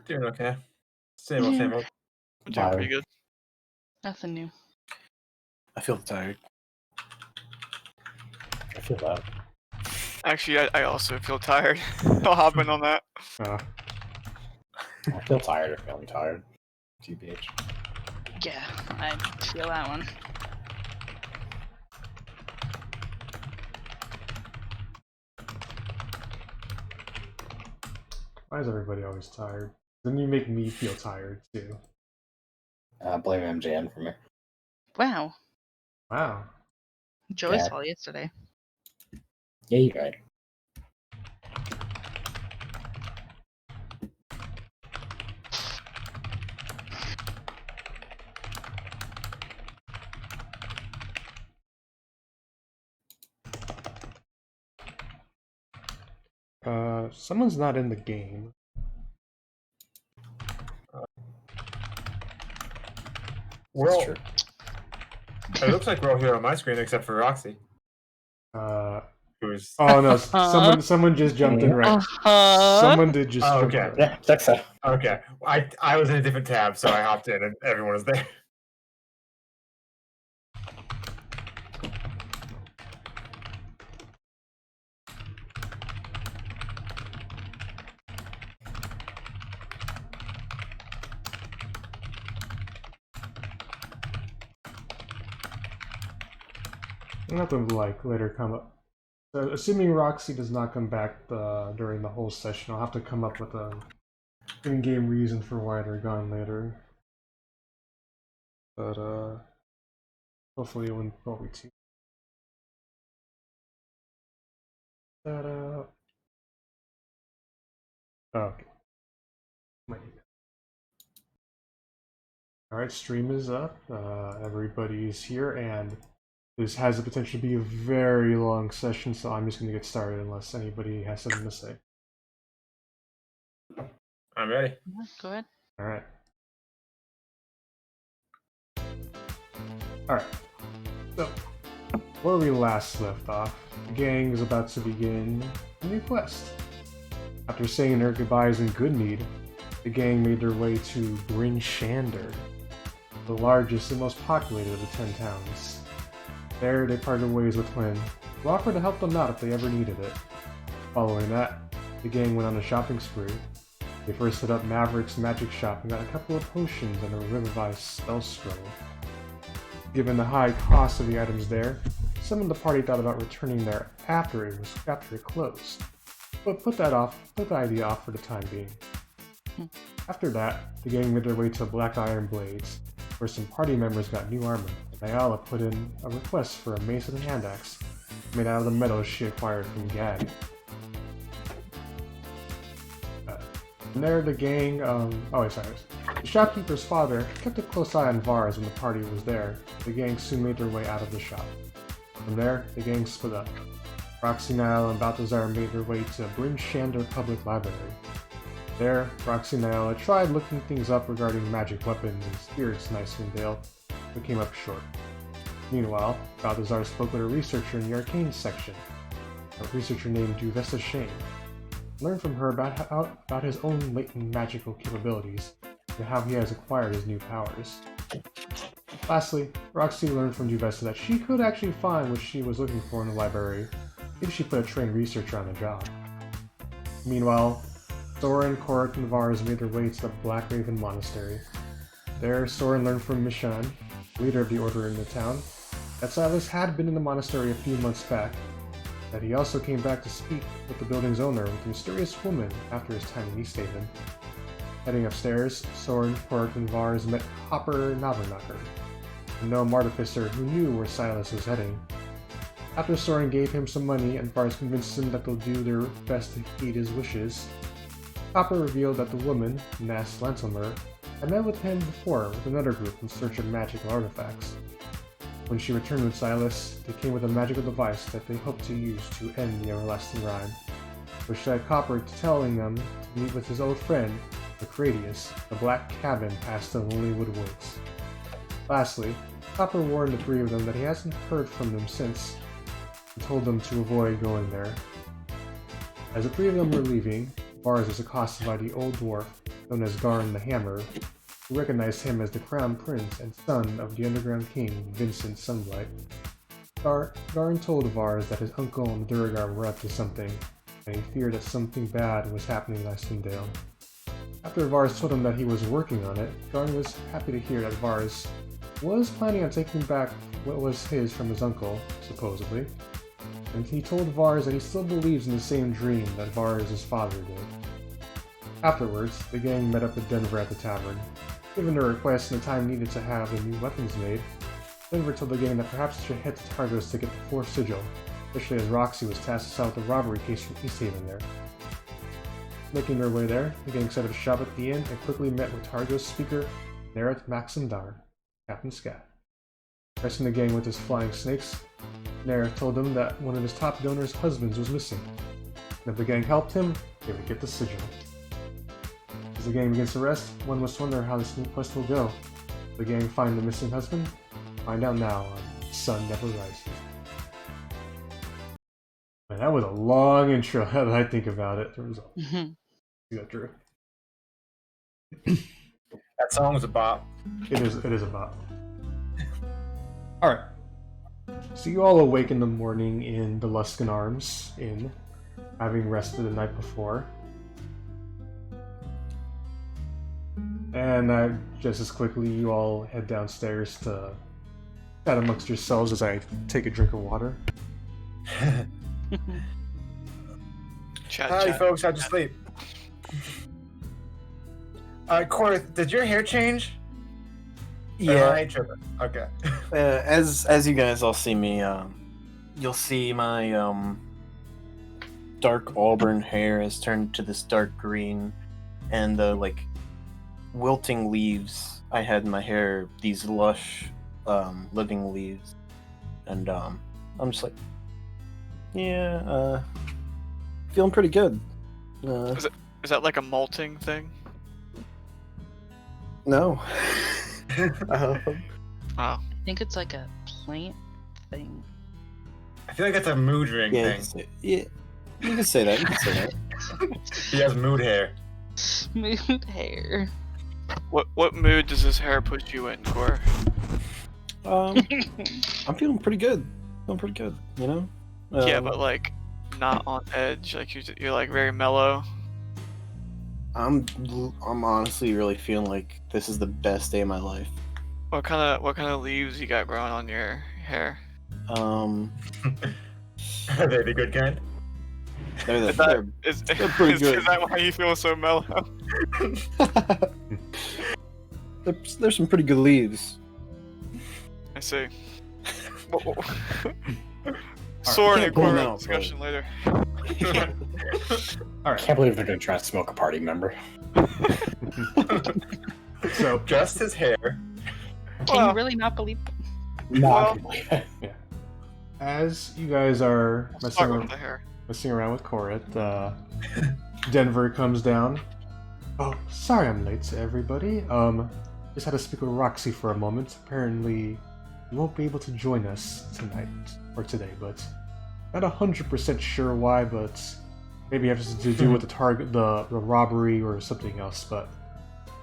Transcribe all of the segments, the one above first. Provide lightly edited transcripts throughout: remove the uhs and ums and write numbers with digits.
Doing okay. Same old, same old. I'm doing pretty good. Nothing new. I feel tired. I feel that. Actually, I also feel tired. I'll hop in on that. I feel tired of feeling tired. TBH. Yeah, I feel that one. Why is everybody always tired? Then you make me feel tired too. Blame MJN for me. Wow. Wow. Joy's Yeah. fault yesterday. Yeah, you're right. Someone's not in the game. We're all, true. it looks like we're all here on my screen except for Roxy. Who's Oh no! Someone just jumped in right. Someone did just. Oh, jump okay. in right. Yeah, that's so. okay. I was in a different tab, so I hopped in and everyone was there. I'm gonna have to like later come up. Assuming Roxy does not come back during the whole session, I'll have to come up with a in-game reason for why they're gone later. But hopefully it won't be too. Oh, okay. Alright, stream is up. Everybody's here, and this has the potential to be a very long session, so I'm just going to get started unless anybody has something to say. I'm ready. Go ahead. Alright. Alright. So, where we last left off, the gang is about to begin a new quest. After saying their goodbyes in Good Mead, the gang made their way to Bryn Shander, the largest and most populated of the 10 towns. There, they parted ways with Hlin, who offered to help them out if they ever needed it. Following that, the gang went on a shopping spree. They first hit up Maverick's magic shop and got a couple of potions and a Revivify spell scroll. Given the high cost of the items there, some of the party thought about returning there after it closed, but put the idea off for the time being. After that, the gang made their way to Blackiron Blades, where some party members got new armor. Nayala put in a request for a Mace and Handaxe, made out of the metal she acquired from Gahg. From there, the gang, the shopkeeper's father kept a close eye on Vars when the party was there. The gang soon made their way out of the shop. From there, the gang split up. Roxy, Nayala, and Balthazar made their way to Bryn Shander Public Library. There, Roxy and Nayala tried looking things up regarding magic weapons and spirits in Icewind Dale, but came up short. Meanwhile, Balthazar spoke with a researcher in the arcane section, a researcher named Duvessa Shane. Learned from her about his own latent magical capabilities and how he has acquired his new powers. Lastly, Roxy learned from Duvessa that she could actually find what she was looking for in the library if she put a trained researcher on the job. Meanwhile, Sorrin, Correth, and Vars made their way to the Black Raven Monastery. There, Sorrin learned from Mishann, leader of the order in the town, that Silas had been in the monastery a few months back, that he also came back to speak with the building's owner with a mysterious woman after his time in Easthaven. Heading upstairs, Sorrin, Correth, and Vars met Copper Knobberknocker, a gnome artificer who knew where Silas was heading. After Sorrin gave him some money and Vars convinced him that they'll do their best to heed his wishes, Copper revealed that the woman, Nass Lantomir, had met with him before with another group in search of magical artifacts. When she returned with Silas, they came with a magical device that they hoped to use to end the Everlasting Rime, which led Copper to telling them to meet with his old friend, Acradius, the Black Cabin past the Lonelywood Woods. Lastly, Copper warned the three of them that he hasn't heard from them since, and told them to avoid going there. As the three of them were leaving, Vars was accosted by the old dwarf, known as Garn the Hammer, who recognized him as the Crown Prince and son of the Underground King Vincent Sunblight. Garn told Vars that his uncle and Durgar were up to something, and he feared that something bad was happening in Icewind Dale. After Vars told him that he was working on it, Garn was happy to hear that Vars was planning on taking back what was his from his uncle, supposedly, and he told Vars that he still believes in the same dream that Vars' father did. Afterwards, the gang met up with Denver at the tavern. Given their request and the time needed to have the new weapons made, Denver told the gang that perhaps they should head to Targos to get the fourth sigil, especially as Roxy was tasked to solve the robbery case from Easthaven there. Making their way there, the gang set up shop at the inn and quickly met with Targos speaker Nereth Maximdar, Captain Scat. Pressing the gang with his flying snakes, Nereth told them that one of his top donors' husbands was missing, and if the gang helped him, they would get the sigil. As the gang begins to rest, one must wonder how this new quest will go. Will the gang find the missing husband? Find out now on Sun Never Rises. Man, that was a long intro. How did I think about it? There was a... You got Drew. That song was a bop. It is a bop. Alright. So you all awake in the morning in the Luskan Arms Inn, having rested the night before. And just as quickly, you all head downstairs to chat amongst yourselves as I take a drink of water. Howdy, folks. How'd you sleep? Correth, did your hair change? Yeah. I tripping. Okay. As you guys all see me, you'll see my dark auburn hair has turned to this dark green, and the like wilting leaves I had in my hair, these lush living leaves, and I'm just like, yeah, feeling pretty good. Is that like a molting thing? No. Oh. I think it's like a plant thing. I feel like that's a mood ring Yeah, thing. yeah, you can say that. You can say that. He has mood hair. Smooth hair. What mood does this hair put you in, Cor? I'm feeling pretty good. Feeling pretty good, you know. Yeah, but like not on edge. Like you're like very mellow. I'm honestly really feeling like this is the best day of my life. What kind of leaves you got growing on your hair? Are they the good kind? They're Is pretty good. Is that why you feel so mellow? there's some pretty good leaves. I see. Sorrin and pull them Correth out, discussion later. Alright. Can't believe they're going to try to smoke a party member. So, Just his hair. Can Well- you really not believe? No, Well- I can believe it. as you guys are Start with the hair. messing around with Correth, Denver comes down. Oh, sorry I'm late to everybody. Just had to speak with Roxy for a moment. Apparently, you won't be able to join us tonight, or today, but not 100% sure why, but maybe it has to do with the robbery or something else, but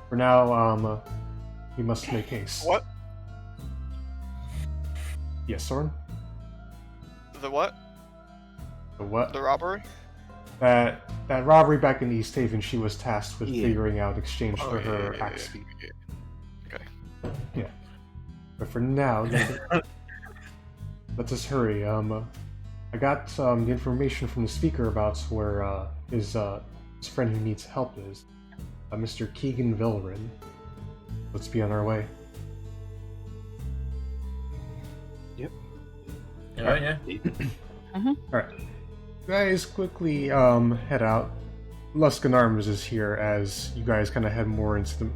for now, you must make haste. What? Yes, Sorrin? The what? The what? The robbery? That robbery back in Easthaven, she was tasked with Yeah. figuring out in exchange for her yeah, axe speed. yeah. Okay. Yeah. But for now, let's just hurry. I got the information from the speaker about where his friend who needs help is. Mr. Keegan Vilrin. Let's be on our way. Yeah. Alright. Guys, quickly head out. Luskan Arms is here as you guys kind of head more into the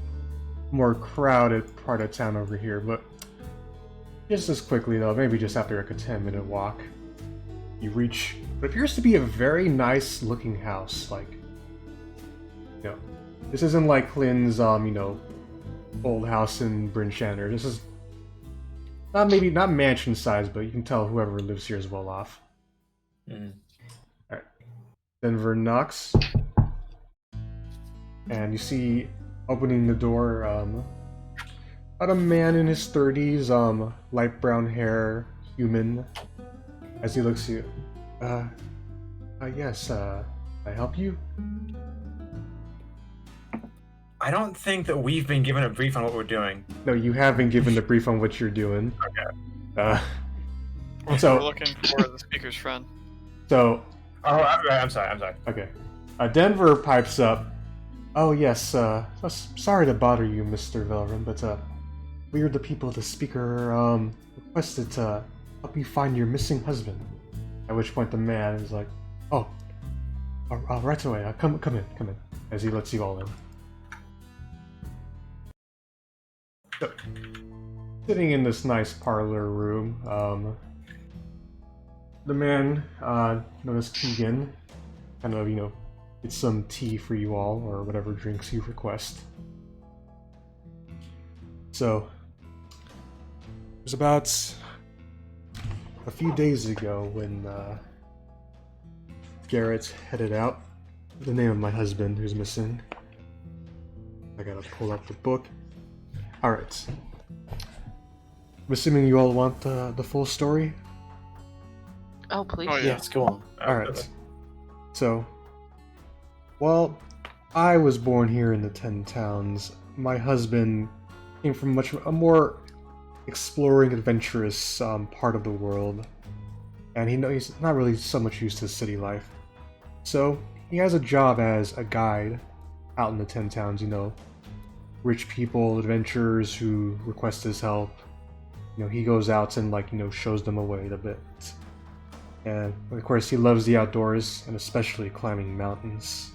more crowded part of town over here, but just as quickly though, maybe just after like a 10-minute walk, you reach what appears to be a very nice looking house. Like, you know, this isn't like Hlin's old house in Bryn Shander. This is not mansion size, but you can tell whoever lives here is well off. Alright. Denver knocks. And you see opening the door, about a man in his 30s, light brown hair, human. As he looks at you, yes, can I help you? I don't think that we've been given a brief on what we're doing. No, you have been given the brief on what you're doing. Okay. We're So, looking for the speaker's friend. so, Oh, I'm sorry. okay. Denver pipes up. Oh, yes, sorry to bother you, Mr. Velrin, but, we are the people the speaker, requested to help you find your missing husband. At which point the man is like, oh, right away, come in, as he lets you all in. So, sitting in this nice parlor room, the man, known as Keegan, kind of, gets some tea for you all, or whatever drinks you request. So, it was about a few days ago when Garrett headed out. The name of my husband who's missing. I gotta pull up the book. Alright. I'm assuming you all want the full story? Oh, please. Oh, yeah. Yes, go on. Alright. So, well, I was born here in the 10 Towns. My husband came from a more exploring, adventurous part of the world. And he's not really so much used to city life. So, he has a job as a guide out in the 10 Towns, rich people, adventurers who request his help. He goes out and, shows them a way a bit. And, of course, he loves the outdoors, and especially climbing mountains.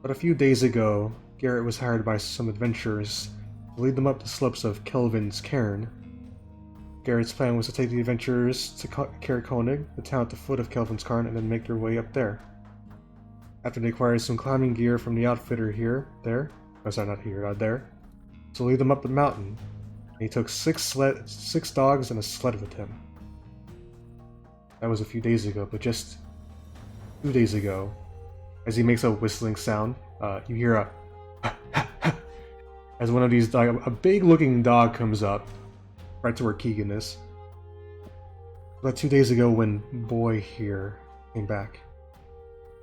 But a few days ago, Garrett was hired by some adventurers to lead them up the slopes of Kelvin's Cairn. Garrett's plan was to take the adventurers to Cair Konig, the town at the foot of Kelvin's Cairn, and then make their way up there. After they acquired some climbing gear from the outfitter there, to lead them up the mountain, and he took 6 dogs and a sled with him. That was a few days ago, but just 2 days ago, as he makes a whistling sound, you hear a as one of these a big-looking dog comes up, right to where Keegan is. About 2 days ago, when Boy here came back.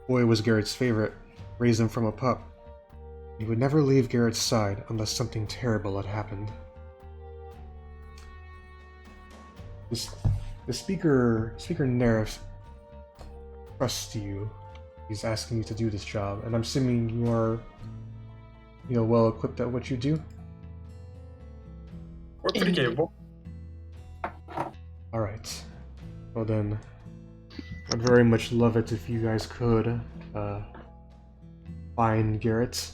Boy was Garrett's favorite, raised him from a pup. He would never leave Garrett's side unless something terrible had happened. The speaker Nerif trusts you. He's asking you to do this job, and I'm assuming you are, well equipped at what you do? We're pretty capable. Alright. Well then, I'd very much love it if you guys could find Garrett.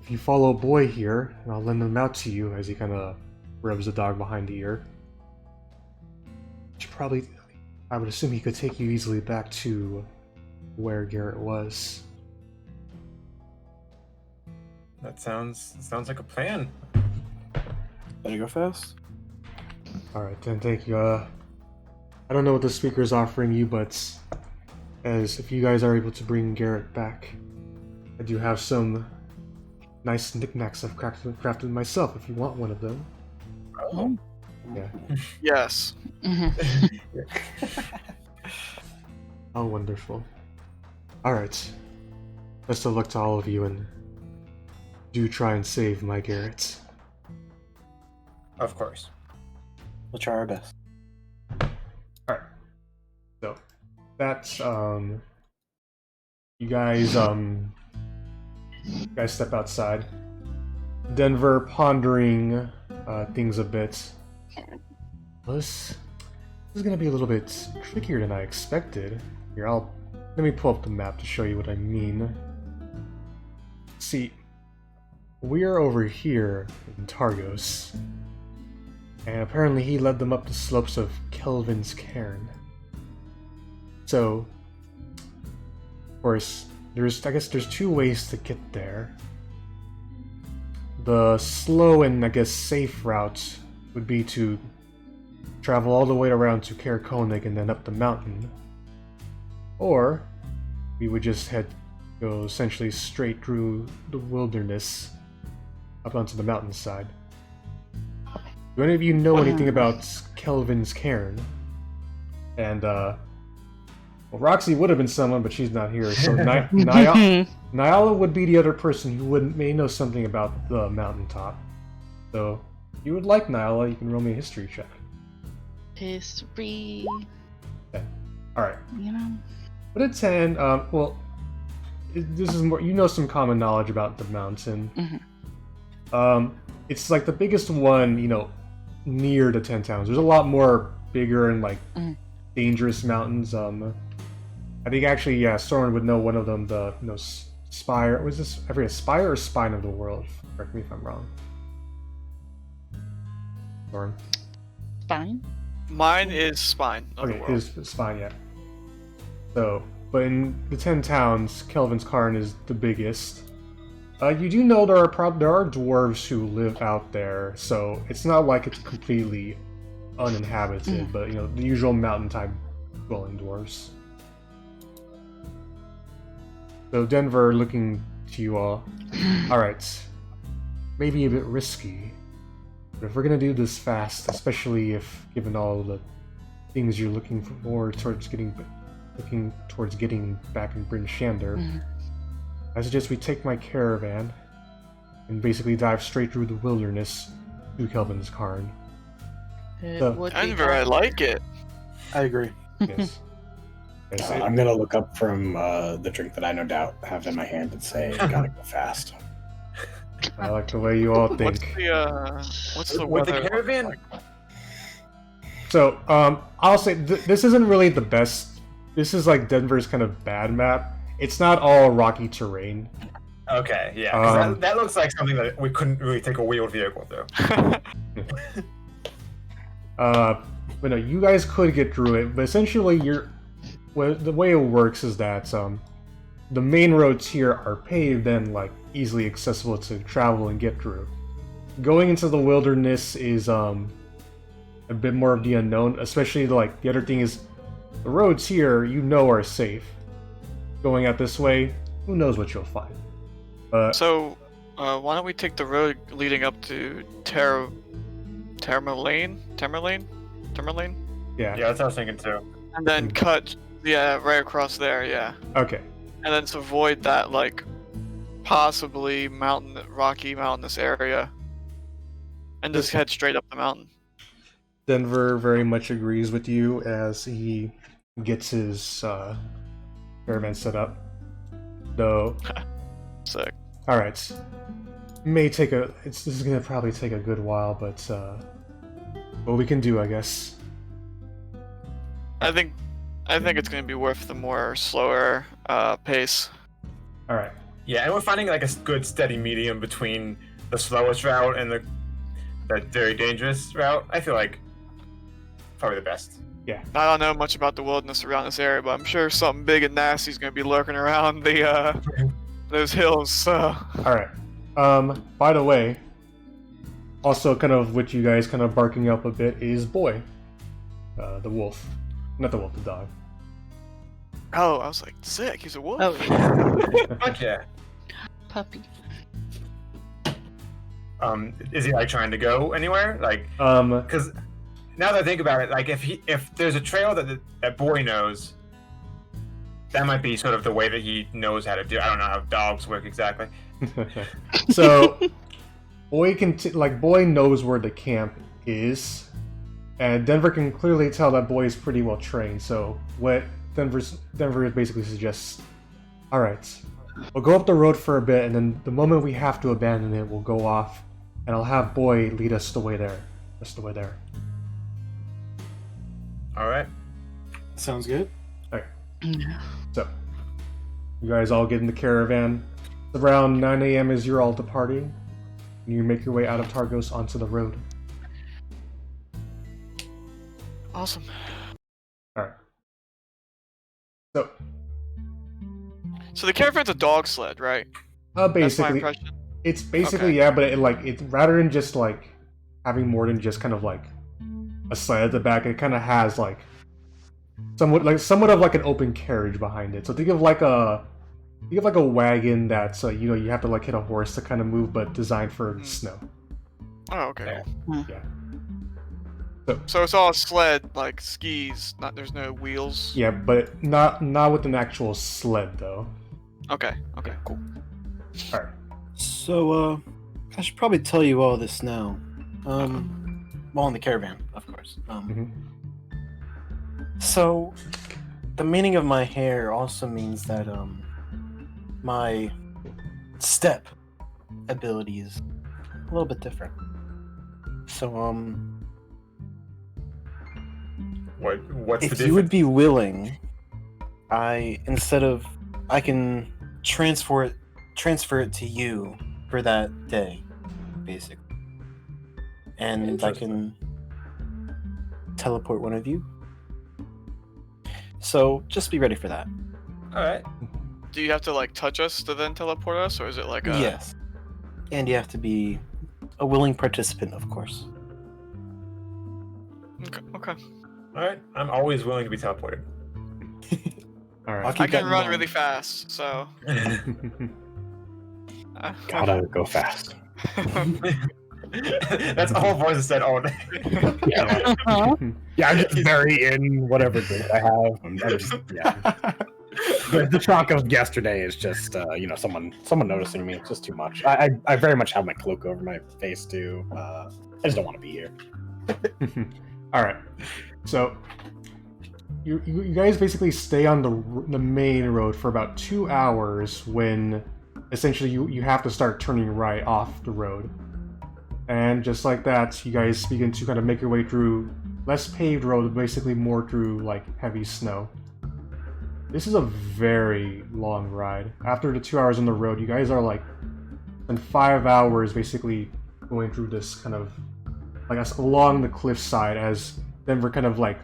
If you follow Boy here, and I'll lend him out to you as he kind of rubs the dog behind the ear. I would assume he could take you easily back to where Garrett was. That sounds like a plan. Better go fast. Alright, then thank you. I don't know what the speaker's offering you, but as if you guys are able to bring Garrett back, I do have some nice knickknacks I've crafted myself if you want one of them. Oh. Yeah. Yes. Oh, wonderful. Alright. Best of luck to all of you, and do try and save my Garrett. Of course. We'll try our best. Alright. So, that's, you guys step outside. Denver pondering things a bit. Well, this is gonna be a little bit trickier than I expected. Here, let me pull up the map to show you what I mean. See, we're over here in Targos, and apparently he led them up the slopes of Kelvin's Cairn. So, of course, there's 2 ways to get there. The slow and, safe route would be to travel all the way around to Cair Konig and then up the mountain. Or, we would just go essentially straight through the wilderness up onto the mountainside. Do any of you know anything about Kelvin's Cairn? And, well, Roxy would have been someone, but she's not here, so Nayala would be the other person who may know something about the mountaintop. So, if you would like Nayala, you can roll me a history check. History. Okay. Alright. You know. With a 10, well, this is more, you know some common knowledge about the mountain. It's like the biggest one, you know, near the 10 towns. There's a lot more bigger and like dangerous mountains. I think actually, yeah, Sorrin would know one of them, the, you know, Spire, was this, I forget, Spire or Spine of the World? Correct me if I'm wrong. Sorrin? Spine? Mine is Spine of the Okay, World. his Spine, yeah. So, but in the 10 towns, Kelvin's Cairn is the biggest. You do know there are dwarves who live out there, so it's not like it's completely uninhabited, but you know, the usual mountain type dwelling dwarves. So Denver, looking to you all. Alright. Maybe a bit risky. But if we're gonna do this fast, especially if given all the things you're looking towards getting back in Bryn Shander, I suggest we take my caravan and basically dive straight through the wilderness to Kelvin's Cairn. Denver, I like it. I agree. Yes. Yes, I'm gonna look up from the drink that I no doubt have in my hand and say, "Gotta go fast." I like the way you all think. What's the With the weather caravan? like? So, I'll say this isn't really the best. This is like Denver's kind of bad map. It's not all rocky terrain. Okay, yeah. 'Cause that looks like something that we couldn't really take a wheeled vehicle through. But no, you guys could get through it. But essentially, the way it works is that the main roads here are paved and like easily accessible to travel and get through. Going into the wilderness is a bit more of the unknown. Especially like the other thing is the roads here you know are safe. Going out this way, who knows what you'll find. So, why don't we take the road leading up to Tamerlane? Yeah. Yeah, that's what I was thinking too. And then cut, right across there, yeah. Okay. And then to avoid that, like, possibly rocky mountainous area. And just head straight up the mountain. Denver very much agrees with you as he gets his caravan set up. Though, Sick. all right, this is gonna probably take a good while, but what we can do, I guess. I think it's gonna be worth the more slower pace. All right. Yeah, and we're finding like a good steady medium between the slowest route and that very dangerous route. I feel like probably the best. Yeah. I don't know much about the wilderness around this area, but I'm sure something big and nasty is gonna be lurking around the those hills. So. All right. By the way, also kind of with you guys kind of barking up a bit is Boy, the wolf, not the wolf, the dog. Oh, I was like, sick. He's a wolf. Oh, yeah. Fuck yeah. Puppy. Is he like trying to go anywhere? Like, because now that I think about it, like if there's a trail that Boy knows, that might be sort of the way that he knows how to do. I don't know how dogs work exactly. So, Boy Boy knows where the camp is, and Denver can clearly tell that Boy is pretty well trained. So, what Denver basically suggests, all right, we'll go up the road for a bit, and then the moment we have to abandon it, we'll go off, and I'll have Boy lead us the way there. Just the way there. All right. Sounds good. So, you guys all get in the caravan. Around 9 a.m. as you're all departing, and you make your way out of Targos onto the road. Awesome. Alright. So, the caravan's a dog sled, right? That's my basically, impression. it's basically, Okay. yeah, but it rather than just, like, having more than just kind of, like, a sled at the back, it kind of has, like, somewhat of, like, an open carriage behind it. So think of, like, You have like a wagon that's you have to like hit a horse to kind of move, but designed for snow. Oh, okay. Yeah. So it's all sled, like skis. There's no wheels. Yeah, but not with an actual sled though. Okay, cool. All right. So, I should probably tell you all this now. Well, in the caravan, of course. So, the meaning of my hair also means that, my step ability is a little bit different. So, what's the if difference? you would be willing, I can transfer it to you for that day, basically. And I can teleport one of you. So just be ready for that. Alright. Do you have to like touch us to then teleport us, or is it like a... Yes. And you have to be a willing participant, of course. Okay. Alright. I'm always willing to be teleported. All I'll right. keep I that can in run mind. really fast, so... Gotta go fast. That's all voices said all day. Yeah, yeah, I'm just very in whatever drink I have. I'm just, yeah. The shock of yesterday is just, someone noticing me. It's just too much. I very much have my cloak over my face too. I just don't want to be here. All right. So you guys basically stay on the main road for about 2 hours when essentially you have to start turning right off the road. And just like that, you guys begin to kind of make your way through less paved road, basically more through like heavy snow. This is a very long ride. After the 2 hours on the road, you guys are like in 5 hours basically going through this kind of like along the cliffside as Denver kind of like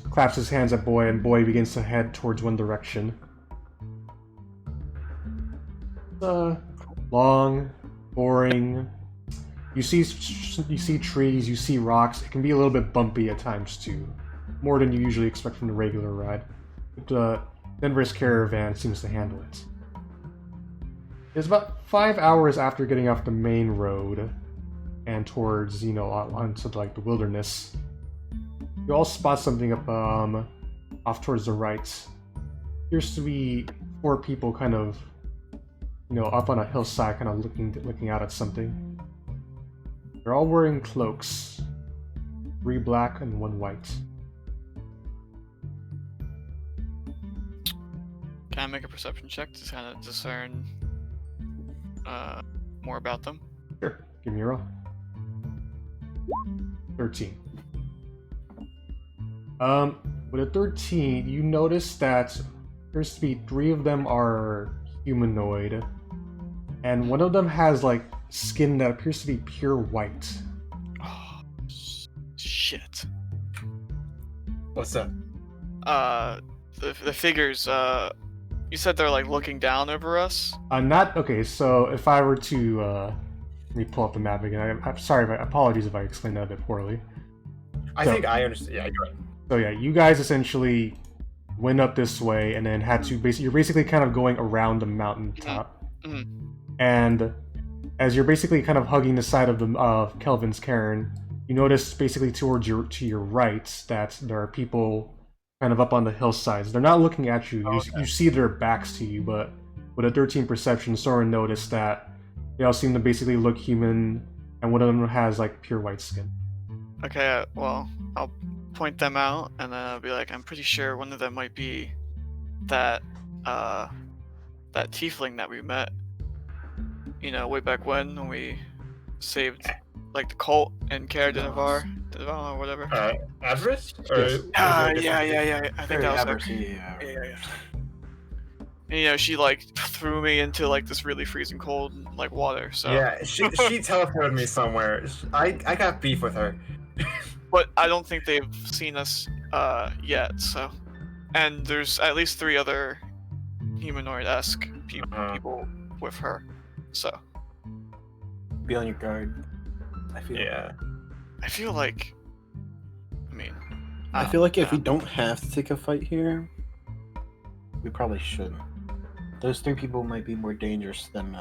claps his hands at Boy and Boy begins to head towards one direction. Long, boring. You see trees, you see rocks. It can be a little bit bumpy at times too, more than you usually expect from the regular ride. But Denver's caravan seems to handle it. It's about 5 hours after getting off the main road and towards, onto like the wilderness. You all spot something up off towards the right. Appears to be 4 people kind of, up on a hillside, kind of looking out at something. They're all wearing cloaks, 3 black and 1 white. Can I make a perception check to kind of discern more about them? Sure, give me a roll. 13. With a 13, you notice that there's to be 3 of them are humanoid, and one of them has like skin that appears to be pure white. Oh, shit. What's up? The figures, you said they're like looking down over us? Okay, so if I were to, let me pull up the map again. I'm sorry, apologies if I explained that a bit poorly. I think I understand. Yeah, you're right. So yeah, you guys essentially went up this way and then had to you're basically kind of going around the mountaintop. Mm-hmm. And as you're basically kind of hugging the side of Kelvin's cairn, you notice basically to your right that there are people kind of up on the hillsides. They're not looking at you. You see their backs to you, but with a 13 perception, Sorrin noticed that they all seem to basically look human, and one of them has like pure white skin. Okay, well, I'll point them out, and then I'll be like, I'm pretty sure one of them might be that tiefling that we met, way back when we saved, like, the cult and Cara Dinavar, or whatever. Everest? Yes. Yeah, I think that was her. Yeah. And, she, like, threw me into, like, this really freezing cold, like, water, so... Yeah, she teleported me somewhere. I got beef with her. But I don't think they've seen us yet, so... And there's at least 3 other humanoid-esque people with her, so... Be on your guard. Yeah. I feel like... I feel like if we don't have to take a fight here, we probably shouldn't. Those 3 people might be more dangerous than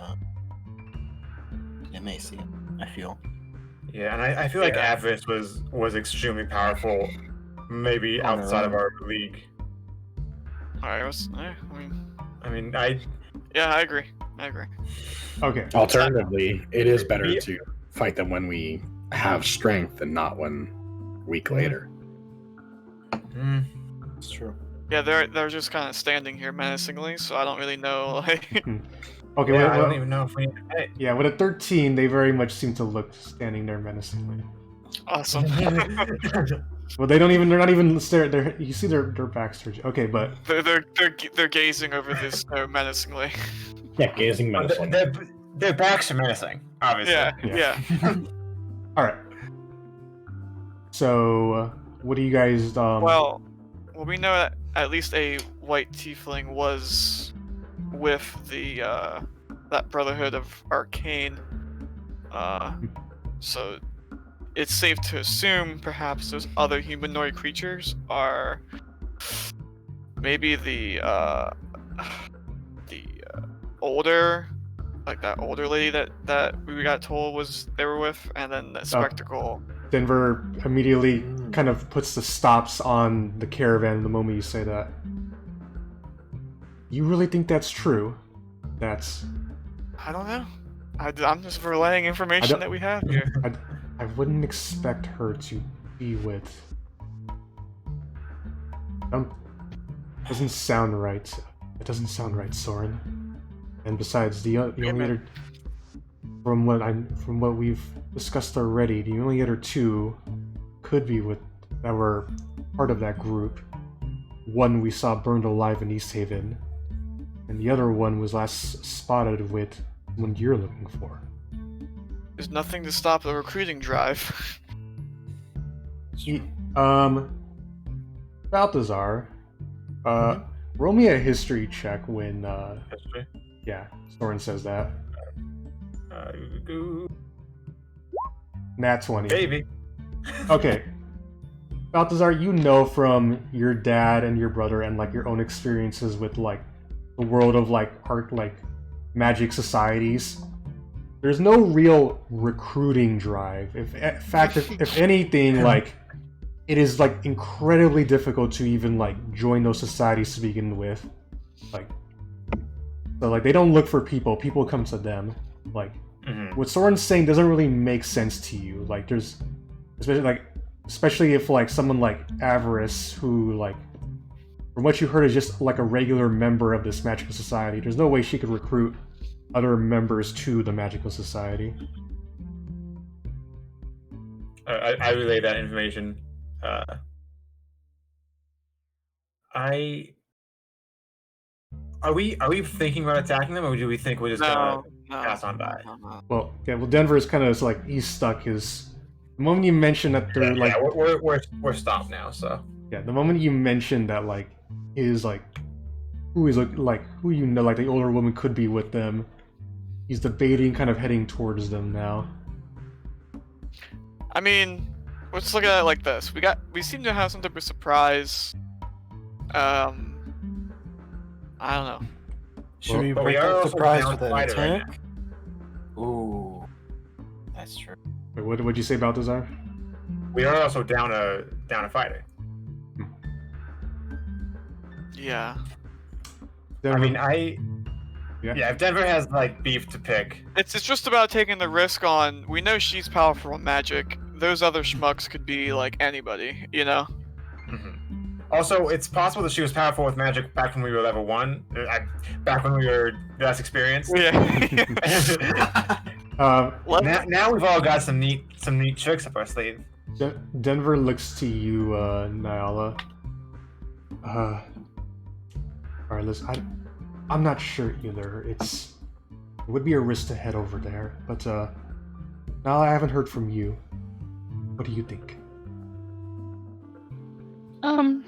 Macy, I feel. Yeah, and I feel like Avarice was extremely powerful, maybe On her outside of own. our league. Alright, Yeah, I agree. Okay. Alternatively, it is better to fight them when we have strength and not when week later. It's true. Yeah, they're just kind of standing here menacingly, so I don't really know. Like, Okay. I don't even know if we need to pay. Yeah, with a 13, they very much seem to look standing there menacingly. awesome. Well, they're not even staring. You see their backs towards you. Okay, but they're gazing over this snow menacingly. Yeah, gazing menacingly. Their backs are menacing, obviously. Yeah. all right. So, what do you guys? Well, we know that at least a white tiefling was with the that Brotherhood of Arcane. So it's safe to assume perhaps those other humanoid creatures are maybe the older, like that older lady that we got told they were with, and then the spectacle. Denver immediately kind of puts the stops on the caravan the moment you say that. You really think that's true? That's... I don't know. I'm just relaying information that we have here. I wouldn't expect her to be with... doesn't sound right. It doesn't sound right, Sorrin. And besides, the only other... From what we've discussed already, the only other 2 could be with... that were part of that group. One we saw burned alive in Easthaven, and the other one was last spotted with someone you're looking for. There's nothing to stop the recruiting drive. Balthazar, roll me a history check when, History? yeah, Sorrin says that. Go. Nat 20. Baby. Okay. Balthazar, you know from your dad and your brother and like your own experiences with like the world of like art, like magic societies, there's no real recruiting drive. If anything, like it is like incredibly difficult to even like join those societies to begin with. Like, so like they don't look for people come to them. Like what Sorrin's saying doesn't really make sense to you. Like there's especially if like someone like Avarice, who like from what you heard is just like a regular member of this magical society, there's no way she could recruit other members to the magical society. I relay that information. Are we thinking about attacking them, or do we think we're just gonna pass on by? Well, Denver is kind of like he's stuck. The moment you mention that they're like, we're stopped now. So yeah, the moment you mention that like is like who you know, like the older woman could be with them, he's debating, kind of heading towards them now. I mean, let's look at it like this. We seem to have some type of surprise. I don't know. Should we But break we are that also surprise down with an fighter right attack? Ooh, that's true. Wait, what'd you say, Balthazar? we are also down a fighter. Yeah. Denver, I mean, Yeah. if Denver has like beef to pick, It's just about taking the risk on. We know she's powerful in magic. Those other schmucks could be like anybody, you know? Also, it's possible that she was powerful with magic back when we were level 1. Back when we were less experienced. Yeah. Now we've all got some neat tricks up our sleeve. Denver looks to you, Nayala. Alright, listen, I'm not sure either. It would be a risk to head over there, but now I haven't heard from you. What do you think? I'm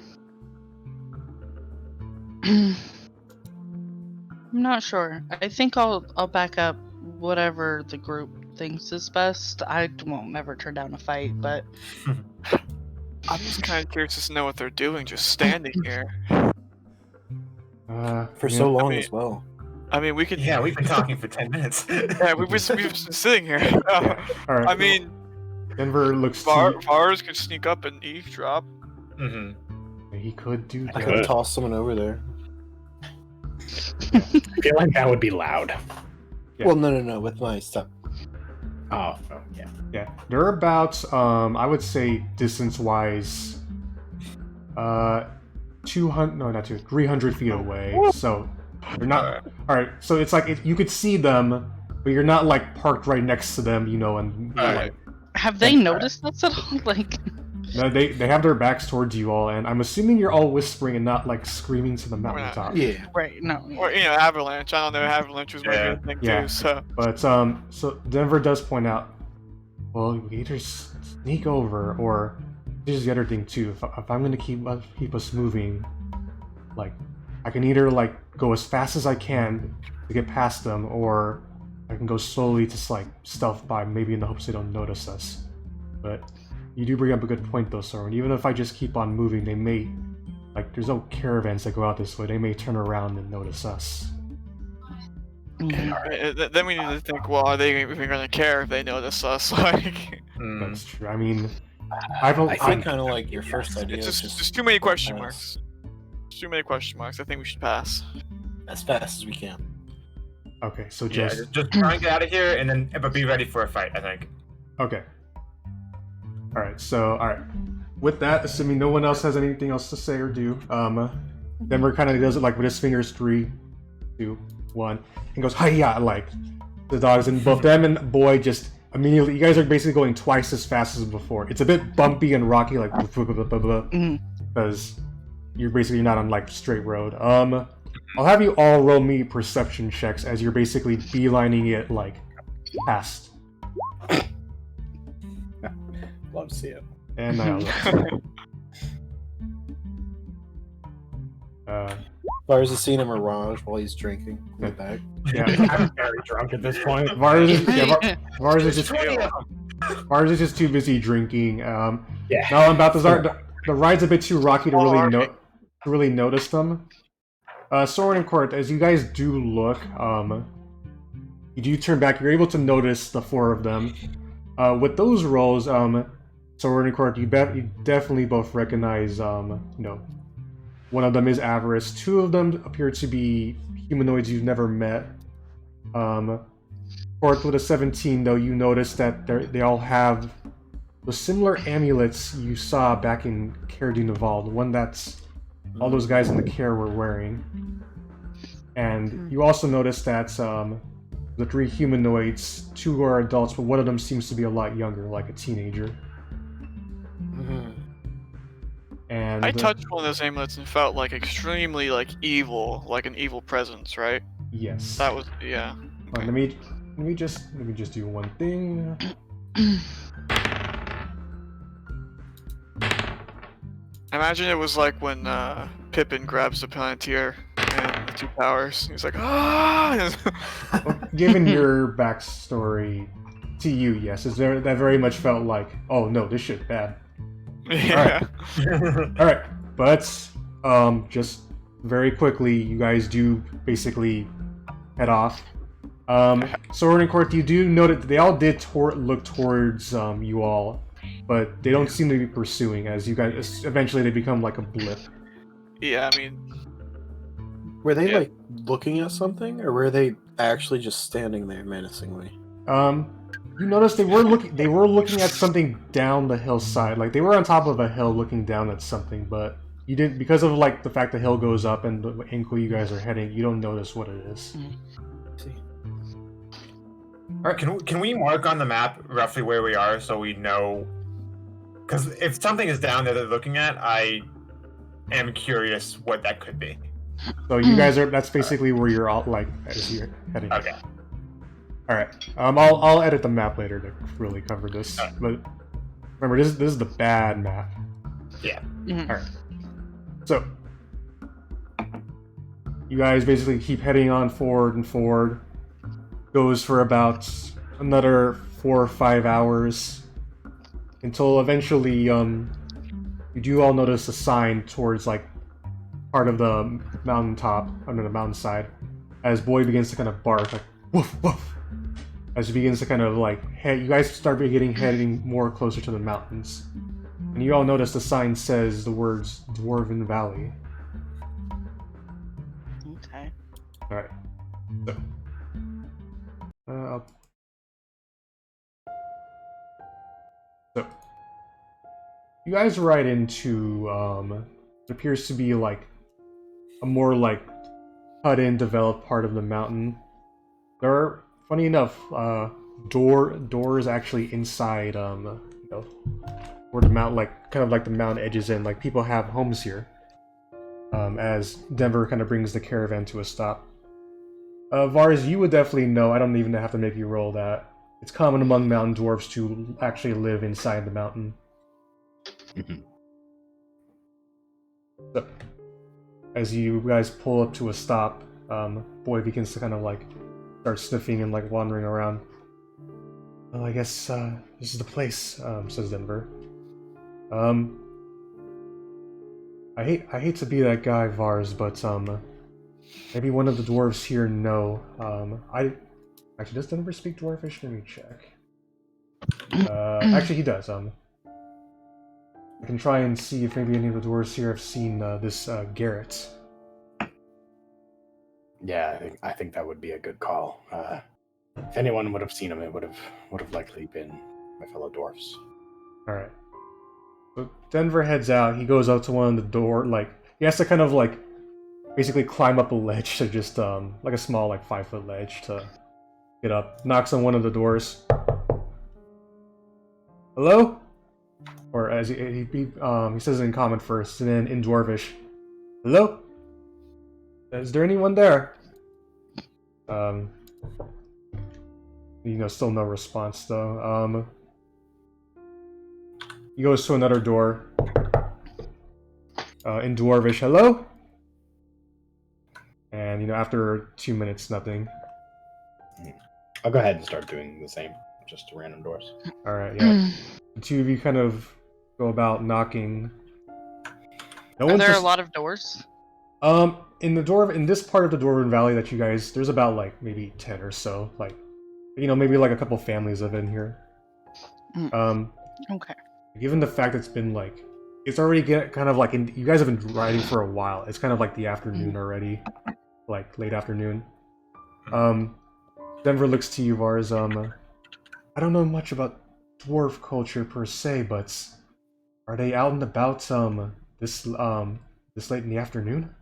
not sure. I think I'll back up whatever the group thinks is best. I won't never turn down a fight, but I'm just kind of curious to know what they're doing, just standing here. For so long as well. I mean, we could. Yeah, we've been talking for 10 minutes. Yeah, we've been sitting here. Yeah. All right. I mean, Denver looks to Vars could sneak up and eavesdrop. He could do I that. could toss someone over there. I feel like that would be loud. Yeah. Well, no, with my stuff. Oh, yeah. Yeah, they're about I would say distance-wise, 300 feet away. So they're not. All right, so it's like you could see them, but you're not like parked right next to them, you know. And like, Have they noticed us at all? Like, no, they have their backs towards you all, and I'm assuming you're all whispering and not like screaming to the mountaintop. Yeah. right? No. Or, avalanche. I don't know, avalanche was my favorite thing too, so. But so Denver does point out, well, we either sneak over, or this is the other thing too. If I'm gonna keep us moving, like I can either like go as fast as I can to get past them, or I can go slowly to like stealth by, maybe in the hopes they don't notice us. But you do bring up a good point though, Sorrin. Even if I just keep on moving, they may, like, there's no caravans that go out this way. They may turn around and notice us. Mhm. Then we need to think, well, are they even going to care if they notice us? Like, That's true. I mean, I think kind of like your first idea. it's is just too many question pass. marks. Too many question marks. I think we should pass. As fast as we can. okay, so Yeah, just just try and get out of here, and then but be ready for a fight. I think. okay. All right. With that, assuming no one else has anything else to say or do, Denver kind of does it like with his fingers, 3, 2, 1, and goes hiya, like the dogs, and both them and Boy just immediately. You guys are basically going twice as fast as before. It's a bit bumpy and rocky, like because you're basically not on like straight road. I'll have you all roll me perception checks as you're basically beelining it like past. Love to see it. And Vars has seen a mirage while he's drinking in the back. yeah, I'm very drunk at this point. Vars is just too busy drinking. Yeah. Now, Balthazar, the ride's a bit too rocky to really notice them. Sorrin and Correth, as you guys do look, you do turn back. You're able to notice the 4 of them. With those rolls, Sorrin and Correth, you definitely both recognize, one of them is Avarice. 2 of them appear to be humanoids you've never met. Correth, with a 17, though, you notice that they all have the similar amulets you saw back in Care du Naval, the one that's all those guys in the Care were wearing. And you also notice that the 3 humanoids, 2 are adults, but one of them seems to be a lot younger, like a teenager. And I touched one of those amulets and felt like extremely like evil, like an evil presence, right? yes. That was yeah. Let me just do one thing. Imagine it was like when Pippin grabs the Palantir and the 2 powers. He's like, ah! Well, given your backstory to you, yes, that very much felt like, oh no, this shit bad. Yeah. All right, but just very quickly, you guys do basically head off. Sorrin and Correth, you do note that they all did look towards you all, but they don't seem to be pursuing. As you guys eventually they become like a blip. Yeah, I mean, Were they like looking at something, or were they actually just standing there menacingly? You notice they were looking at something down the hillside. Like they were on top of a hill looking down at something, but you didn't, because of like the fact the hill goes up and the angle you guys are heading, you don't notice what it is. All right, can we mark on the map roughly where we are so we know? Because if something is down there they're looking at, I am curious what that could be. So you guys that's basically where you're all like as you're heading. Okay. All right. I'll edit the map later to really cover this. Right. But remember, this is the bad map. Yeah. Mhm. All right. So you guys basically keep heading on forward and forward. Goes for about another 4 or 5 hours until eventually you do all notice a sign towards like part of the mountaintop under the mountainside. as Boy begins to kind of bark, like woof woof, as he begins to kind of like head. You guys start heading more closer to the mountains, and you all notice the sign says the words Dwarven Valley. Okay. All right. So, you guys ride into it appears to be like a more like cut-in, developed part of the mountain. There are, funny enough, doors actually inside, where the mountain, like kind of like the mountain edges in. Like people have homes here. As Denver kind of brings the caravan to a stop. Vars, you would definitely know. I don't even have to make you roll that. It's common among mountain dwarves to actually live inside the mountain. So, as you guys pull up to a stop, Boy begins to kind of like start sniffing and like wandering around. Well, I guess this is the place, says Denver. I hate to be that guy, Vars, but maybe one of the dwarves here know. Actually, does Denver speak Dwarfish? Let me check. Actually, he does. I can try and see if maybe any of the dwarves here have seen this Garrett. Yeah, I think that would be a good call. If anyone would have seen him, it would have likely been my fellow dwarfs. All right. So Denver heads out. He goes up to one of the door. Like he has to kind of like basically climb up a ledge to just like a small like 5-foot ledge to get up. Knocks on one of the doors. Hello? Or as he says it in common first, and then in Dwarvish. Hello? Is there anyone there? Still no response though. He goes to another door. In Dwarvish, hello? And after 2 minutes, nothing. I'll go ahead and start doing the same, just to random doors. Alright, yeah. The two of you kind of go about knocking. Are there a lot of doors? In this part of the Dwarven Valley that you guys, there's about like maybe 10 or so. Like, maybe like a couple families live in here. Okay. Given the fact it's been like, it's already kind of like, you guys have been riding for a while. It's kind of like the afternoon already, like late afternoon. Denver looks to you, Vars. I don't know much about dwarf culture per se, but are they out and about this late in the afternoon?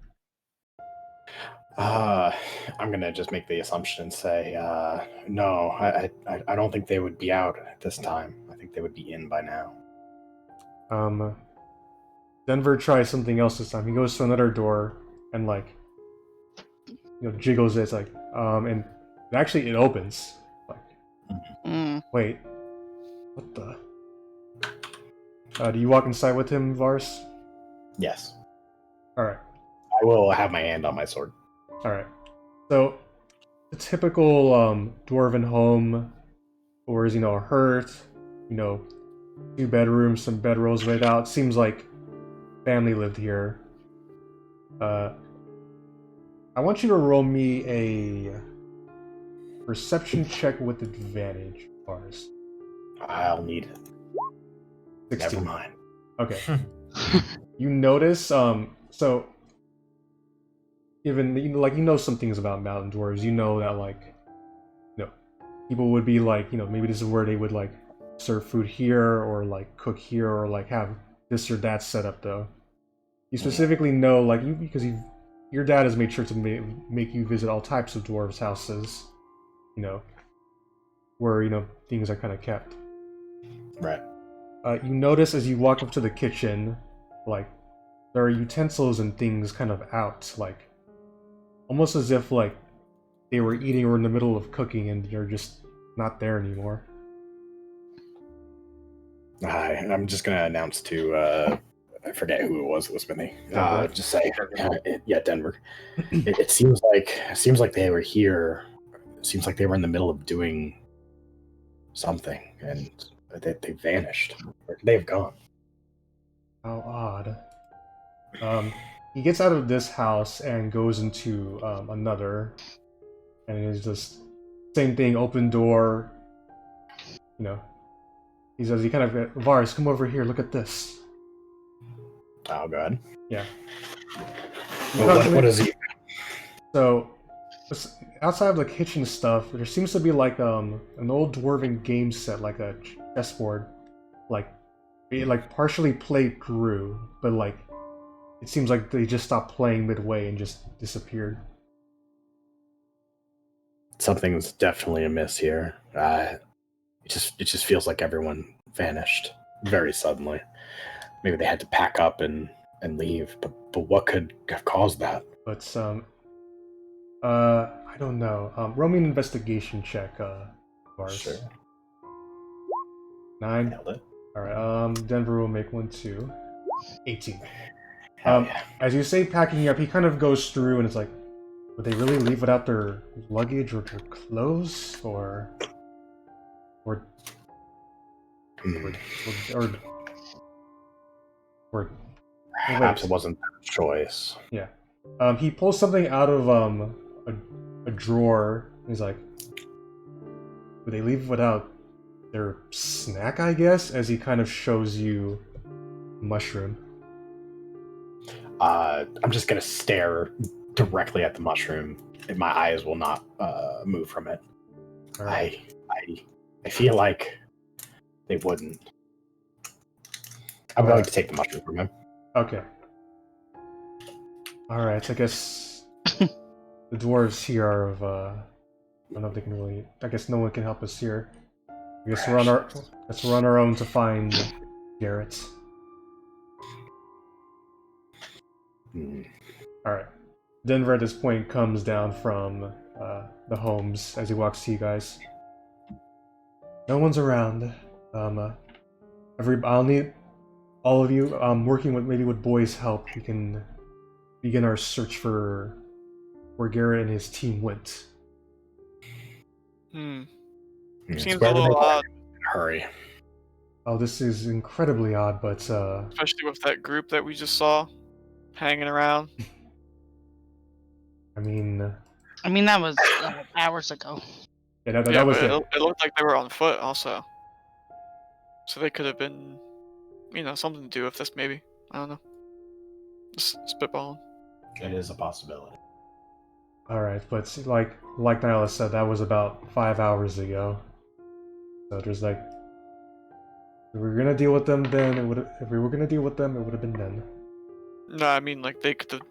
I'm gonna just make the assumption and say no. I don't think they would be out at this time. I think they would be in by now. Denver tries something else this time. He goes to another door and like jiggles it. It's like and actually it opens. Like wait, what the? Do you walk inside with him, Vars? Yes. All right. I will have my hand on my sword. All right. So the typical dwarven home, or is a hearth, 2 bedrooms, some bedrolls laid out. Seems like family lived here. I want you to roll me a perception check with advantage, Vars. I'll need it. 16. Never mind. Okay. You notice, so even some things about mountain dwarves. You know that people would be like, maybe this is where they would like serve food here, or like cook here, or like have this or that set up. Though you specifically know, because your dad has made sure to make you visit all types of dwarves' houses, where things are kind of kept. Right. You notice as you walk up to the kitchen, like there are utensils and things kind of out, like almost as if like they were eating or in the middle of cooking and they're just not there anymore. I'm just gonna announce to I forget who it was with me. Just say, yeah, Denver. It seems like they were here. It seems like they were in the middle of doing something, and they vanished. They've gone. How odd. He gets out of this house and goes into another. And it's just same thing, open door. He says, he kind of, Vars, come over here, look at this. Oh, God. Yeah. What is he? So, outside of the kitchen stuff, there seems to be like an old dwarven game set, like a chessboard, it partially played through, but it seems like they just stopped playing midway and just disappeared. Something's definitely amiss here. It just feels like everyone vanished very suddenly. Maybe they had to pack up and leave, but what could have caused that? But I don't know. Roll me an investigation check, Vars. Sure. 9. Nailed it. Alright, Denver will make one too. 18. Yeah. As you say packing up, he kind of goes through and it's like, would they really leave without their luggage or their clothes? Or Perhaps it wasn't their choice. Yeah. He pulls something out of a drawer. He's like, would they leave without their snack, I guess? As he kind of shows you mushroom. I'm just gonna stare directly at the mushroom, and my eyes will not move from it. Right. I feel like they wouldn't. I'm going to take the mushroom from him. Okay. Alright, I guess the dwarves here are of I don't know if they can really, I guess no one can help us here. I guess we're on our own to find Garrett. Alright. Denver at this point comes down from the homes as he walks to you guys. No one's around. I'll need all of you working with Boy's help. We can begin our search for where Garrett and his team went. Seems It's a better little they odd, hurry. Oh, this is incredibly odd, but especially with that group that we just saw hanging around. I mean, that was hours ago. yeah, that Yeah, was but it looked like they were on foot also. So they could have been, something to do with this maybe. I don't know. Just spitballing. It is a possibility. all right. But like Nayala said, that was about 5 hours ago. So there's if we were gonna deal with them then, if we were gonna deal with them, it would have been then. No, I mean they could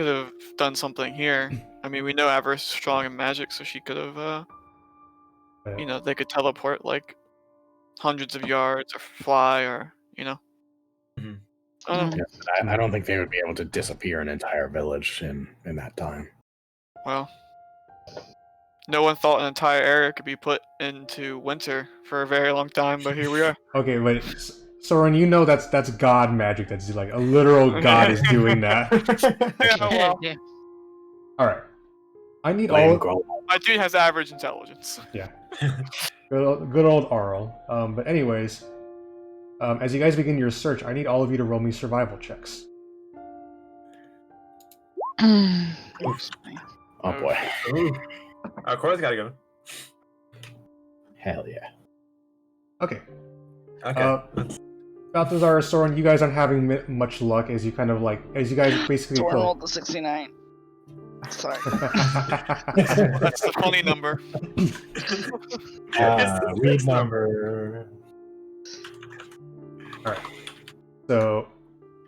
have done something here. I mean, we know Avarice is strong in magic, so she could have they could teleport hundreds of yards or fly or Mhm. I don't know. Yeah, I don't think they would be able to disappear an entire village in that time. Well, no one thought an entire area could be put into winter for a very long time, but here we are. Okay, but Sorrin, that's god magic. That's a literal god is doing that. Yeah, well, Yeah. All right. I need Blame all. Grol. my dude has average intelligence. Yeah. Good old Arl. But anyways, as you guys begin your search, I need all of you to roll me survival checks. Oh boy. Ooh. Correth's gotta go. Hell yeah. Okay. Okay. Balthazar, Sorrin, you guys aren't having much luck as you as you guys basically Sorrin pull. rolled the 69. Sorry. That's the funny number. Read number. Alright. So,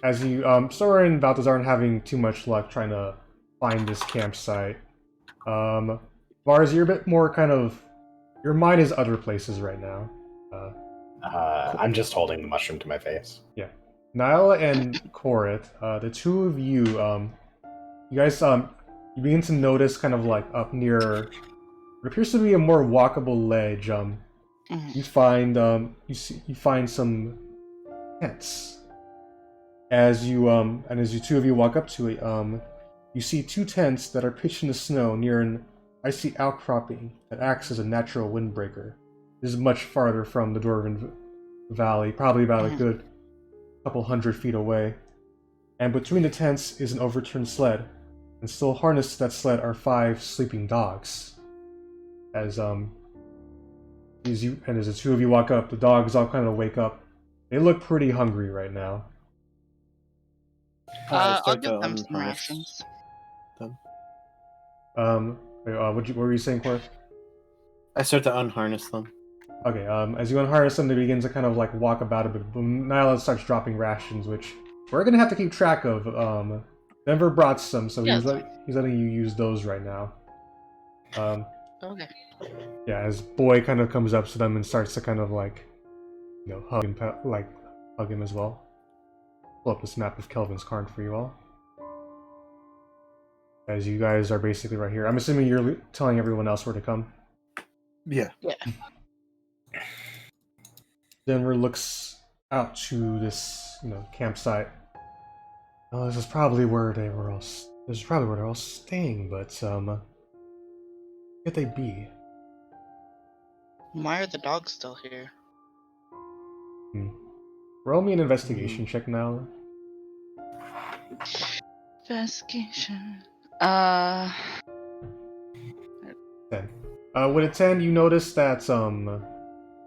as you, Sorrin and Balthazar aren't having too much luck trying to find this campsite. Vars, you're a bit more your mind is other places right now. I'm just holding the mushroom to my face. Yeah. Nayala and Correth, the two of you, you guys, you begin to notice up near what appears to be a more walkable ledge, you find, you find some tents. As you two of you walk up to it, you see two tents that are pitched in the snow near an icy outcropping that acts as a natural windbreaker. This is much farther from the Dwarven Valley, probably about a good couple 100 feet away. And between the tents is an overturned sled, and still harnessed to that sled are 5 sleeping dogs. As the two of you walk up, the dogs all kind of wake up. They look pretty hungry right now. I'll give them some rations. What were you saying, Correth? I start to unharness them. Okay, as you unharness them, they begin to kind of like walk about a bit. Nayala starts dropping rations, which we're gonna have to keep track of. Denver brought some, so he's letting you use those right now. Okay. Yeah, as Boy kind of comes up to them and starts to kind of like, hug him as well. Pull up this map of Kelvin's Karn for you all. As you guys are basically right here. I'm assuming you're telling everyone else where to come. Yeah. Yeah. Denver looks out to this, campsite. Oh, this is probably where they were all. This is probably where they're all staying, but could they be? Why are the dogs still here? Roll me an investigation check now. Investigation. 10. With a 10, you notice that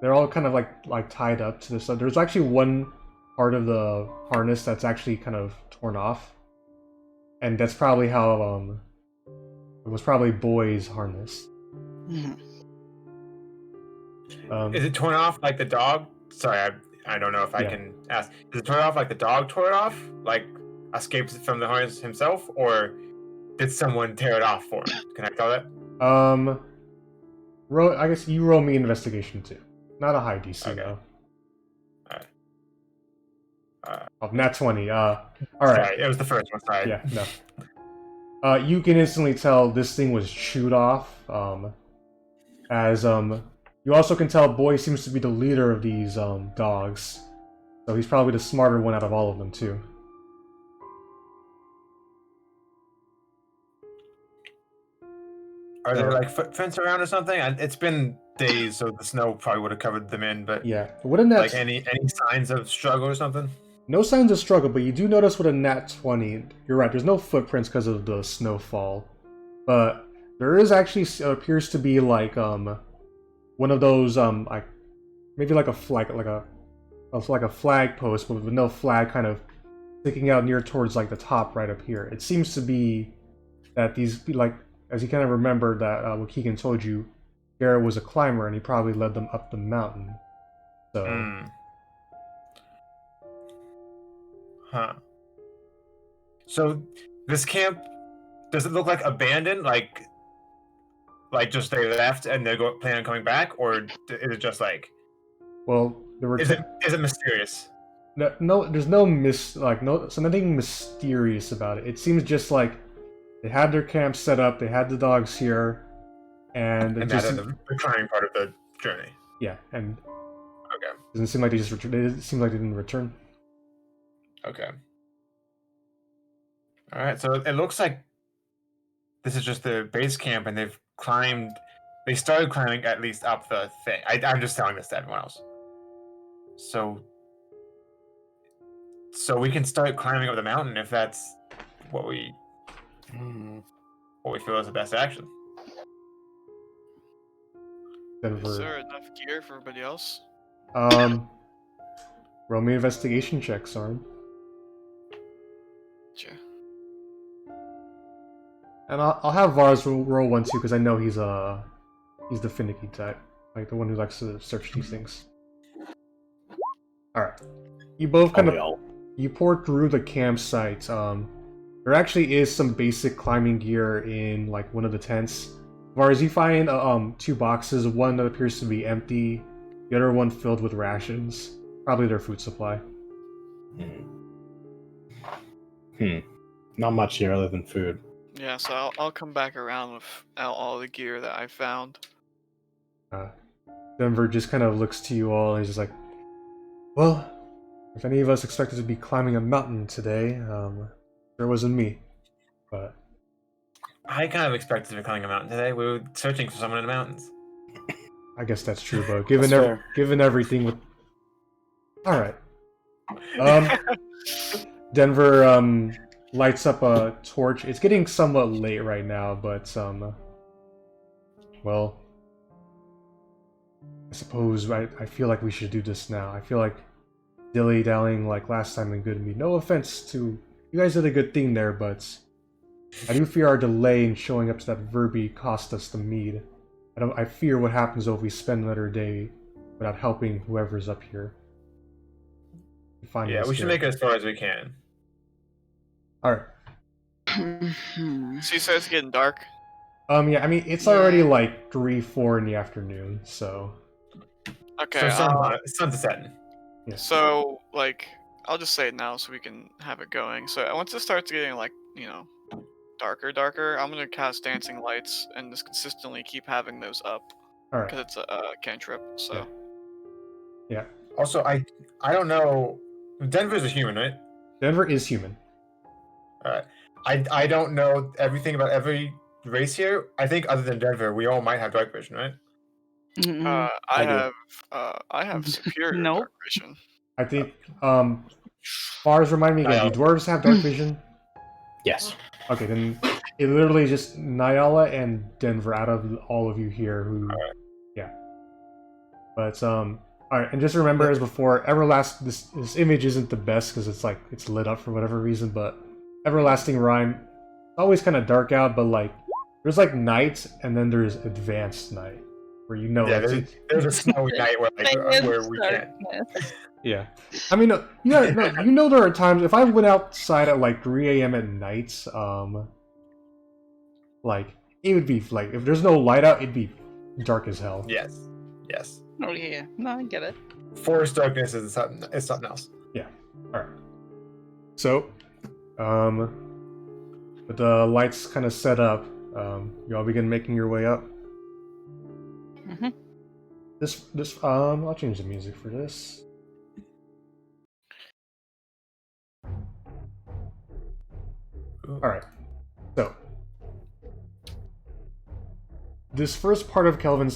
they're all kind of like tied up to this. There's actually one part of the harness that's actually kind of torn off, and that's probably how it was probably Boy's harness. Is it torn off like the dog? Sorry, I don't know if I can ask. Is it torn off like the dog tore it off? Like escaped from the harness himself, or did someone tear it off for him? Can I tell that? I guess you roll me investigation too. Not a high DC though. Nat 20. All right. Sorry, it was the first one. Sorry. Yeah. No. You can instantly tell this thing was chewed off. You also can tell Boy seems to be the leader of these dogs, so he's probably the smarter one out of all of them too. Are there like footprints around or something? It's been days, so the snow probably would have covered them in. But yeah, wouldn't that like any signs of struggle or something? No signs of struggle, but you do notice with a nat 20, you're right. There's no footprints because of the snowfall, but there is actually appears to be like one of those like maybe like a flag, like a flag post, but with no flag kind of sticking out near towards like the top right up here. It seems to be that these like. As you kind of remember that what Keegan told you, Garrett was a climber and he probably led them up the mountain. So. Huh. So this camp, does it look like abandoned? Like just they left and they're planning on coming back, or is it just like? Well, there were. Is it mysterious? No, there's nothing mysterious about it. It seems just like. They had their camp set up. They had the dogs here, and that is the recurring part of the journey. Yeah, and okay, doesn't seem like they just returned. It seemed like they didn't return. Okay. All right, so it looks like this is just the base camp, and they've climbed. They started climbing at least up the thing. I'm just telling this to everyone else. So we can start climbing up the mountain if that's what we feel is the best action. Is there enough gear for everybody else? Roll me investigation check, Sorrin. Sure. And I'll have Vars roll one too, because I know he's the finicky type, like the one who likes to search these things. All right, you both you pour through the campsite. There actually is some basic climbing gear in like one of the tents. Vars, you find 2 boxes, one that appears to be empty, the other one filled with rations. Probably their food supply. Not much here other than food. Yeah, so I'll come back around with all the gear that I found. Denver just kind of looks to you all and he's just like, well, if any of us expected to be climbing a mountain today, there wasn't me, but I kind of expected to be climbing a mountain today. We were searching for someone in the mountains. I guess that's true, but given everything with... Alright. Denver, lights up a torch. It's getting somewhat late right now, but well, I suppose I feel like we should do this now. I feel like dilly-dallying like last time in Good Mead. No offense to you guys, did a good thing there, but I do fear our delay in showing up to that Verby cost us the mead. I fear what happens if we spend another day without helping whoever's up here. Yeah, we should make it as far as we can. Alright. So you said it's getting dark? Yeah, I mean, it's already like 3, 4 in the afternoon, so... Okay, so sun's setting. Yeah. So, like, I'll just say it now so we can have it going. So once it starts getting, like, you know, darker, I'm gonna cast Dancing Lights and just consistently keep having those up. Alright. Because it's a cantrip, so... Yeah. Also, I don't know... Denver's a human, right? Denver is human. Alright. I don't know everything about every race here. I think other than Denver, we all might have dark vision, right? I have superior Nope. dark vision. I think, Vars, remind me again, do dwarves have dark vision? Yes. Okay, then it literally just Nayala and Denver out of all of you here who... Yeah. But, alright, and just remember as before, this image isn't the best because it's like, it's lit up for whatever reason, but Everlasting Rime, always kind of dark out, but like, there's like night and then there's advanced night. Where you know, yeah, there's a snowy night where we can't. Yeah, I mean, you know, there are times if I went outside at like 3 a.m. at night, like it would be like if there's no light out, it'd be dark as hell. Yes. Oh yeah, no, I get it. Forest darkness is something else. Yeah. All right. So, with the lights kind of set up, you all begin making your way up. Mm-hmm. I'll change the music for this. Alright, so this first part of the Kelvin's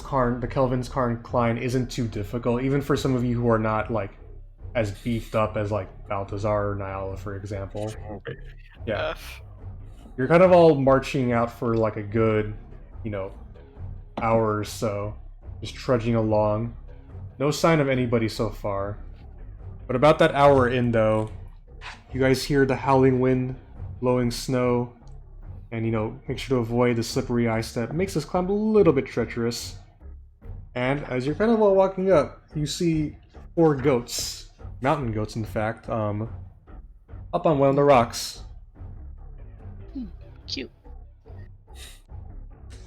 Cairn climb isn't too difficult, even for some of you who are not like as beefed up as like Balthazar or Nayala, for example. Yeah. You're kind of all marching out for like a good, hour or so, just trudging along. No sign of anybody so far. But about that hour in, though, you guys hear the howling wind, blowing snow, and, make sure to avoid the slippery ice that makes this climb a little bit treacherous. And as you're kind of all walking up, you see 4 goats, mountain goats in fact, up on one of the rocks. Cute.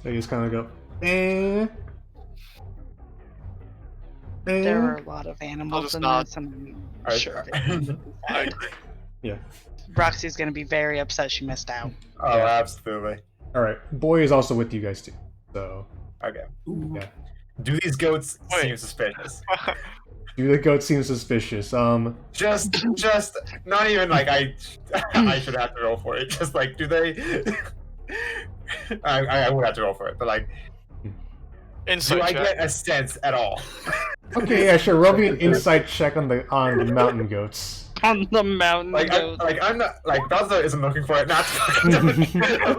They just kind of go, eh. There are a lot of animals in this, and I'm sure of it. I agree. Yeah. Roxy's gonna be very upset she missed out. Oh, absolutely. Alright, Boy is also with you guys too, so... Okay. Yeah. Do these goats seem suspicious? Do the goats seem suspicious? Just not even like I should have to roll for it. Just like, do they? I would have to roll for it, but like, Insight do I check. get a sense at all? Okay, yeah, sure. Roll me an insight check on the mountain goats. On the mountain goats. I'm not like Balthazar isn't looking for it. Not I'm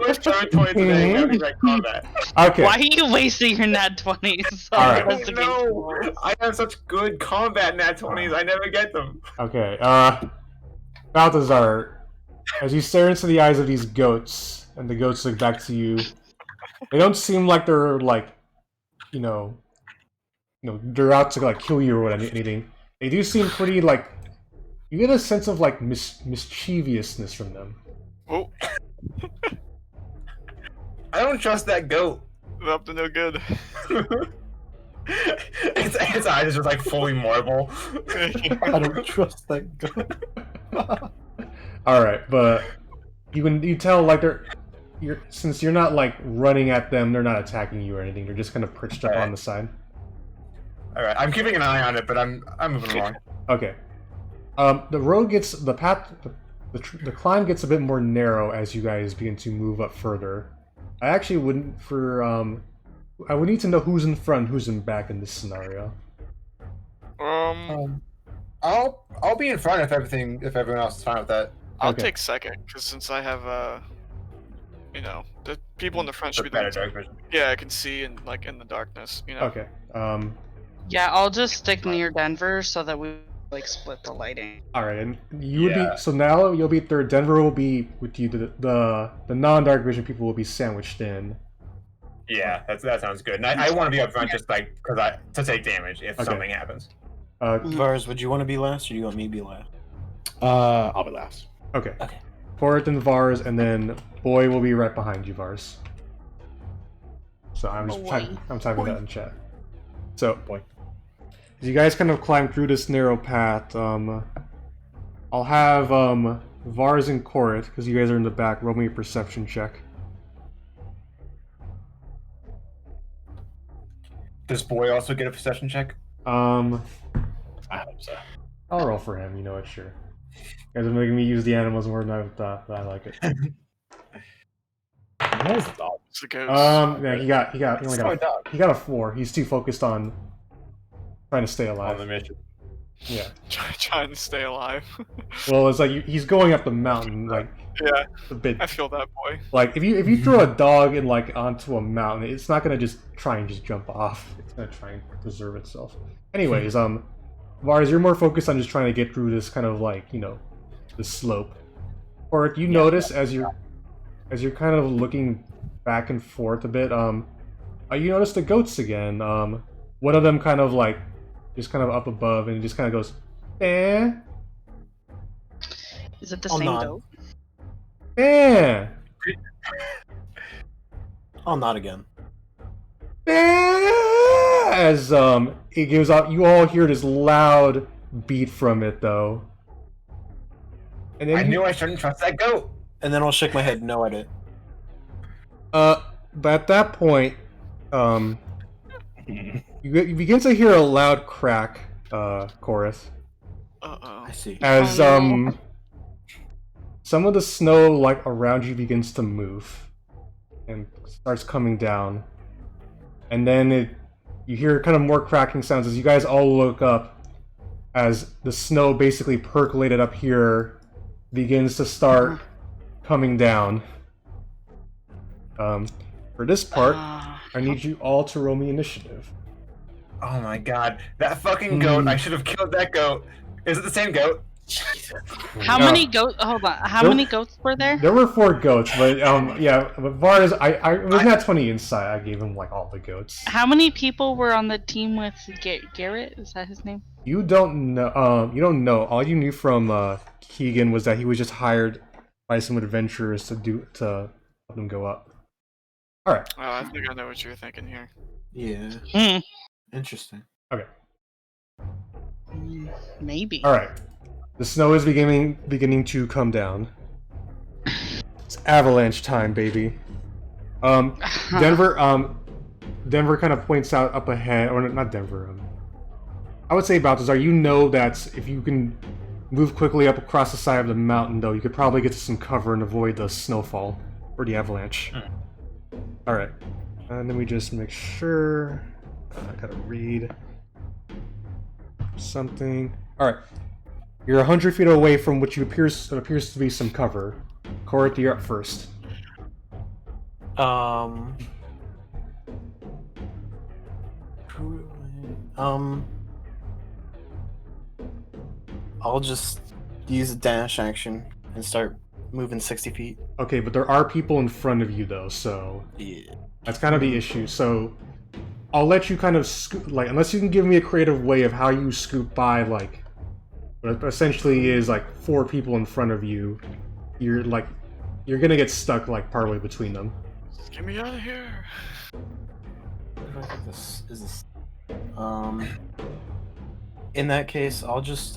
just trying towards today having like combat. Okay. Why are you wasting your nat 20s? Alright. No, I have such good combat nat 20s. I never get them. Okay. Balthazar, as you stare into the eyes of these goats, and the goats look back to you, they don't seem like they're like, they're out to like kill you or anything. They do seem pretty like. You get a sense of like mischievousness from them. Oh. I don't trust that goat. Up to no good. Its eyes is just like fully marble. I don't trust that goat. All right, but you tell like since you're not like running at them, they're not attacking you or anything. They're just kind of perched up on the side. All right, I'm keeping an eye on it, but I'm moving along. Okay. The road gets the climb gets a bit more narrow as you guys begin to move up further. I actually wouldn't I would need to know who's in front, who's in back in this scenario. I'll be in front if everyone else is fine with that. I'll Okay. take second, because since I have you know, the people in the front should be better the dark vision. yeah, I can see in like in the darkness. You know. Okay. Yeah, I'll just stick near Denver so that we like split the lighting. All right, and you would be so now you'll be third. Denver will be with you. The non-dark vision people will be sandwiched in. Yeah, that sounds good. And I want to be up front just like to take damage if something happens. Vars, would you want to be last, or do you want me to be last? I'll be last. Okay. Okay. Correth and Vars, and then Boy will be right behind you, Vars. So I'm typing that in chat. So, Boy. as you guys kind of climb through this narrow path, I'll have Vars and Correth, because you guys are in the back, roll me a perception check. Does Boy also get a perception check? I hope so. I'll roll for him, you know what, sure. You guys are making me use the animals more than I thought, but I like it. Where's the dog? It's the ghost. Yeah, he got a 4. He's too focused on trying to stay alive. On the mission. Yeah. Trying to stay alive. Well, it's like he's going up the mountain, like Yeah, a bit. I feel that, boy. Like if you throw a dog in like onto a mountain, it's not gonna just try and just jump off. It's gonna try and preserve itself. Anyways, Vars, you're more focused on just trying to get through this kind of like, you know, the slope. Or if you notice as you're kind of looking back and forth a bit, you notice the goats again. One of them kind of like just kind of up above, and it just kind of goes, eh. Is it the I'll same nod. goat? Eh. I'll nod again. As it gives out, you all hear this loud beat from it though. And then I knew I shouldn't trust that goat. And then I'll shake my head. No, I didn't. But at that point, you begin to hear a loud crack, Correth, Uh-oh. I see. as Oh, no. some of the snow like around you begins to move and starts coming down, and then you hear kind of more cracking sounds as you guys all look up, as the snow basically percolated up here begins to start coming down. For this part, I need you all to roll me initiative. Oh my god, that fucking goat! I should have killed that goat. Is it the same goat? How No. many goats? Hold on. How Nope. many goats were there? There were 4 goats, but yeah, but Vars, it was not 20 inside. I gave him like all the goats. How many people were on the team with Garrett? Is that his name? You don't know. You don't know. All you knew from Keegan was that he was just hired by some adventurers to help them go up. All right. Oh, I think I know what you're thinking here. Yeah. Hmm. Interesting. Okay. Maybe. All right. The snow is beginning to come down. It's avalanche time, baby. Denver kind of points out up ahead, or not Denver. I would say Balthazar, you know that if you can move quickly up across the side of the mountain, though, you could probably get to some cover and avoid the snowfall or the avalanche. All right, and then we just make sure. I gotta read something. All right, you're 100 feet away from what appears to be some cover. Correth, you're up first. I'll just use a dash action and start moving 60 feet. Okay, but there are people in front of you though, so Yeah. that's kind of the issue. So I'll let you kind of scoop, like, unless you can give me a creative way of how you scoop by, like, what essentially is like 4 people in front of you. You're gonna get stuck like partway between them. Get me out of here. What do I think this is? In that case, I'll just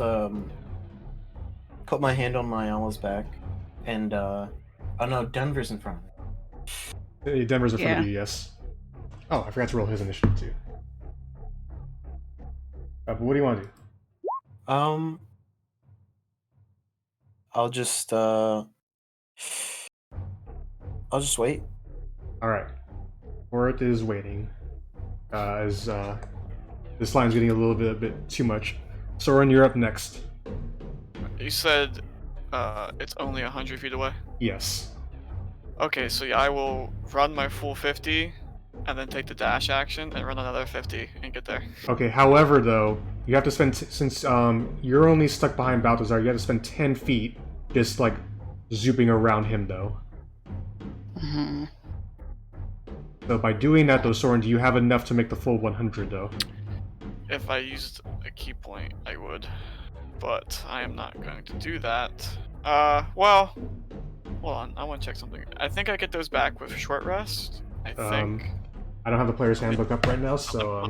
put my hand on Nayala's back, and oh no, Denver's in front of me. Hey, Denver's in front of you, yes. Oh, I forgot to roll his initiative too. But what do you want to do? I'll just wait. All right. Correth is waiting. As this line's getting a bit too much. Sorrin, you're up next. You said it's only 100 feet away? Yes. Okay, so yeah, I will run my full 50, and then take the dash action and run another 50 and get there. Okay, however, though, you have to spend, since you're only stuck behind Balthazar, you have to spend 10 feet just, like, zooping around him, though. Mhm. So by doing that, though, Sorrin, do you have enough to make the full 100, though? If I used a key point, I would. But I am not going to do that. Well, hold on, I want to check something. I think I get those back with short rest. I think. I don't have the player's handbook up right now, so...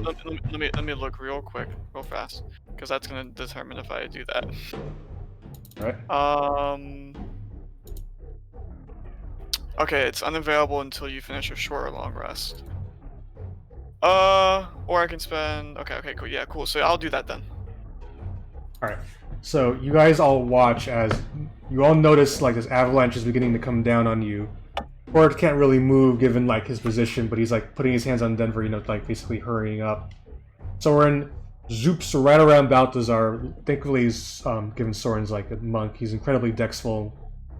Let me look real quick, real fast. Because that's going to determine if I do that. Alright. Okay, it's unavailable until you finish a short or long rest. Or I can spend... Okay, cool. Yeah, cool. So I'll do that then. Alright. So you guys all watch as you all notice like this avalanche is beginning to come down on you. Correth can't really move given like his position, but he's like putting his hands on Denver, you know, like basically hurrying up. Sorrin zoops right around Balthazar. Thankfully he's given Sorin's like a monk. He's incredibly dexful.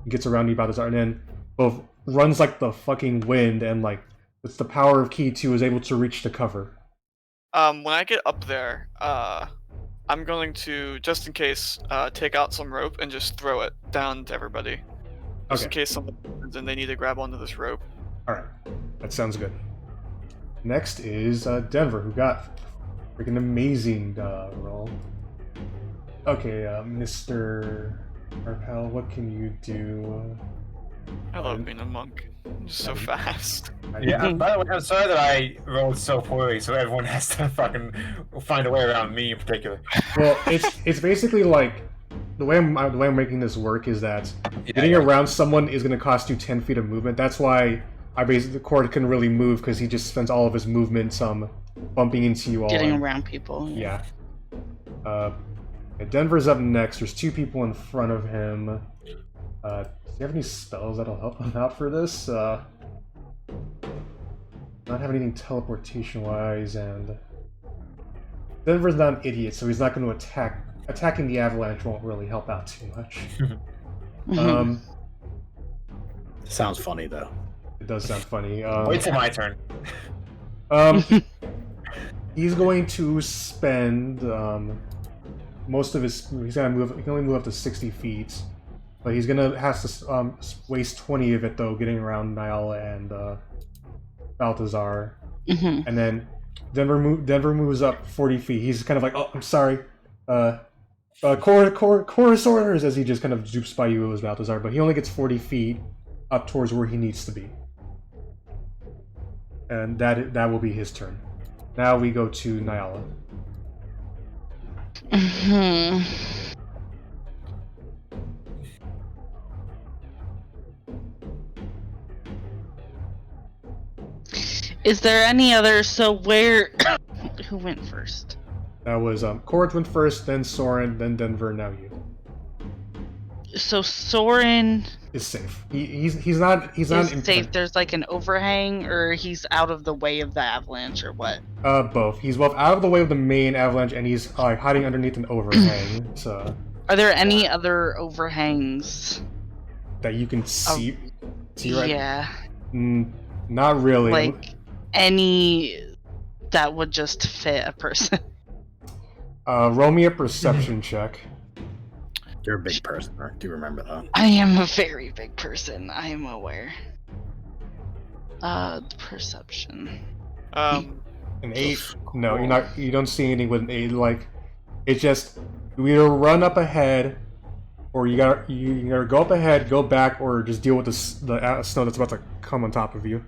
He gets around you, Balthazar, and then both runs like the fucking wind and like with the power of Key 2 is able to reach the cover. When I get up there, I'm going to, just in case, take out some rope and just throw it down to everybody. Just in case something happens and they need to grab onto this rope. Alright, that sounds good. Next is Denver, who got freaking amazing roll. Okay, Mr. Arpel, what can you do? I love being a monk. I'm just so fast. Yeah, by the way, I'm sorry that I rolled so poorly, so everyone has to fucking find a way around me in particular. Well, it's basically like the way I'm making this work is that getting around someone is going to cost you 10 feet of movement. That's why the Correth couldn't really move because he just spends all of his movement bumping into you all. Getting around people. Yeah. Denver's up next. There's two people in front of him. Do you have any spells that'll help him out for this? Not have anything teleportation-wise, and Denver's not an idiot, so he's not going to attack. Attacking the avalanche won't really help out too much. Sounds funny though. It does sound funny. Wait till my turn. He's going to spend most of his. He's gonna move. He can only move up to 60 feet. But he's gonna have to waste 20 of it though, getting around Nayala and Balthazar, and then Denver moves up 40 feet. He's kind of like, oh, I'm sorry, chorus orders, as he just kind of zoops by you as Balthazar, but he only gets 40 feet up towards where he needs to be, and that will be his turn. Now we go to Nayala. Is there any other? So where? Who went first? That was Correth went first, then Sorrin, then Denver, now you. So Sorrin is safe. He's not safe. There's like an overhang, or he's out of the way of the avalanche, or what? Both. He's both out of the way of the main avalanche, and he's hiding underneath an overhang. So. Are there any other overhangs that you can see? See right? Yeah. Not really. Like any that would just fit a person. Roll me a perception check. You're a big person, right? Do you remember that? I am a very big person. I am aware. Perception. An 8? No, you're not. You don't see anything with an 8. Like, it's just you either run up ahead, or you gotta go up ahead, go back, or just deal with the snow that's about to come on top of you.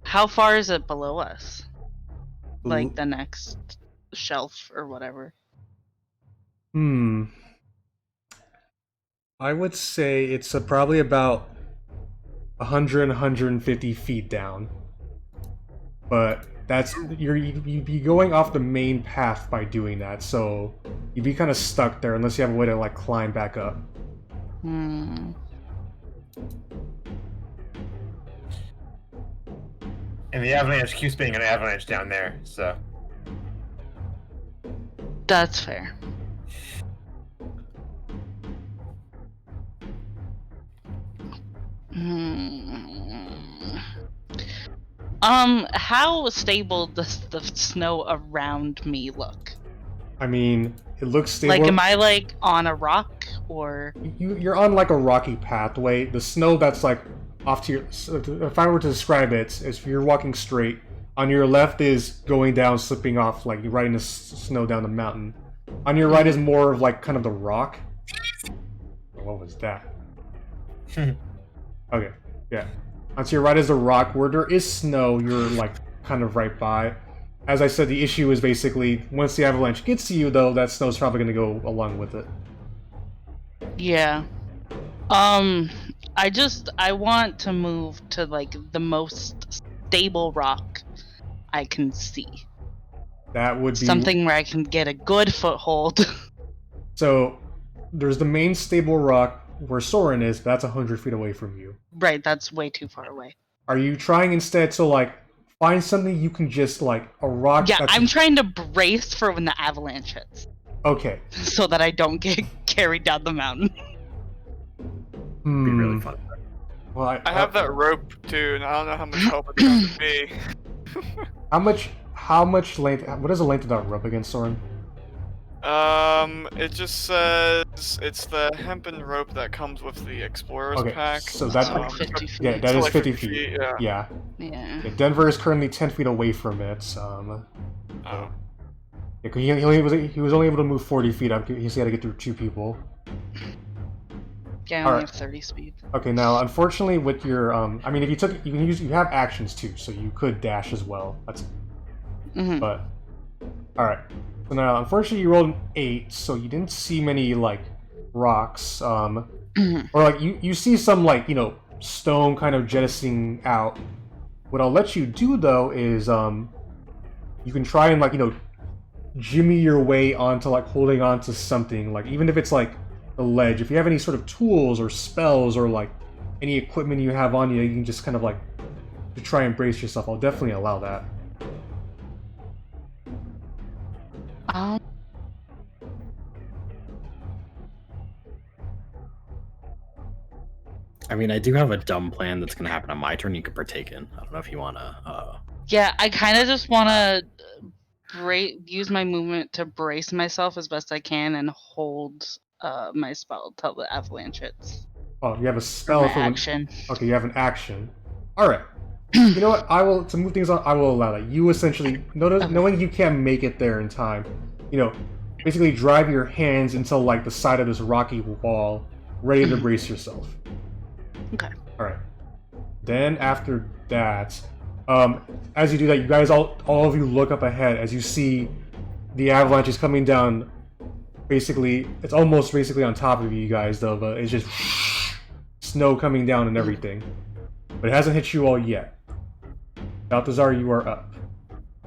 How far is it below us? Like the next shelf or whatever? I would say it's probably about 150 feet down. But that's you'd be going off the main path by doing that, so you'd be kind of stuck there unless you have a way to like climb back up. And the avalanche keeps being an avalanche down there, so. That's fair. How stable does the snow around me look? I mean, it looks stable. Like, am I like on a rock or? You're on like a rocky pathway. The snow that's like off to your. If I were to describe it, is if you're walking straight, on your left is going down, slipping off, like you're riding the snow down the mountain. On your right is more of like kind of the rock. What was that? Okay, yeah. On to your right is the rock. Where there is snow, you're like kind of right by. As I said, the issue is basically once the avalanche gets to you, though, that snow's probably going to go along with it. Yeah. I want to move to like the most stable rock I can see. That would be something where I can get a good foothold. So, there's the main stable rock where Sorrin is, but that's 100 feet away from you. Right, that's way too far away. Are you trying instead to, like, find something you can just, like, a rock? Yeah, I'm trying to brace for when the avalanche hits. Okay. So that I don't get carried down the mountain. Be really fun. Well, I have that rope too, and I don't know how much help it's going to be. How much length? What is the length of that rope against Sorrin? It just says it's the hempen rope that comes with the explorer's pack. So that's like 50 feet. Yeah, that is like 50 feet. Yeah. Yeah. Denver is currently 10 feet away from it. Yeah, he was only able to move 40 feet up. He's got to get through 2 people. Yeah, I only have 30 speed. Okay, now unfortunately with your I mean, if you have actions too, so you could dash as well. That's But all right. So now, unfortunately, you rolled an 8, so you didn't see many like rocks, or like you see some like stone kind of jettisoning out. What I'll let you do though is you can try and like jimmy your way onto like holding on to something, like even if it's like a ledge. If you have any sort of tools or spells or like any equipment you have on you, you can just kind of like to try and brace yourself. I'll definitely allow that. I mean, I do have a dumb plan that's going to happen on my turn you could partake in. I don't know if you want to... Yeah, I kind of just want to use my movement to brace myself as best I can and hold my spell till the avalanche hits. Oh, you have a spell for action. Okay, you have an action. All right. You know what? I will, to move things on, I will allow that. You essentially, knowing you can't make it there in time, basically drive your hands into like the side of this rocky wall, ready to brace yourself. Okay. All right. Then after that, as you do that, you guys all of you look up ahead as you see the avalanche is coming down. Basically, it's almost basically on top of you guys though, but it's just snow coming down and everything. But it hasn't hit you all yet. Balthazar, you are up.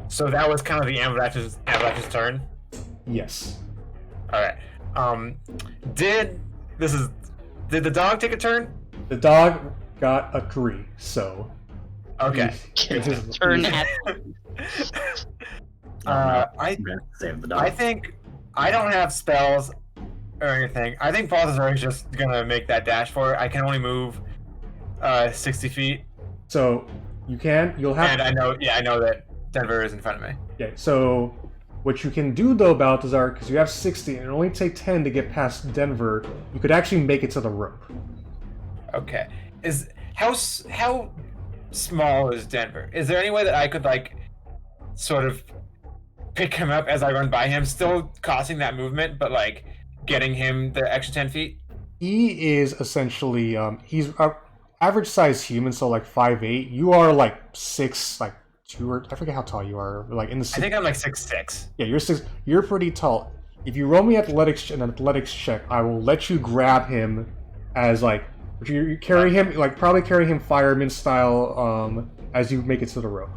So that was kind of the avalanche's turn? Yes. Alright. Did the dog take a turn? The dog got a 3, so... Okay. Turn at... I think I don't have spells or anything. I think Balthazar is just gonna make that dash for it. I can only move 60 feet. So you'll have. And I know that Denver is in front of me. Yeah. So what you can do though, Balthazar, because you have 60 and it only take 10 to get past Denver, you could actually make it to the rope. Okay. How small is Denver? Is there any way that I could like sort of pick him up as I run by him, still costing that movement, but like getting him the extra 10 feet? He is essentially he's average size human, so like 5'8". You are like 6, like 2, or I forget how tall you are. Like in the. I think I'm like 6'6". Yeah, you're 6. You're pretty tall. If you roll me an athletics check, I will let you grab him as like you carry him, like probably carry him fireman style as you make it to the rope.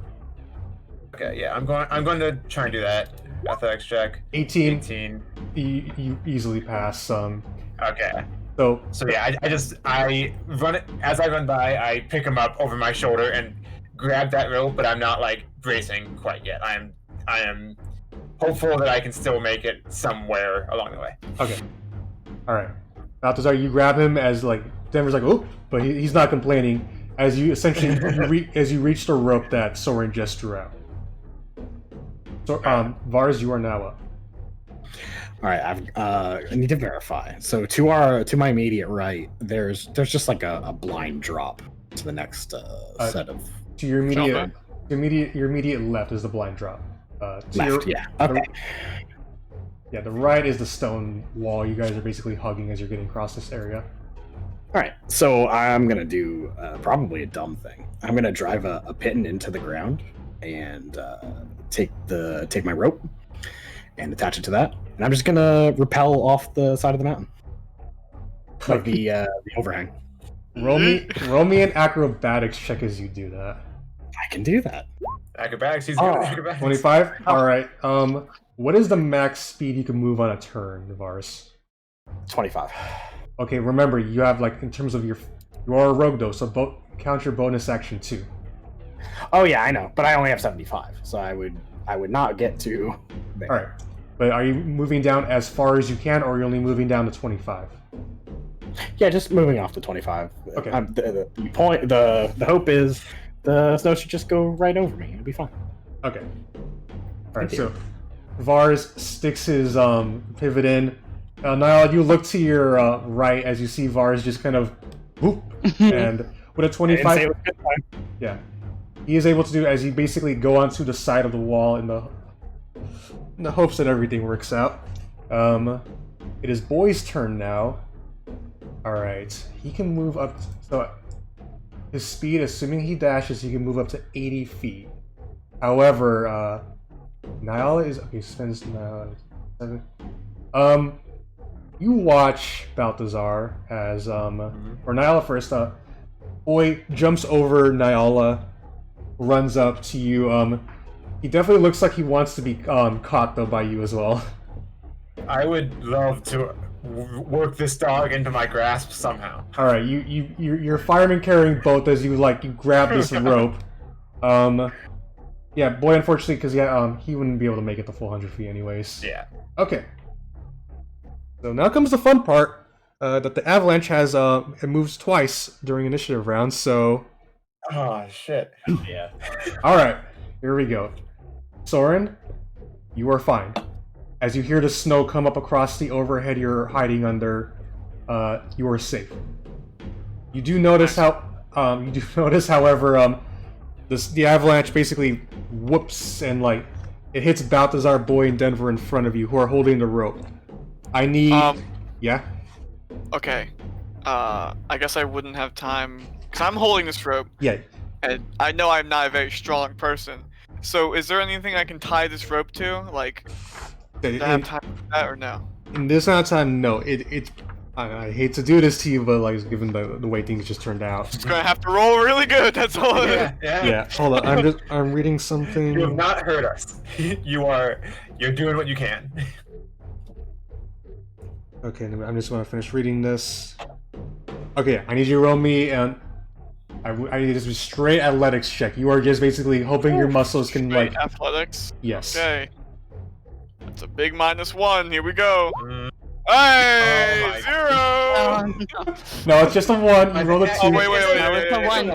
Okay, yeah, I'm going to try and do that. Athletics check. 18. You easily pass. Okay. So yeah, I run it as I run by. I pick him up over my shoulder and grab that rope, but I'm not like bracing quite yet. I am hopeful that I can still make it somewhere along the way. Okay. All right. Balthazar, you grab him as like Denver's like, oh, but he's not complaining. As you essentially as you reach the rope that Sorrin just drew out. So, Vars, you are now up. All right, I need to verify. So to my immediate right, there's just like a blind drop to the next set of. To your immediate left is the blind drop. Left, yeah. Okay. The right is the stone wall. You guys are basically hugging as you're getting across this area. All right, so I'm gonna do probably a dumb thing. I'm gonna drive a piton into the ground and take my rope and attach it to that, and I'm just gonna rappel off the side of the mountain, like the overhang. Roll me an acrobatics check as you do that. I can do that. Acrobatics, he's good at acrobatics. 25. All right. What is the max speed you can move on a turn, Vars? 25. Okay, remember, you have, like, in terms of you are a rogue, though, so count your bonus action, too. Oh, yeah, I know, but I only have 75, so I would not get to there. Alright, but are you moving down as far as you can, or are you only moving down to 25? Yeah, just moving off to 25. Okay. The hope is the snow should just go right over me. It'll be fine. Okay. Alright, so Vars sticks his pivot in. Nayala, you look to your right as you see Vars just kind of whoop, and with a 25, yeah, he is able to do as you basically go onto the side of the wall in the hopes that everything works out. It is Boy's turn now. All right, he can move up. So his speed, assuming he dashes, he can move up to 80 feet. However, Nayala is okay. Spends Nayala 7. You watch Balthazar as or Nayala first. Boy jumps over Nayala, runs up to you. He definitely looks like he wants to be caught though by you as well. I would love to work this dog into my grasp somehow. All right, you're fireman carrying both as you grab this rope. Yeah, Boy, unfortunately, because he wouldn't be able to make it the full 100 feet anyways. Yeah. Okay. So now comes the fun part, that the avalanche has, it moves twice during initiative rounds, so... Oh, shit. Yeah. Alright, here we go. Sorrin, you are fine. As you hear the snow come up across the overhead you're hiding under, you are safe. You do notice however, the avalanche basically whoops and, it hits Balthazar, Boy, and Denver in front of you, who are holding the rope. I need... Yeah? Okay. I guess I wouldn't have time... Because I'm holding this rope. Yeah. And I know I'm not a very strong person. So is there anything I can tie this rope to? Do I have time for that or no? In this amount of time, no. I hate to do this to you, but given the way things just turned out. Just gonna have to roll really good, that's all. Yeah, hold on. I'm reading something. You have not hurt us. You're doing what you can. Okay, I'm just going to finish reading this. Okay, I need you to roll me, and I need this to be straight athletics check. You are just basically hoping your muscles can, straight athletics? Yes. Okay. That's a big -1. Here we go. Hey! 0! No, it's just a 1. You rolled a 2. Oh, wait. That was the 1.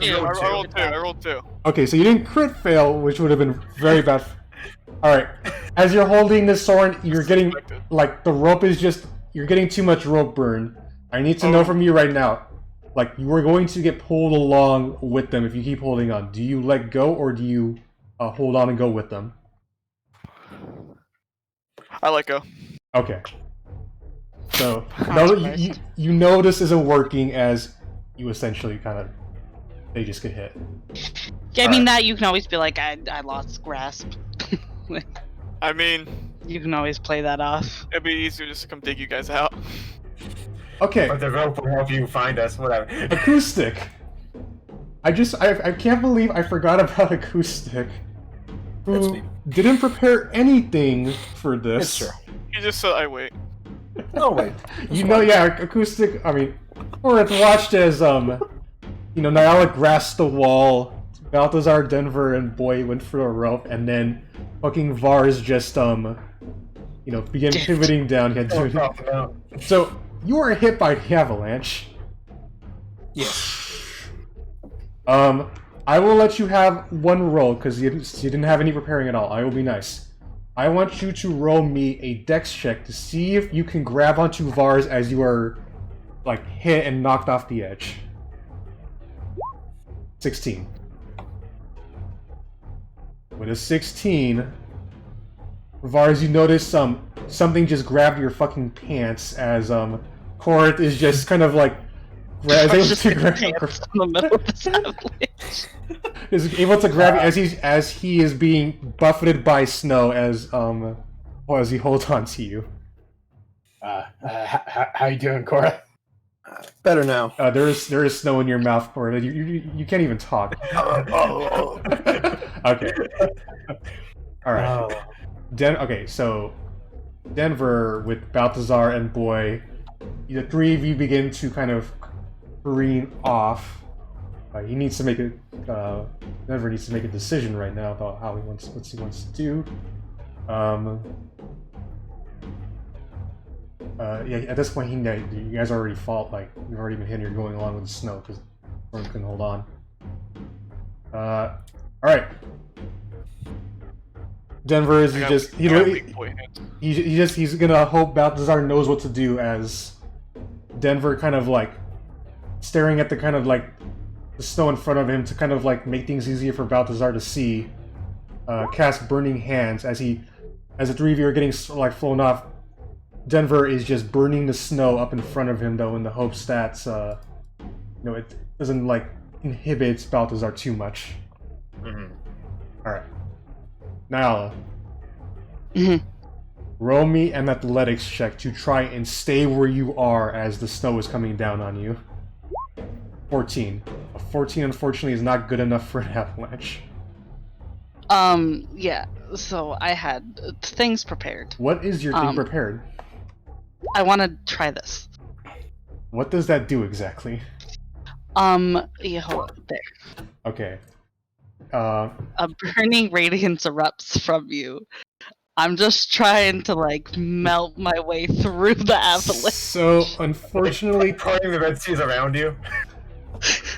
You rolled the 2. I rolled 2. Okay, so you didn't crit fail, which would have been very bad. Alright, as you're holding this sword, you're getting, the rope is just, you're getting too much rope burn. I need to know from you right now, you are going to get pulled along with them if you keep holding on. Do you let go, or do you hold on and go with them? I let go. Okay. So, you know this isn't working as you essentially they just get hit. Yeah, I mean, that you can always be like, I lost grasp. I mean... You can always play that off. It'd be easier just to come dig you guys out. Okay. But the rope will help you find us, whatever. Acoustic. I can't believe I forgot about Acoustic. Who didn't prepare anything for this. It's true. You just said, I wait. Oh, wait. Acoustic, Correth watched as, Nayala grasped the wall Balthazar, Denver, and Boy went for a rope, and then fucking Vars just began pivoting down. So you were hit by the avalanche. Yes. I will let you have one roll because you didn't have any preparing at all. I will be nice. I want you to roll me a dex check to see if you can grab onto Vars as you are like hit and knocked off the edge. 16. With a 16, Vars, you notice something just grabbed your fucking pants as Correth is just kind of like is able to grab you as he is being buffeted by snow as he holds on to you. How you doing, Correth? Better now. There is snow in your mouth, Correth. You can't even talk. Okay. All right. Okay, so Denver with Balthazar and Boy, the three of you begin to kind of careen off. He needs to make Denver needs to make a decision right now about what he wants to do. At this point, you guys already fought. Like you've already been hit. You're going along with the snow because Sorrin couldn't hold on. All right. Denver is he's gonna hope Balthazar knows what to do as Denver kind of like staring at the kind of like the snow in front of him to kind of like make things easier for Balthazar to see. Cast Burning Hands as the three of you are getting like flown off. Denver is just burning the snow up in front of him though in the hopes that it doesn't like inhibit Balthazar too much. Mm-hmm. All right. Nayala. Mm-hmm. Roll me an athletics check to try and stay where you are as the snow is coming down on you. 14. A 14, unfortunately, is not good enough for an avalanche. Yeah. So I had things prepared. What is your thing prepared? I want to try this. What does that do exactly? Yeah, hold on, there. Okay. A burning radiance erupts from you. I'm just trying to like melt my way through the avalanche. So unfortunately, parting the Red Seas around you.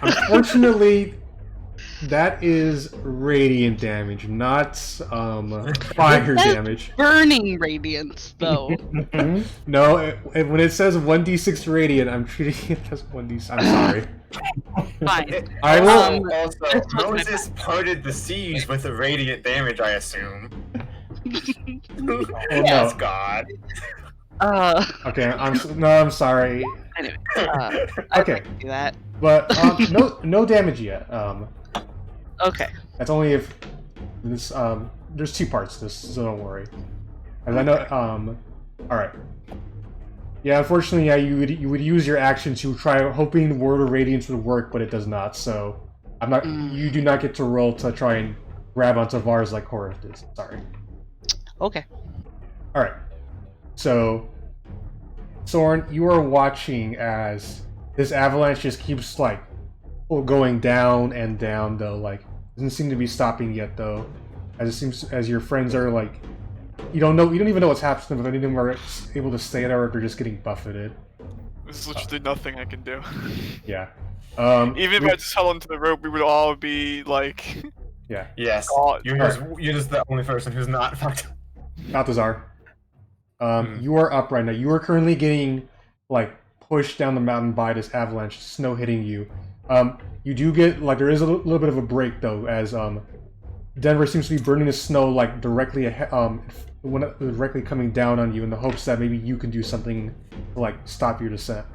Unfortunately, that is radiant damage, not fire damage. Burning radiance, though. No, when it says 1d6 radiant, I'm treating it as 1d6. I'm sorry. Fine. I will. Also, Moses parted the seas with the radiant damage, I assume. Yes, God. Okay, I'm sorry. Anyway, okay. Do that. But no damage yet. Okay. That's only if this there's two parts to this, so don't worry. As I know all right. Yeah, unfortunately, yeah, you would use your action to try hoping the Word of Radiance would work, but it does not. So you do not get to roll to try and grab onto Vars like Correth did. Sorry. Okay. All right. So Sorrin, you are watching as this avalanche just keeps like going down and down though, like doesn't seem to be stopping yet though. As it seems as your friends are like you don't even know what's happening, if any of them are able to stay there or if they're just getting buffeted. There's literally nothing I can do. Yeah. Even if I just held onto the rope, we would all be like yeah. Yes. You're just the only person who's not fucked. Balthazar. You are up right now. You are currently getting like pushed down the mountain by this avalanche, snow hitting you. You do get like there is a little bit of a break though, as Denver seems to be burning the snow like directly directly coming down on you in the hopes that maybe you can do something to like stop your descent.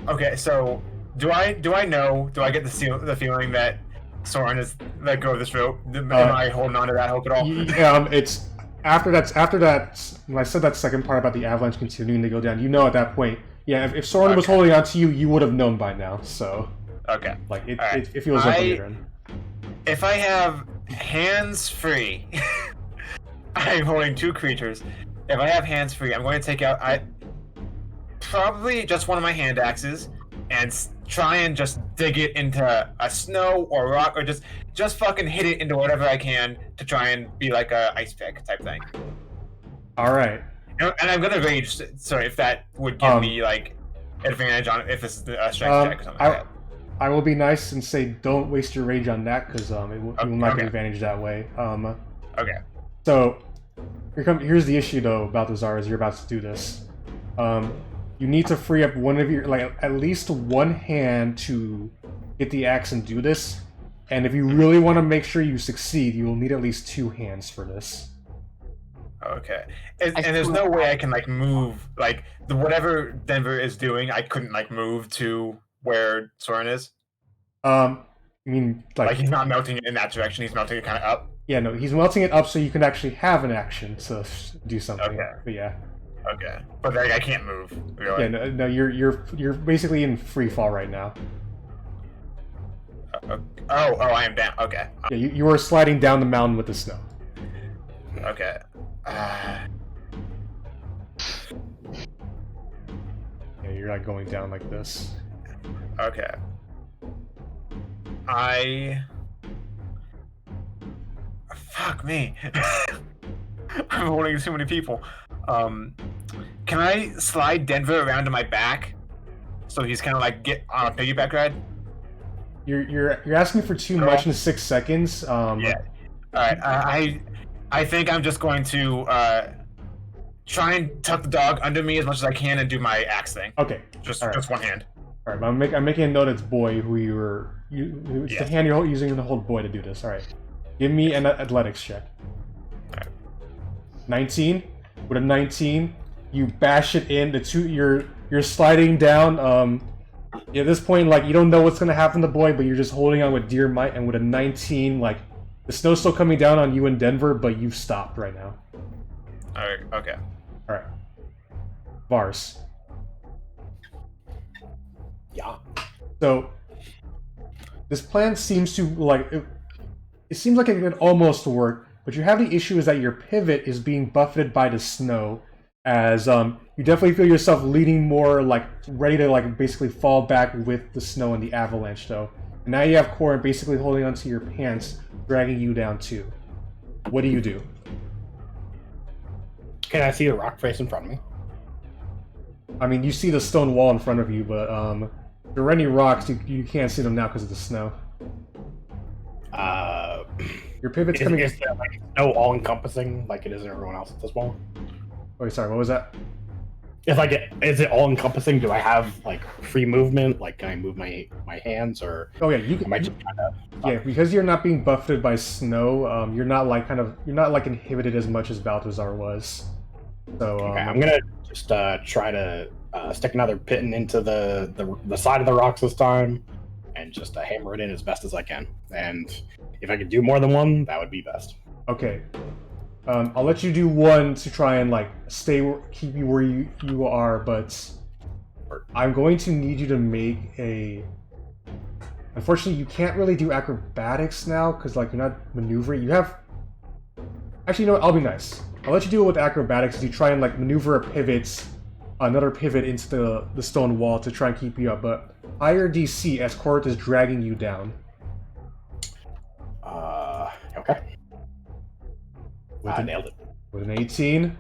Okay, so do I get the feeling that Sorrin has let go of this rope? Am I holding on to that hope at all? It's after that. When I said that second part about the avalanche continuing to go down, you know at that point, yeah. If Sorrin was holding on to you, you would have known by now. So okay, like it feels like you're in. If I have hands free, I'm holding two creatures. If I have hands free, I'm going to take out probably just one of my hand axes, try and just dig it into a snow or rock, or just fucking hit it into whatever I can to try and be like a ice pick type thing. All right. And I'm gonna rage. Sorry, if that would give me like advantage on if this is a strength check or something like that. I will be nice and say don't waste your rage on that because you will not get advantage that way. Okay. So here's the issue though, Balthazar, as you're about to do this. You need to free up one of your at least one hand to get the axe and do this. And if you really want to make sure you succeed, you will need at least 2 hands for this. Okay. And there's no way I can like move whatever Denver is doing. I couldn't like move to where Sorrin is. I mean, like he's not melting it in that direction. He's melting it kind of up. Yeah, no, he's melting it up so you can actually have an action to do something. Okay. But yeah. Okay. But like I can't move. Really. Yeah, no, you're basically in free fall right now. Oh, I am down. Okay. Yeah, you are sliding down the mountain with the snow. Okay. Yeah, you're not going down like this. Okay. Fuck me. I'm holding too many people. Can I slide Denver around to my back so he's kind of like get on a piggyback ride? You're asking for too much in 6 seconds. Yeah. All right. I think I'm just going to try and tuck the dog under me as much as I can and do my axe thing. Okay. Just one hand. All right, but I'm making a note. It's boy it's the hand you're using to hold boy to do this. All right. Give me an athletics check. All right. 19. With a 19, you bash it in. You're sliding down. At this point, like you don't know what's gonna happen to boy, but you're just holding on with dear might. And with a 19, like the snow's still coming down on you in Denver, but you've stopped right now. All right. Okay. All right. Vars. Yeah. So this plan seems to it seems like it could almost work, but you have the issue is that your pivot is being buffeted by the snow, as you definitely feel yourself leaning more like ready to like basically fall back with the snow and the avalanche though. And now you have Correth basically holding onto your pants, dragging you down too. What do you do? Can I see the rock face in front of me? I mean, you see the stone wall in front of you, but if there are any rocks, you can't see them now because of the snow. Your pivot's coming. Is there like no all-encompassing like it is in everyone else at this point? Oh, sorry. What was that? Is it all-encompassing? Do I have like free movement? Like, can I move my hands or? Oh yeah, you can. Am I just kind of? Yeah, because you're not being buffeted by snow. You're not like inhibited as much as Balthazar was. So okay, I'm gonna just try to stick another pin into the side of the rocks this time, and just hammer it in as best as I can. And if I could do more than one, that would be best. Okay. I'll let you do one to try and like keep you where you are, but I'm going to need you to make a. Unfortunately, you can't really do acrobatics now because like you're not maneuvering. You have. Actually, you know what? I'll be nice. I'll let you do it with acrobatics as you try and like maneuver another pivot into the stone wall to try and keep you up, but higher DC as Correth is dragging you down. Okay. Nailed it. With an 18,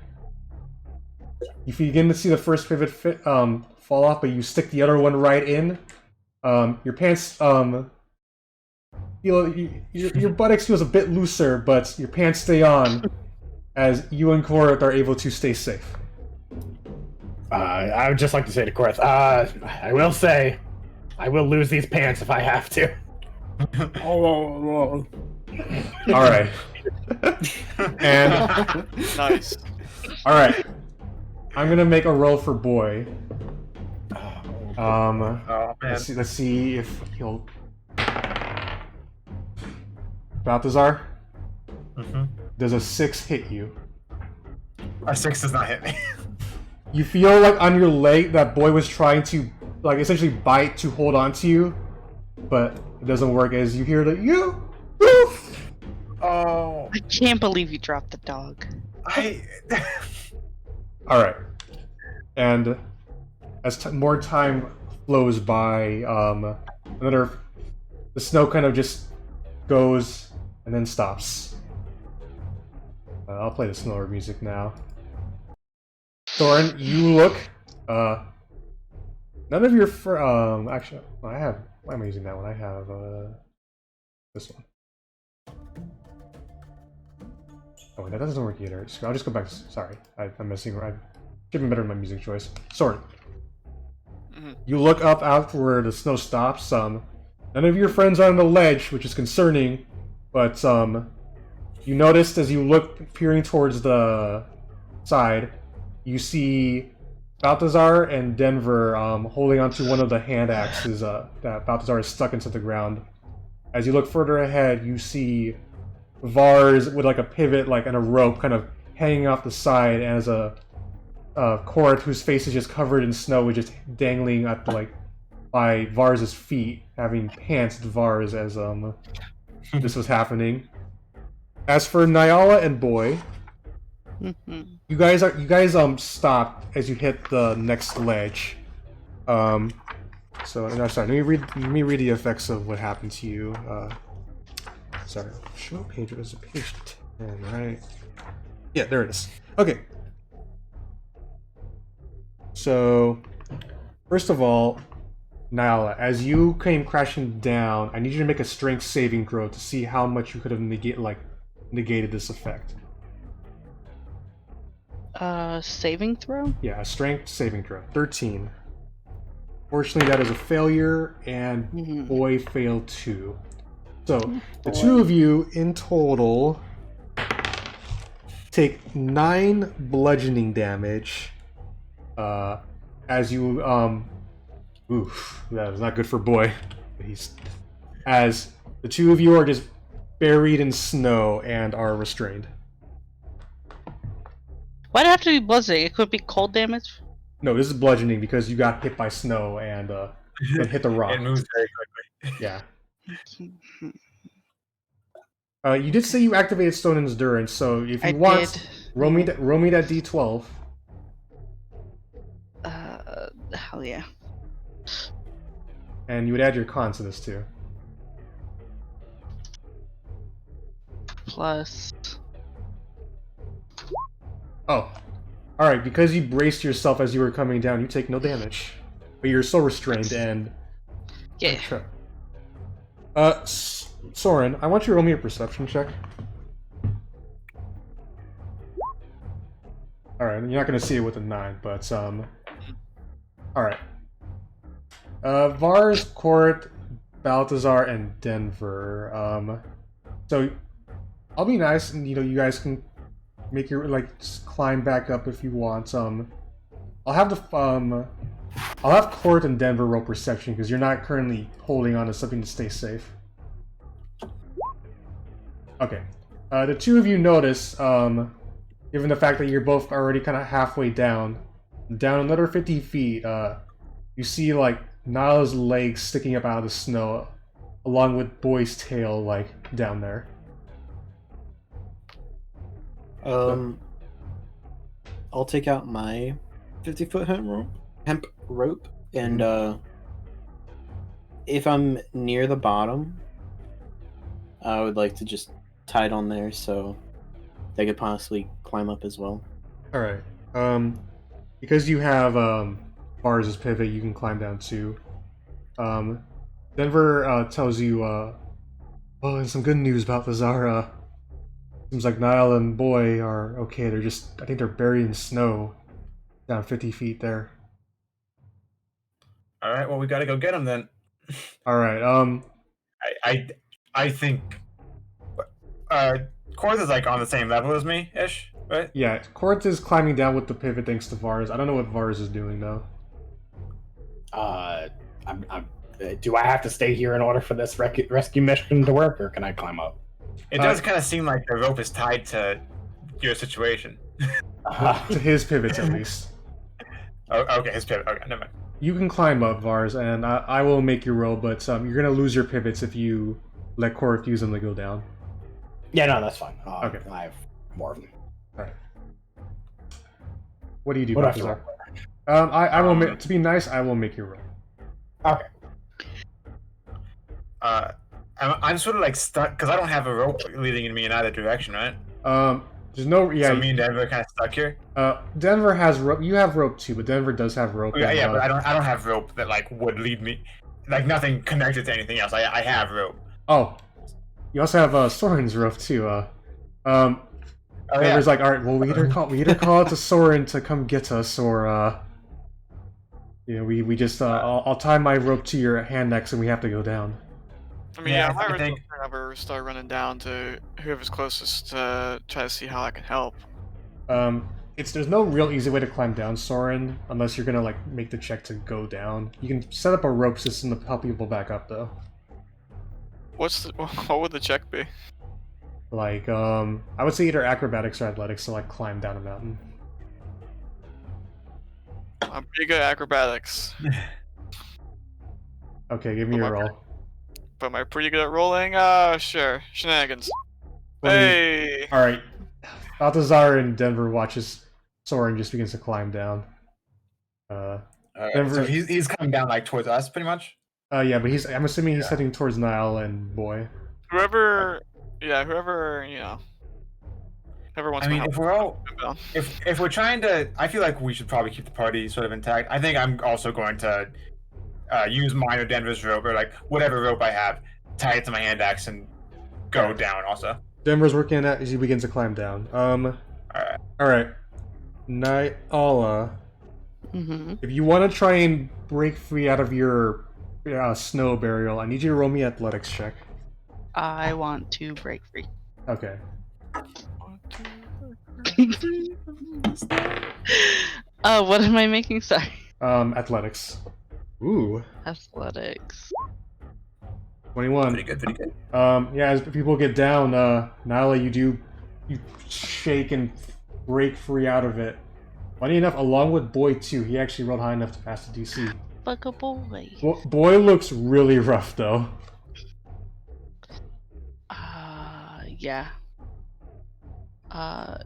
you begin to see the first pivot fall off, but you stick the other one right in. Your pants your buttocks feels a bit looser, but your pants stay on as you and Correth are able to stay safe. I would just like to say to Correth, I will say, I will lose these pants if I have to. All right. And Nice. all right, I'm gonna make a roll for boy. Oh man. Let's see if he'll. Balthazar, does a 6 hit you? A 6 does not hit me. You feel like on your leg that boy was trying to like essentially bite to hold on to you, but it doesn't work as you hear the you. Oh. I can't believe you dropped the dog. All right, and as more time flows by. The snow kind of just goes and then stops. I'll play the slower music now. Sorrin, you look. None of your actually, I have. Why am I using that one? I have this one. Oh, wait, that doesn't work either. I'll just go back. Sorry, I'm missing. I should be better in my music choice. Sorrin. You look up out where the snow stops. None of your friends are on the ledge, which is concerning. But you noticed as you look peering towards the side, you see Balthazar and Denver holding onto one of the hand axes that Balthazar is stuck into the ground. As you look further ahead, you see Vars with like a pivot, like and a rope, kind of hanging off the side, and as a Correth whose face is just covered in snow, is just dangling at by Vars's feet, having pantsed Vars as this was happening. As for Nayala and Boy, you guys stopped as you hit the next ledge. So no, sorry. Let me read the effects of what happened to you. Sorry, show page. It was page 10, right? Yeah, there it is. Okay. So, first of all, Nayala, as you came crashing down, I need you to make a strength saving throw to see how much you could have negated this effect. Saving throw? Yeah, a strength saving throw. 13. Fortunately, that is a failure, and Boy failed too. So, the two of you in total take 9 bludgeoning damage. As you oof, that was not good for Boy. As the two of you are just buried in snow and are restrained. Why'd it have to be bludgeoning? It could be cold damage? No, this is bludgeoning because you got hit by snow and hit the rock. It moves very quickly. Yeah. You did say you activated Stone Endurance, so if you want, roll me that D12. Hell yeah. And you would add your con to this too. Plus. Oh. Alright, because you braced yourself as you were coming down, you take no damage. But you're still restrained and... Yeah. Sure. Sorrin, I want you to roll me a perception check. Alright, you're not gonna see it with a 9, but alright. Vars, Correth, Balthazar, and Denver. So I'll be nice, and you guys can make your just climb back up if you want. I'll have Correth and Denver roll perception because you're not currently holding on to something to stay safe. Okay. The two of you notice, given the fact that you're both already kind of halfway down another 50 feet, you see Nala's legs sticking up out of the snow, along with Boy's tail down there. I'll take out my 50-foot hemp rope, and if I'm near the bottom, I would like to just tie it on there so they could possibly climb up as well. Alright. Because you have Vars' pivot, you can climb down too. Denver tells you, and some good news about Balthazar. Seems like Nayala and Boy are okay. I think they're buried in snow down 50 feet there. Alright, well, we gotta go get them then. Alright, I think Correth is on the same level as me, ish, right? Yeah, Correth is climbing down with the pivot thanks to Vars. I don't know what Vars is doing though. Do I have to stay here in order for this rescue mission to work, or can I climb up? It does kind of seem like the rope is tied to your situation. To his pivots at least. Oh, okay, his pivot. Okay, never mind. You can climb up, Vars, and I will make your roll, but you're gonna lose your pivots if you let Correth use them to go down. Yeah, no, that's fine. Okay. I have more of them. Alright. What do you do, What Balthazar? I will to be nice, I will make your roll. Okay. I'm sort of like stuck because I don't have a rope leading me in either direction, right? There's no. Yeah. So me and Denver kind of stuck here. Denver has rope. You have rope too, but Denver does have rope. Yeah, and, but I don't have rope that like would lead me, like nothing connected to anything else. I have rope. Oh, you also have Sorrin's rope too. Denver's like, all right, well, we either call it to Sorrin to come get us, or we just I'll tie my rope to your Handaxe and we have to go down. I mean, yeah, I think I'll start running down to whoever's closest to try to see how I can help. There's no real easy way to climb down Sorrin unless you're gonna like make the check to go down. You can set up a rope system to help people back up though. What would the check be? Like, I would say either acrobatics or athletics to like climb down a mountain. I'm pretty good at acrobatics. Okay, give me your roll. But am I pretty good at rolling? Sure. Shenanigans. Hey! Alright. Balthazar in Denver watches Sorrin just begins to climb down. Denver, so he's coming down like towards us, pretty much? Yeah, but I'm assuming he's heading towards Nayala and Boy. Whoever wants to help. If we're trying to, I feel like we should probably keep the party sort of intact. I think I'm also going to use mine or Denver's rope, or like whatever rope I have, tie it to my Handaxe and go down also. Denver's working on that as he begins to climb down. Alright. Nayala. If you want to try and break free out of your snow burial, I need you to roll me an athletics check. I want to break free. Okay. What am I making? Sorry. Athletics. Ooh. Athletics. 21. Pretty good. Yeah, as people get down, Nayala, you shake and break free out of it. Funny enough, along with Boy too, he actually rolled high enough to pass the DC. Fuck a boy. Boy looks really rough though. Yeah. Can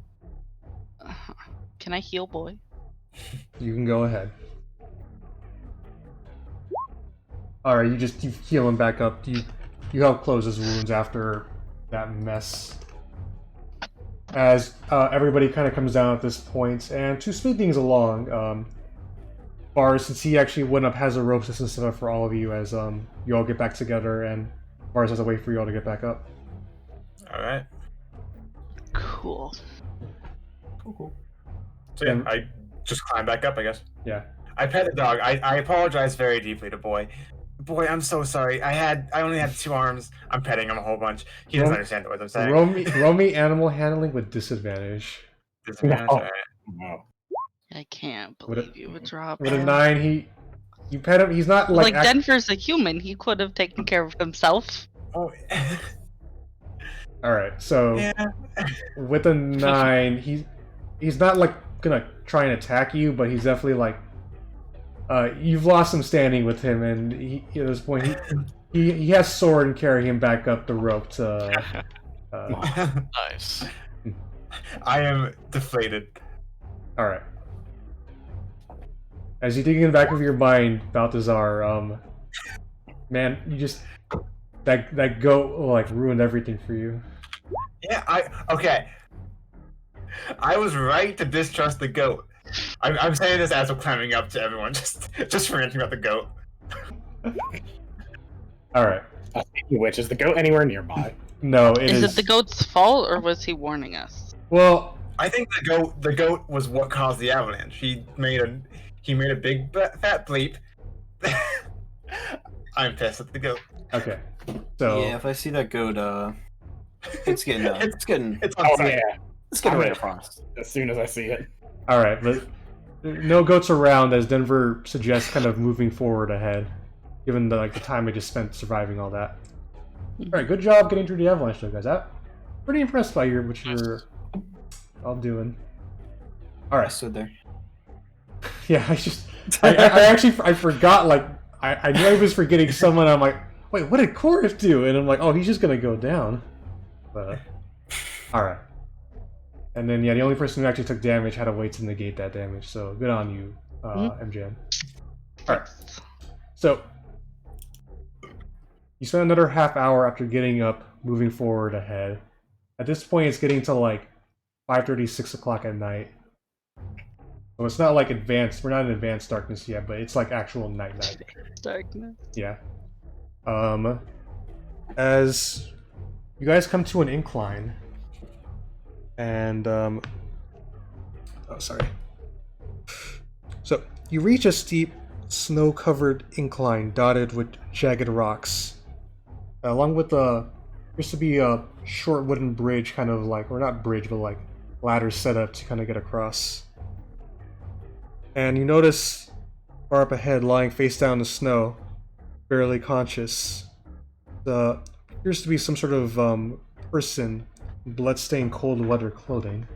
I heal Boy? You can go ahead. Alright, you heal him back up. You help close his wounds after that mess. As everybody kind of comes down at this point, and to speed things along, Vars, since he actually went up, has a rope system set up for all of you as you all get back together, and Vars has a way for you all to get back up. Alright. Cool. So yeah, I just climb back up, I guess. Yeah. I pet the dog. I apologize very deeply to Boy. Boy, I'm so sorry. I only had 2 arms. I'm petting him a whole bunch. He doesn't understand what I'm saying. Roll me animal handling with disadvantage. Disadvantage? No. No. I can't believe you would drop with him. A 9, you pet him. He's not like Denver's a human. He could have taken care of himself. Oh. All right. So with a 9, he's not like gonna try and attack you, but he's definitely like. You've lost some standing with him, and at this point, he has Sorrin carry him back up the rope to. Nice. I am deflated. All right. As you think in the back of your mind, Balthazar, man, you just that goat like ruined everything for you. Yeah, okay. I was right to distrust the goat. I'm saying this as we're climbing up to everyone, just for ranting about the goat. Alright. Which is the goat anywhere nearby? No, it is. Is it the goat's fault, or was he warning us? Well, I think the goat was what caused the avalanche. He made a big fat bleep. I'm pissed at the goat. Okay. So yeah, if I see that goat, it's getting it's on Oh site. yeah. it's getting right across. As soon as I see it. Alright, but no goats around as Denver suggests kind of moving forward ahead, given the time I just spent surviving all that. Alright, good job getting through the avalanche though, guys. I'm pretty impressed by what you're all doing. Alright. I stood there. Yeah, I forgot, I knew I was forgetting someone. I'm like, wait, what did Correth do? And I'm like, oh, he's just gonna go down. But, alright. And then, yeah, the only person who actually took damage had to wait to negate that damage, so good on you, MJN. Alright. So, You spend another half hour after getting up, moving forward ahead. At this point, it's getting to like 5:30, 6 o'clock at night. So it's not like advanced. We're not in advanced darkness yet, but it's like actual night. Darkness. Yeah. As you guys come to an incline, and oh, sorry. So you reach a steep, snow-covered incline dotted with jagged rocks, along with appears to be a short wooden bridge, kind of like, or not bridge, but like ladder set up to kind of get across. And you notice far up ahead, lying face down in the snow, barely conscious, appears to be some sort of person in blood-stained cold weather clothing.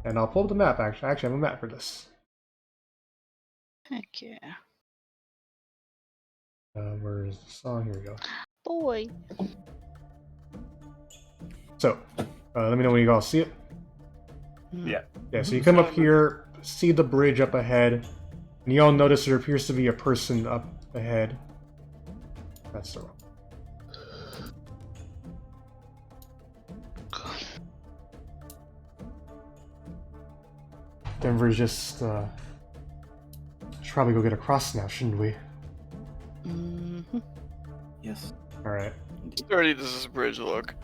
And I'll pull up the map, actually. I have a map for this. Heck yeah. Where is the song? Here we go. Boy. So, let me know when you all see it. Yeah. Yeah, so you come up here, see the bridge up ahead, and you all notice there appears to be a person up ahead. That's the wrong. Denver's just, should probably go get across now, shouldn't we? Mm-hmm. Yes. Alright. How dirty does this bridge look?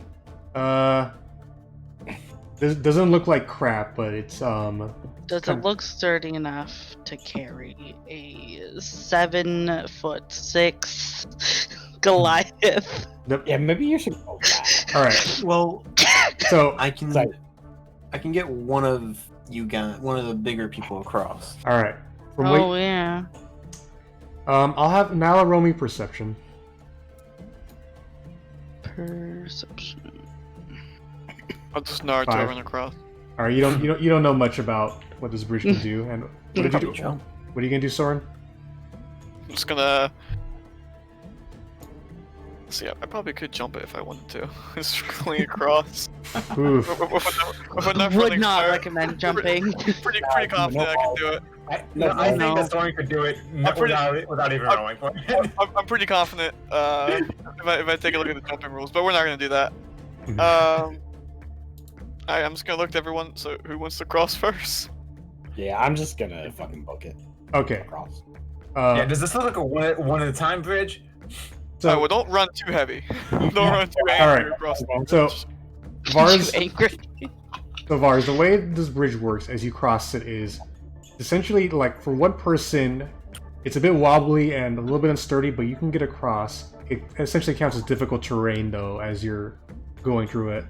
This doesn't look like crap, but it's, Does it look sturdy enough to carry a 7'6" Goliath? Yeah, maybe you should go back. Alright, Well, so, I can Sorry. get one of you guys, one of the bigger people across. alright. Oh, yeah. I'll have Nayala roll me perception. Perception. I'll just Naruto 5. run across. Alright, you don't know much about what this bridge can do, and what did you Probably do? jump. What are you gonna do, Sorrin? I'm just gonna. See, I probably could jump it if I wanted to. Just going across. Oof. With enough Would running not fire, recommend jumping. Pretty confident I can do it. I think No. that Sorrin could do it without even rolling for it. I'm pretty confident if I take a look at the jumping rules, but we're not gonna do that. I'm just gonna look at everyone. So who wants to cross first? Yeah, I'm just gonna fucking book it. Okay. Across. Yeah, does this look like a one at a time bridge? So, Well, don't run too heavy. Don't run too angry Alright. across the So, Vars, You angry? so Vars, the way this bridge works as you cross it is essentially like for one person, it's a bit wobbly and a little bit unsturdy, but you can get across. It essentially counts as difficult terrain though as you're going through it.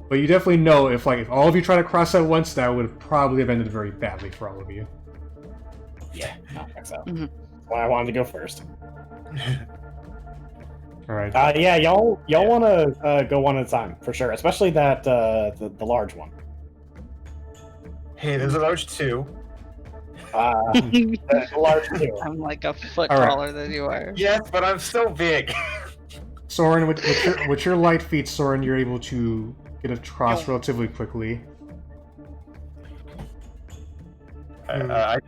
But you definitely know if all of you try to cross at once, that would probably have ended very badly for all of you. Yeah, no, that's out. Mhm. That's why I wanted to go first. All right. Yeah, y'all want to go one at a time for sure, especially that the large one. Hey, there's a large 2. The large too. I'm like a foot All right. taller than you are. Yes, but I'm still big. Sorrin, with your light feet, Sorrin, you're able to get across relatively quickly. I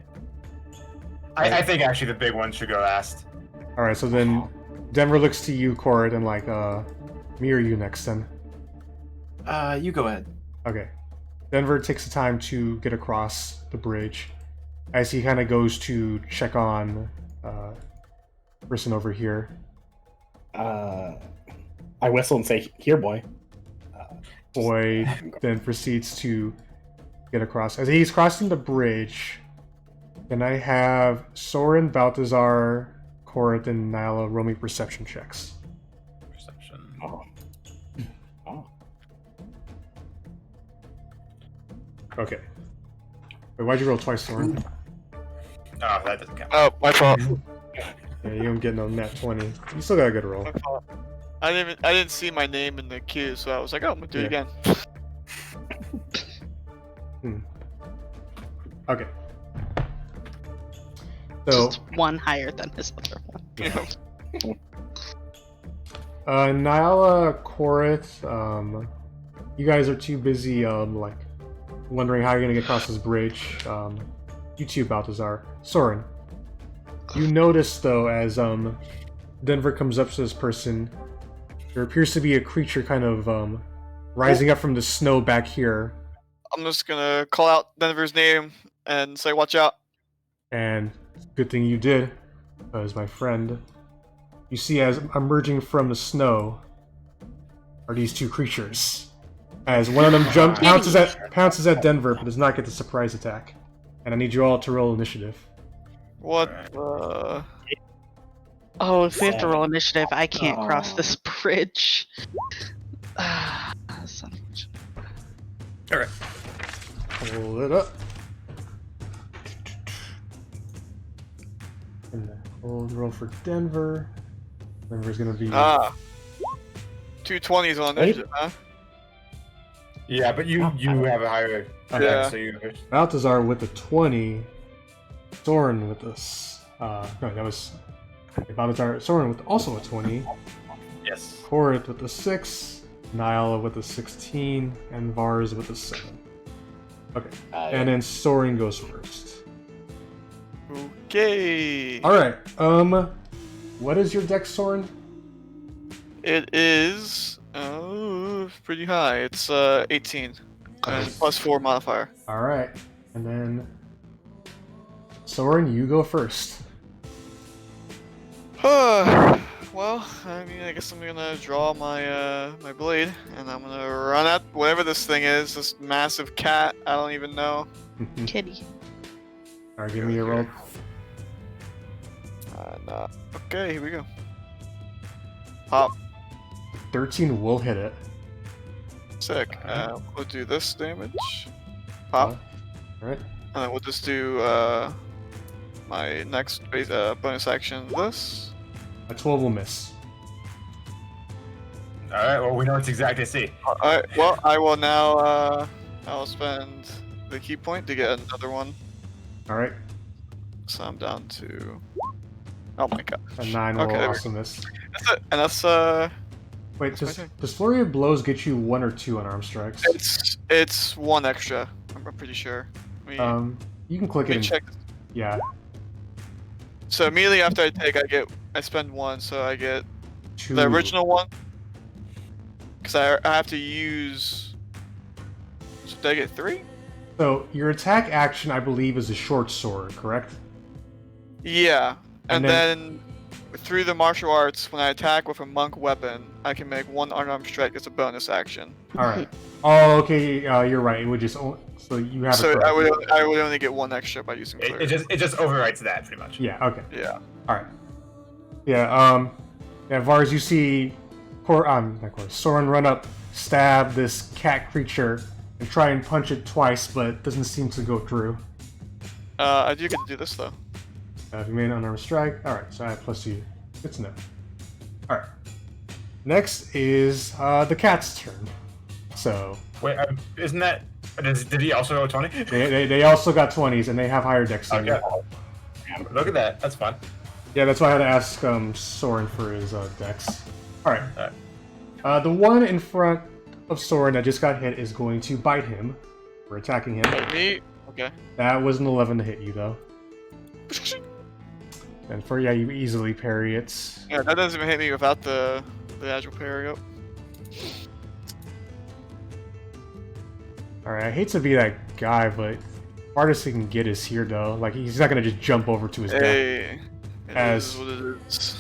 think actually the big one should go last. All right, so then Denver looks to you, Correth, and me or you next then. You go ahead. Okay. Denver takes the time to get across the bridge as he kind of goes to check on person over here. I whistle and say, "Here, boy." Boy then proceeds to get across. As he's crossing the bridge, can I have Sorrin, Balthazar, Correth, and Nayala roll me perception checks? Perception. Oh. Okay. Wait, why'd you roll twice, Sorrin? Oh, that doesn't count. Oh, my fault. Yeah, you don't get no net 20. You still got a good roll. My fault. I didn't see my name in the queue, so I was like, oh, I'm gonna do it again. Okay. So, Just one higher than his other one. Yeah. Nayala, Correth, you guys are too busy, wondering how you're gonna get across this bridge. You too, Balthazar. Sorrin, You notice though, as Denver comes up to this person, there appears to be a creature kind of rising up from the snow back here. I'm just gonna call out Denver's name and say, "Watch out!" And good thing you did, because my friend, you see as emerging from the snow are these two creatures. As one of them pounces at Denver, but does not get the surprise attack. And I need you all to roll initiative. What the? Oh, if we have to roll initiative, I can't cross this bridge. That's unfortunate. Alright. Pull it up. And then roll for Denver. Denver's gonna be... 2 20s on initiative, huh? Yeah, but you have a higher attack, so you... Balthazar with a 20. Sorrin with a... no, that was... Balthazar, Sorrin with also a 20. Yes. Correth with a 6. Nayala with a 16. And Vars with a 7. Okay. And then Sorrin goes first. Okay. Alright, what is your dex, Sorrin? It is pretty high. It's 18 and plus 4 modifier. All right, and then Sorrin, you go first. Well, I mean, I guess I'm gonna draw my my blade, and I'm gonna run at whatever this thing is. This massive cat. I don't even know. Kitty. All right, give me a roll. Okay, here we go. Pop. 13 will hit it. Sick. We'll do this damage. Pop. Alright. And then we'll just do my next bonus action, this. A 12 will miss. Alright, well, we know it's exactly C. Alright, well, I will now, I'll spend the key point to get another one. Alright. So I'm down to... Oh my god. A 9 will also miss. That's it. And that's, Wait, does Flurry of Blows get you 1 or 2 unarmed strikes? It's 1 extra. I'm pretty sure. You can click it and check. Yeah. So immediately after I take, I spend 1, so I get 2. the original 1. Because I have to use... So did I get 3? So your attack action, I believe, is a short sword, correct? Yeah. And then through the martial arts, when I attack with a monk weapon, I can make 1 unarmed strike as a bonus action. Alright. Oh, okay, you're right. It would just... So you have So I would only get 1 extra by using clear. It just overwrites that, pretty much. Yeah, okay. Yeah. Alright. Yeah, Vars, you see Sorrin run up, stab this cat creature, and try and punch it twice, but it doesn't seem to go through. I do get to do this, though. If you made an unarmed strike, alright, so I have +2. Good to know. Alright. Next is the cat's turn. So... Wait, isn't that... Did he also go 20? They also got 20s, and they have higher dex than you. Look at that. That's fun. Yeah, that's why I had to ask Sorrin for his dex. Alright. The one in front of Sorrin that just got hit is going to bite him. We're attacking him. Me? Okay. That was an 11 to hit you, though. And you easily parry it. Yeah, that doesn't even hit me without the agile parry up. Alright, I hate to be that guy, but farthest he can get is here, though. Like, he's not gonna just jump over to his death. As what it is.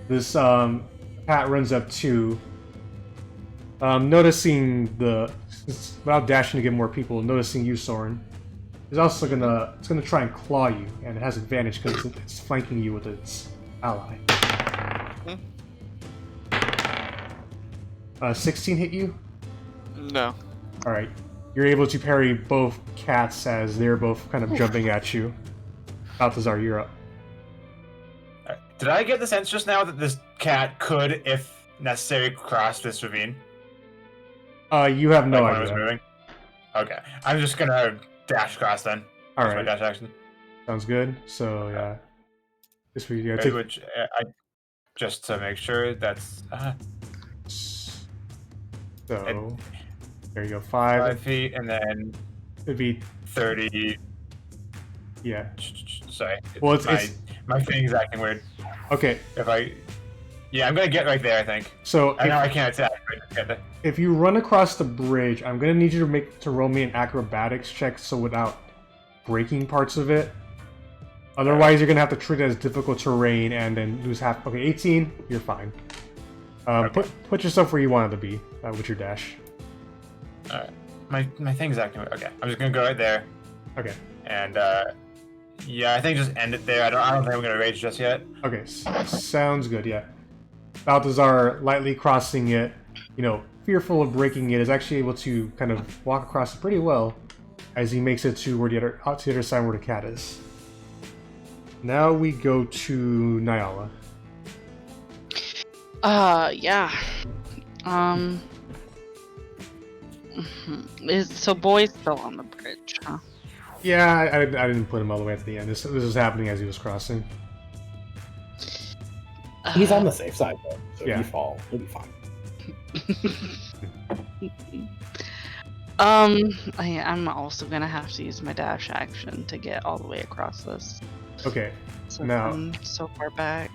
This cat runs up to, noticing without dashing to get more people, noticing you, Sorrin. It's also gonna try and claw you, and it has advantage because it's flanking you with its ally. 16 hit you? No. Alright. You're able to parry both cats as they're both kind of jumping at you. Balthazar, you're up. Did I get the sense just now that this cat could, if necessary, cross this ravine? You have no idea. When I was moving? Okay. I'm just gonna dash across then. Alright. My dash action. Sounds good. So, yeah. This week, yeah, Which, just to make sure that's... So, there you go. 5 feet, and then... It'd be 30... Yeah. Sorry. Well, My thing's acting weird. Okay. Yeah, I'm gonna get right there, I think. So I know I can't attack, but if you run across the bridge, I'm gonna need you to roll me an acrobatics check, so without breaking parts of it. Otherwise, you're gonna have to treat it as difficult terrain and then lose half. Okay, 18, you're fine. Okay. Put yourself where you wanted to be with your dash. Alright. My thing's acting weird. Okay, I'm just gonna go right there. Okay. And yeah, I think just end it there. I don't think I'm gonna rage just yet. Okay, sounds good. Yeah. Balthazar, lightly crossing it, fearful of breaking it, is actually able to kind of walk across it pretty well as he makes it to the other side where the cat is. Now we go to Nayala. Yeah. So boy's still on the bridge, huh? Yeah, I didn't put him all the way at the end. This was happening as he was crossing. He's on the safe side, though. So Yeah. if you fall, he'll be fine. I'm also gonna have to use my dash action to get all the way across this. Okay. Since Now- I'm so far back.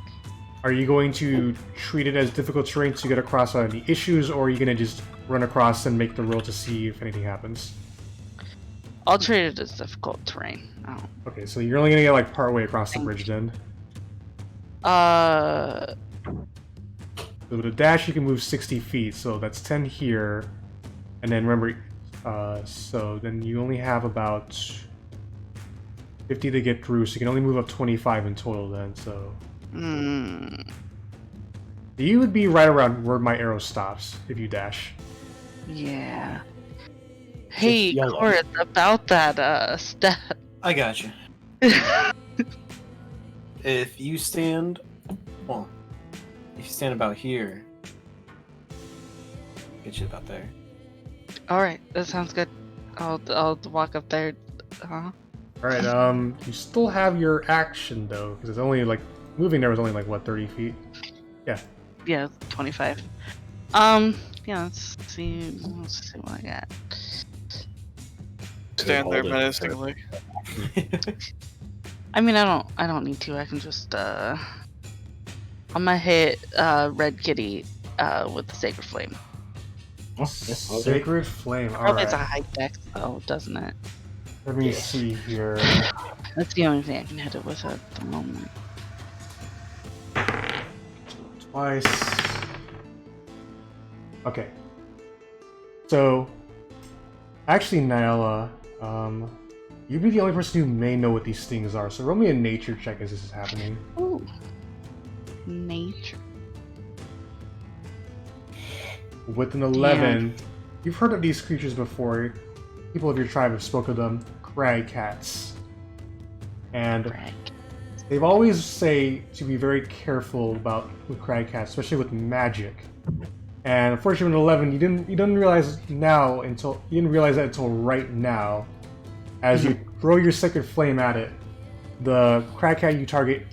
Are you going to treat it as difficult terrain to get across without any issues, or are you going to just run across and make the roll to see if anything happens? I'll treat it as difficult terrain. Oh. Okay, so you're only going to get like part way across the bridge then. So with a dash, you can move 60 feet, so that's 10 here. And then remember, so then you only have about 50 to get through, so you can only move up 25 in total then, so... You would be right around where my arrow stops if you dash. Yeah. Hey, yellow. Correth, about that step. I got you. If you stand about here, get you about there. All right, that sounds good. I'll walk up there. Huh? All right. You still have your action though, because it's only like moving there was only like what 30 feet. Yeah, 25. Yeah, let's see what I got. Stand there Hold it. menacingly. I mean, I don't need to. I can just I'm gonna hit Red Kitty with the Sacred Flame. Oh, yes, okay. Sacred Flame. All Probably it's a right. high dex though, doesn't it? Let me see here. That's the only thing I can hit it with at the moment. Twice. Okay. So, actually, Nayala, you'd be the only person who may know what these things are. So roll me a nature check as this is happening. Ooh. Nature. With an 11, you've heard of these creatures before. People of your tribe have spoken of them, crag cats. And Brag. they've always say to be very careful with crag cats, especially with magic. And unfortunately, with 11, you didn't realize that until right now, as you throw your sacred flame at it, the crag cat you target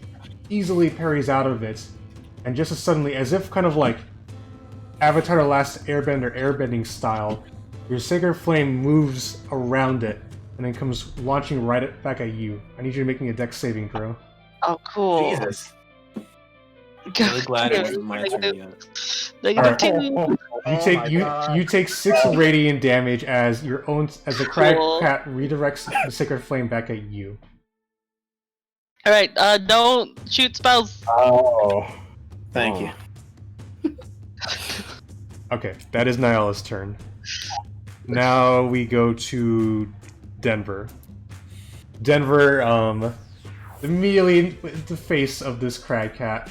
easily parries out of it, and just as suddenly, as if kind of like Avatar: The Last Airbending style, your sacred flame moves around it and then comes launching back at you. I need you to make me a dex saving throw. Oh, cool. Jesus. Really glad it wasn't my turn yet. Alright. -2. You take 6 radiant damage as the crag Cool. cat redirects the sacred flame back at you. All right, don't shoot spells. Oh. Thank you. Okay, that is Nayala's turn. Now we go to Denver. Denver, immediately with the face of this crag cat.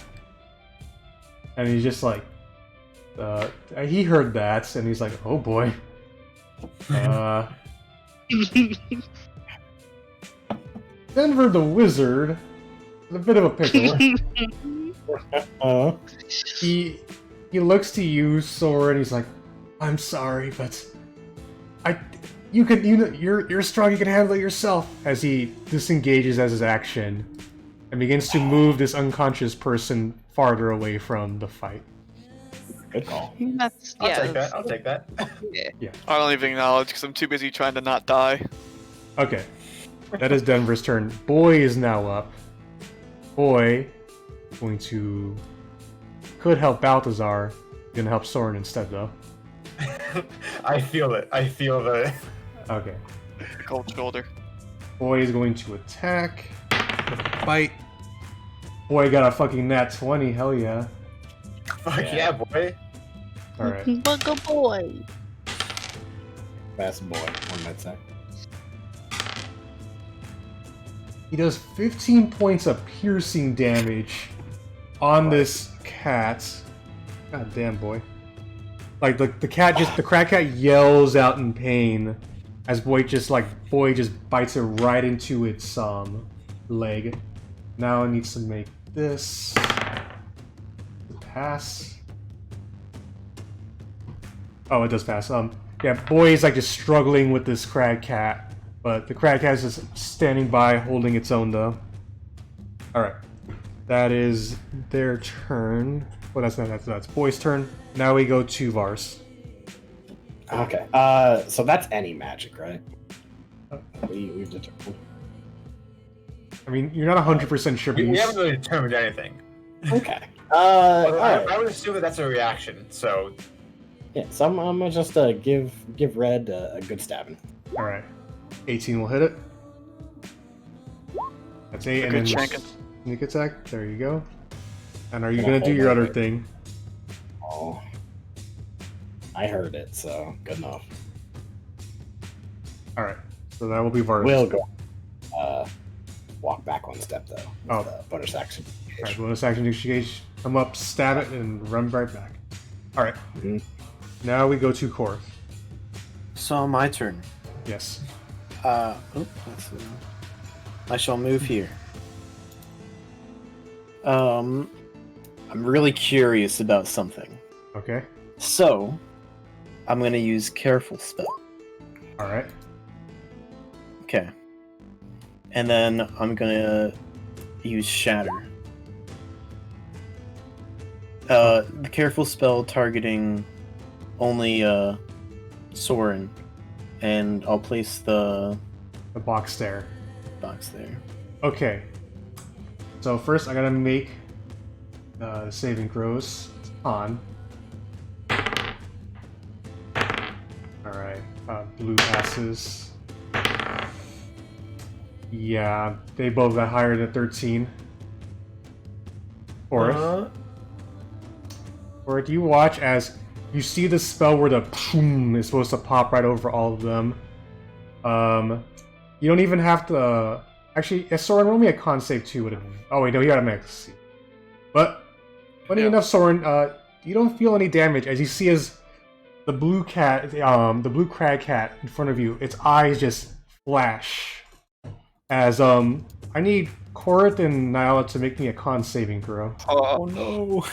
And he's just like, he heard that, and he's like, oh boy. Denver the wizard, in a bit of a pickle. He looks to you, Sorrin, and he's like, I'm sorry, but you're strong, you can handle it yourself, as he disengages as his action and begins to move this unconscious person farther away from the fight. Good call. I'll take that. Yeah. I don't even acknowledge because I'm too busy trying to not die. Okay. That is Denver's turn. Boy is now up. Boy going to could help Balthazar. Gonna help Sorrin instead though. I feel it. I feel the. Okay. Cold shoulder. Boy is going to attack. Bite. Boy got a fucking nat 20. Hell yeah. Fuck yeah, boy. All right. Bugga boy. Best boy. One might say. He does 15 points of piercing damage on this cat. God damn, boy. Like the crab cat yells out in pain as boy just bites it right into its leg. Now it needs to make this pass. Oh, it does pass. Yeah, boy is like just struggling with this crab cat, but the crab cat is just standing by, holding its own though. All right, that is their turn. Well, that's boy's turn. Now we go to Vars. Okay. So that's any magic, right? We've determined. I mean, you're not 100% sure, but We haven't really determined anything. Okay. I would assume that that's a reaction. So Yeah. So I'm gonna just give Red a good stabbing. all right. 18 will hit it. That's 8, and Good then shanking. sneak attack. There you go. And are you Gonna gonna do hold your my other weight. thing? Oh. I heard it, so good enough. All right. So that will be Vars. We'll go. Walk back one step though. Oh. With the bonus action. All right. Bonus action engage. Come up, stab it, and run right back. All right. Mhm. Now we go to Correth. So my turn. Yes. Let's see. I shall move here. I'm really curious about something. Okay. So, I'm gonna use Careful Spell. All right. Okay. And then I'm gonna use Shatter. The Careful Spell targeting only Sorrin. And I'll place the The box there. box there. Okay. So first, I gotta make saving throws on. All right. Blue passes. Yeah, they both got higher than 13. Correth. Correth, you watch as you see the spell where the boom is supposed to pop right over all of them. You don't even have to. Actually, Sorrin, roll me a con save too. Oh wait, no, you gotta max. But funny enough, Sorrin, you don't feel any damage as you see as the blue cat, the blue crag cat in front of you, its eyes just flash. As I need Correth and Nayala to make me a con saving throw. Oh no!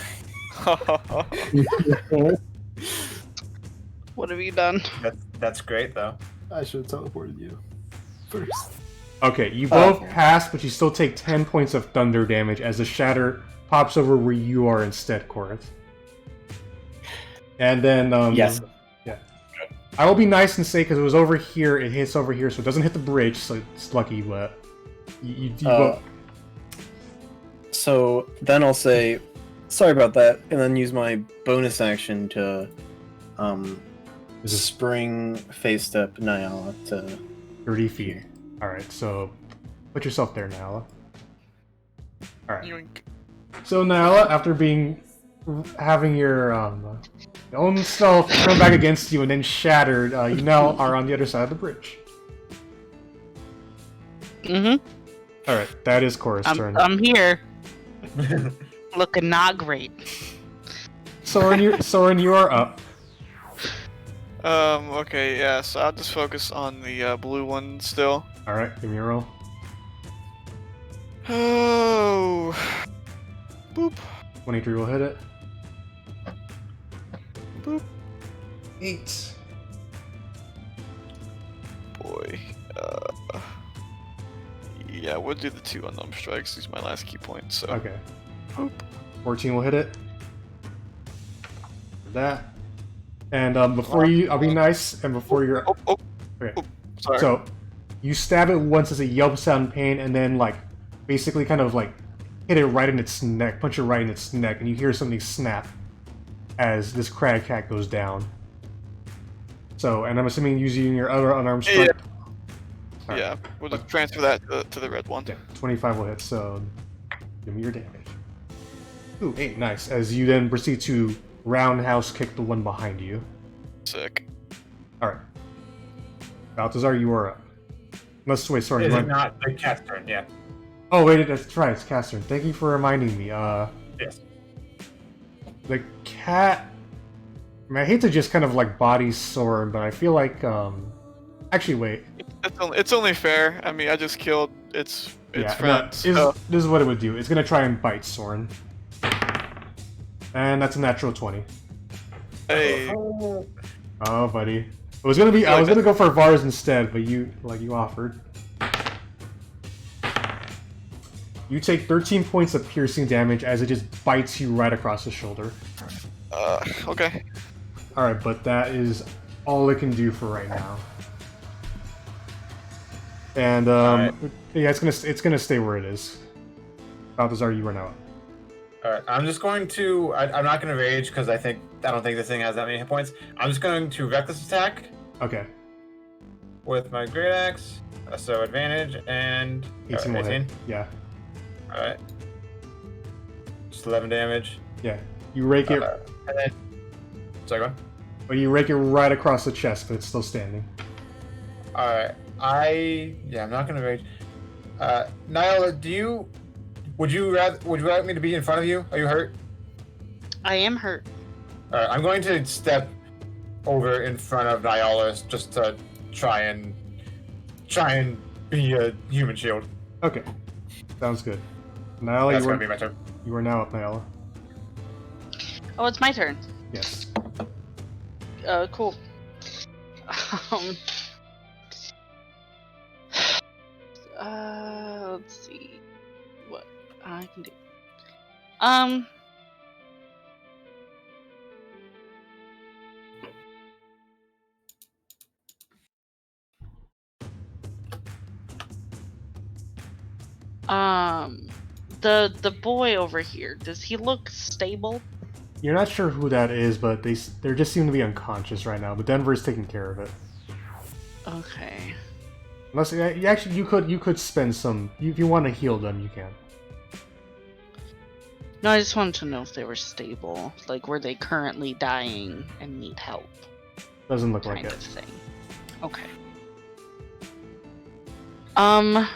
What have you done? that's great though. I should have teleported you first. Okay, you both pass, but you still take 10 points of thunder damage as the shatter pops over where you are instead, Correth. And then, Yes. Yeah. I will be nice and say, because it was over here, it hits over here, so it doesn't hit the bridge, so it's lucky, but... You both... So then I'll say, sorry about that, and then use my bonus action to spring face step Nayala to 30 feet. Alright, so put yourself there, Nayala. Alright. Yoink. So Nayala, after having your own self come back against you and then shattered, you now are on the other side of the bridge. Mm-hmm. Alright, that is Correth's turn. I'm here. Looking not great. Sorrin, you are up. Okay, yeah, so I'll just focus on the blue one still. Alright, give me a roll. Oh. Boop. 23 will hit it. Boop. 8. Boy. Yeah, we'll do the 2 unarmed strikes. These are my last key points, so. Okay. Boop. 14 will hit it. That. And before I'll be nice, and before you're... Oh. Okay. Oh, sorry. So, you stab it once as it yelps out in pain, and then, like, basically kind of, like, hit it right in its neck, punch it right in its neck, and you hear something snap as this crag cat goes down. So, and I'm assuming using your other unarmed strike. Yeah, yeah. We'll just transfer that to the red one. Yeah, 25 will hit, so give me your damage. Ooh, 8, nice. As you then proceed to roundhouse kick the one behind you. Sick. Alright. Balthazar, you are up. Wait, sorry. Is it not the cat's turn? Yeah. Oh, wait, that's right, it's cat's turn. Thank you for reminding me. Yes. The cat... I mean, I hate to just kind of like body Sorrin, but I feel like, actually, wait. It's only fair. I mean, I just killed its friend. No, this is what it would do. It's gonna try and bite Sorrin. And that's a natural 20. Hey. Oh, buddy. It was gonna be. I was gonna go for Vars instead, but you offered. You take 13 points of piercing damage as it just bites you right across the shoulder. Okay. All right, but that is all it can do for right now. And yeah, it's gonna stay where it is. Balthazar, you are now up. Alright, I'm just going to... I'm not going to rage because I don't think this thing has that many hit points. I'm just going to reckless attack. Okay. With my great axe. So advantage and... 18 will hit. Yeah. Alright. Just 11 damage. Yeah. You rake it... and then... Sorry, go on. But you rake it right across the chest, but it's still standing. Alright. I'm not going to rage. Nayala, Would you like me to be in front of you? Are you hurt? I am hurt. Alright, I'm going to step over in front of Nayala just to try and be a human shield. Okay. Sounds good. Nayala, That's going to be my turn. You are now up, Nayala. Oh, it's my turn. Yes. Cool. Let's see what I can do. The boy over here, does he look stable? You're not sure who that is, but they just seem to be unconscious right now. But Denver's taking care of it. Okay. Unless you could spend some. If you want to heal them, you can. No, I just wanted to know if they were stable. Like, were they currently dying and need help? Doesn't look like kind it. of thing. Okay. I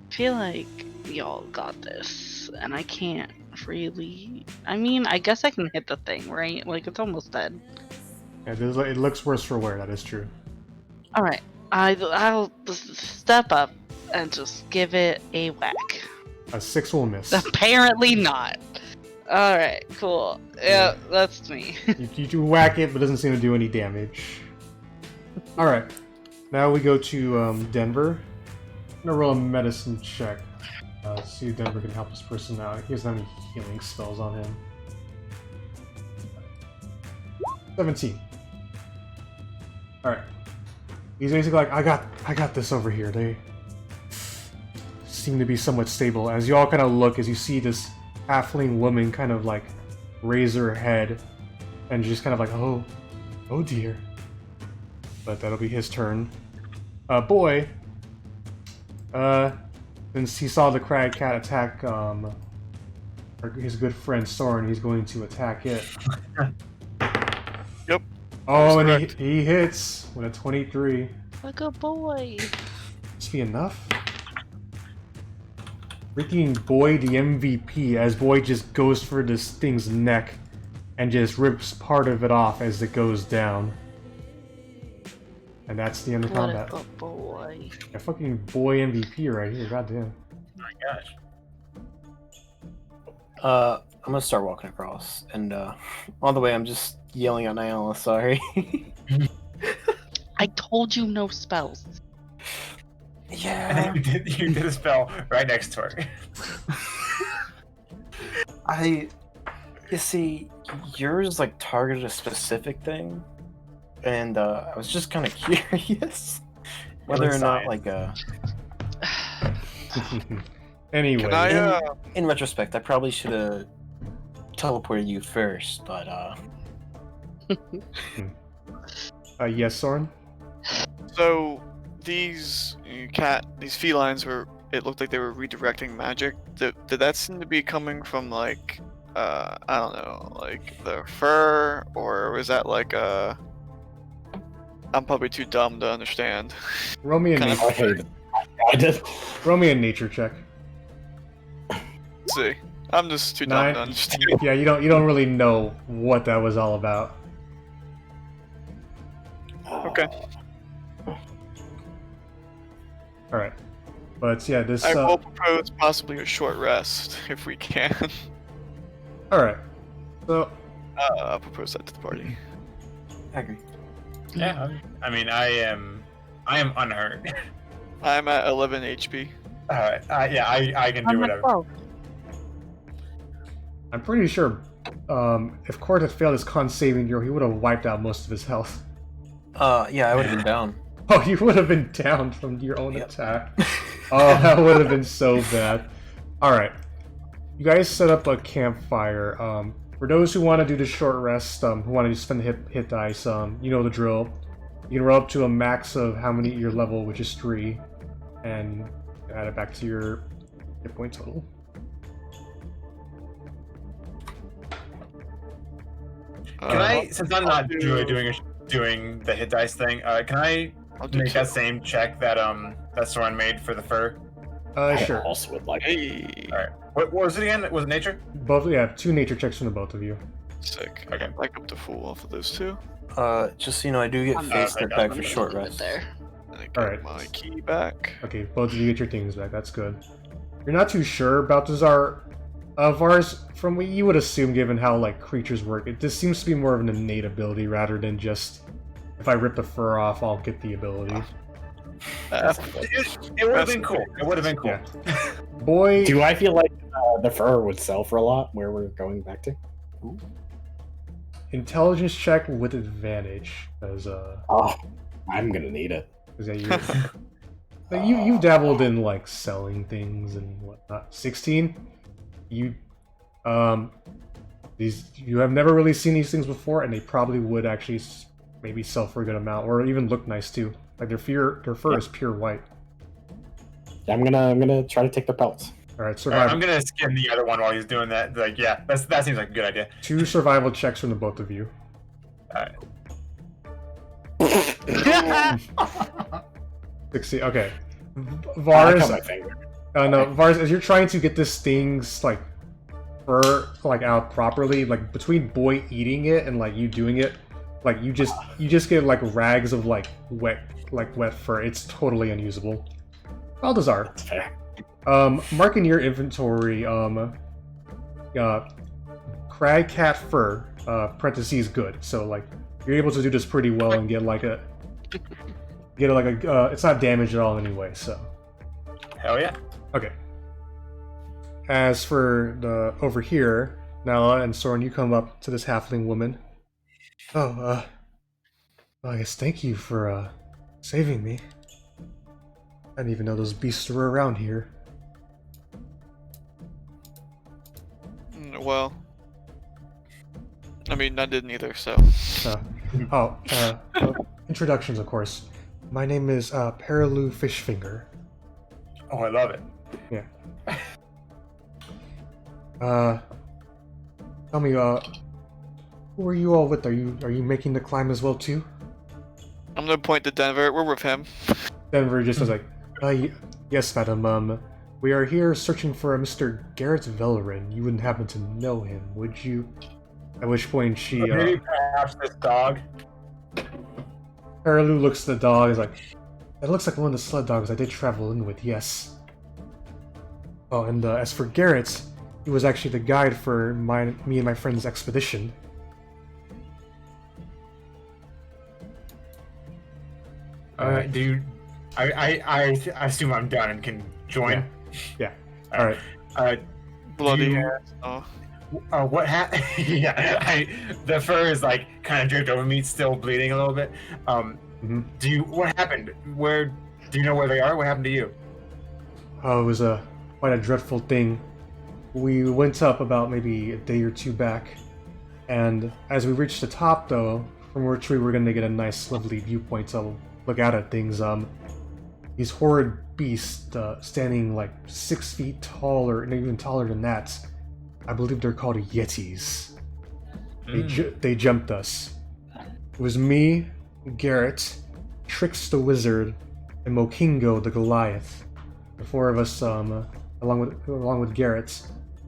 feel like we all got this, and I can't really... I mean, I guess I can hit the thing, right? Like, it's almost dead. Yeah, it looks worse for wear, that is true. Alright, I'll step up and just give it a whack. A 6 will miss. Apparently not. Alright, cool. Yeah, that's me. you do whack it, but it doesn't seem to do any damage. Alright, now we go to Denver. I'm gonna roll a medicine check. See if Denver can help this person out. He doesn't have any healing spells on him. 17. Alright. He's basically like, I got this over here. They seem to be somewhat stable. As you all kind of look, as you see this halfling woman kind of like raise her head and just kind of like, oh dear. But that'll be his turn. Boy, since he saw the crag cat attack his good friend Sorrin, he's going to attack it. Yep. Oh, and he hits with a 23. Like a boy. Must be enough. Freaking Boy, the MVP, as Boy just goes for this thing's neck and just rips part of it off as it goes down. And that's the end of combat. What a boy. Yeah, fucking Boy MVP right here, goddamn. Oh my gosh. I'm gonna start walking across, and on the way I'm just yelling at Nayala, sorry. I told you no spells. Yeah. And then you did a spell right next to her. You see, yours like targeted a specific thing, And I was just kind of curious whether or not, like, Anyway, Can I, in retrospect, I probably should have teleported you first, but yes, Sorrin? So these felines were. It looked like they were redirecting magic. Did that seem to be coming from like, I don't know, like the fur, or was that like a? I'm probably too dumb to understand. Roll me a Kind of- nature. I did. Roll me a nature check. Let's see. I'm just too dumb to understand. Yeah, you don't really know what that was all about. Okay. All right, but yeah, this. I will propose possibly a short rest if we can. All right, so I'll propose that to the party. I agree. Yeah, I mean, I am unhurt. I'm at 11 HP. Alright, yeah, I can do I'm at whatever. 12. I'm pretty sure if Correth had failed his con saving throw, he would have wiped out most of his health. Yeah, I would have been down. Oh, you would have been down from your own attack. Oh, that would have been so bad. Alright. You guys set up a campfire. For those who want to do the short rest, who want to just spend the hit dice, you know the drill. You can roll up to a max of how many your level, which is 3, and add it back to your hit point total. Can I, since I'm not really doing the hit dice thing, can I make that same check that Sorrin made for the fur? Sure. I also would like. Hey, Alright. What was it again? Was it nature? Both, yeah, 2 nature checks from the both of you. sick. Okay. Back up to full off of those two. Just so you know, I do get I'm face step back for gonna short leave it rest. there. And I got Alright. my key back. Okay, both of you get your things back. That's good. You're not too sure, Balthazar. Vars, from what you would assume, given how like creatures work, this seems to be more of an innate ability rather than just if I rip the fur off, I'll get the ability. It would have been cool. It would have been cool. Yeah. Boy, Do I feel like the fur would sell for a lot where we're going back to? intelligence check with advantage, because Oh, I'm gonna need it. you've dabbled in like selling things and whatnot. 16. You you have never really seen these things before, and they probably would actually maybe sell for a good amount, or even look nice too. Like their fur is pure white. I'm gonna try to take the pelts. All right, Alright, survival. I'm gonna skin the other one while he's doing that. Like, yeah, that seems like a good idea. 2 survival checks from the both of you. Alright. 60. Okay. I Vars. cut my finger. No, Vars. As you're trying to get this thing's like fur like out properly, like between Boy eating it and like you doing it, like you just get like rags of like wet fur. It's totally unusable. Balthazar. That's fair. Mark in your inventory, crag cat fur, parentheses good. So like you're able to do this pretty well and get a it's not damaged at all anyway. So Hell yeah. okay. As for the over here, Nayala and Sorrin, you come up to this halfling woman. Oh, I guess thank you for saving me. I didn't even know those beasts were around here. Well, I mean, I didn't either, so. Introductions, of course. My name is Perilou Fishfinger. Oh, I love it. Yeah. Tell me, who are you all with? Are you making the climb as well too? I'm gonna point to Denver. We're with him. Denver just was like, yes, madam. We are here searching for a Mr. Garrett Velerin. You wouldn't happen to know him, would you? At which point she, Maybe perhaps this dog. Perilou looks at the dog and is like, that looks like one of the sled dogs I did travel in with, yes. Oh, and as for Garrett, he was actually the guide for me and my friend's expedition. Alright, dude. I assume I'm done and can join. Yeah. Alright. Bloody. You- Oh. What happened? Yeah, the fur is like kind of draped over me, still bleeding a little bit. What happened? Do you know where they are? What happened to you? Oh, it was quite a dreadful thing. We went up about maybe a day or two back, and as we reached the top, though, from which we were going to get a nice, lovely viewpoint to look out at things, these horrid beasts standing like 6 feet tall, or even taller than that. I believe they're called Yetis. They jumped us. It was me, Garrett, Trix the Wizard, and Mokingo the Goliath. The 4 of us, along with Garrett,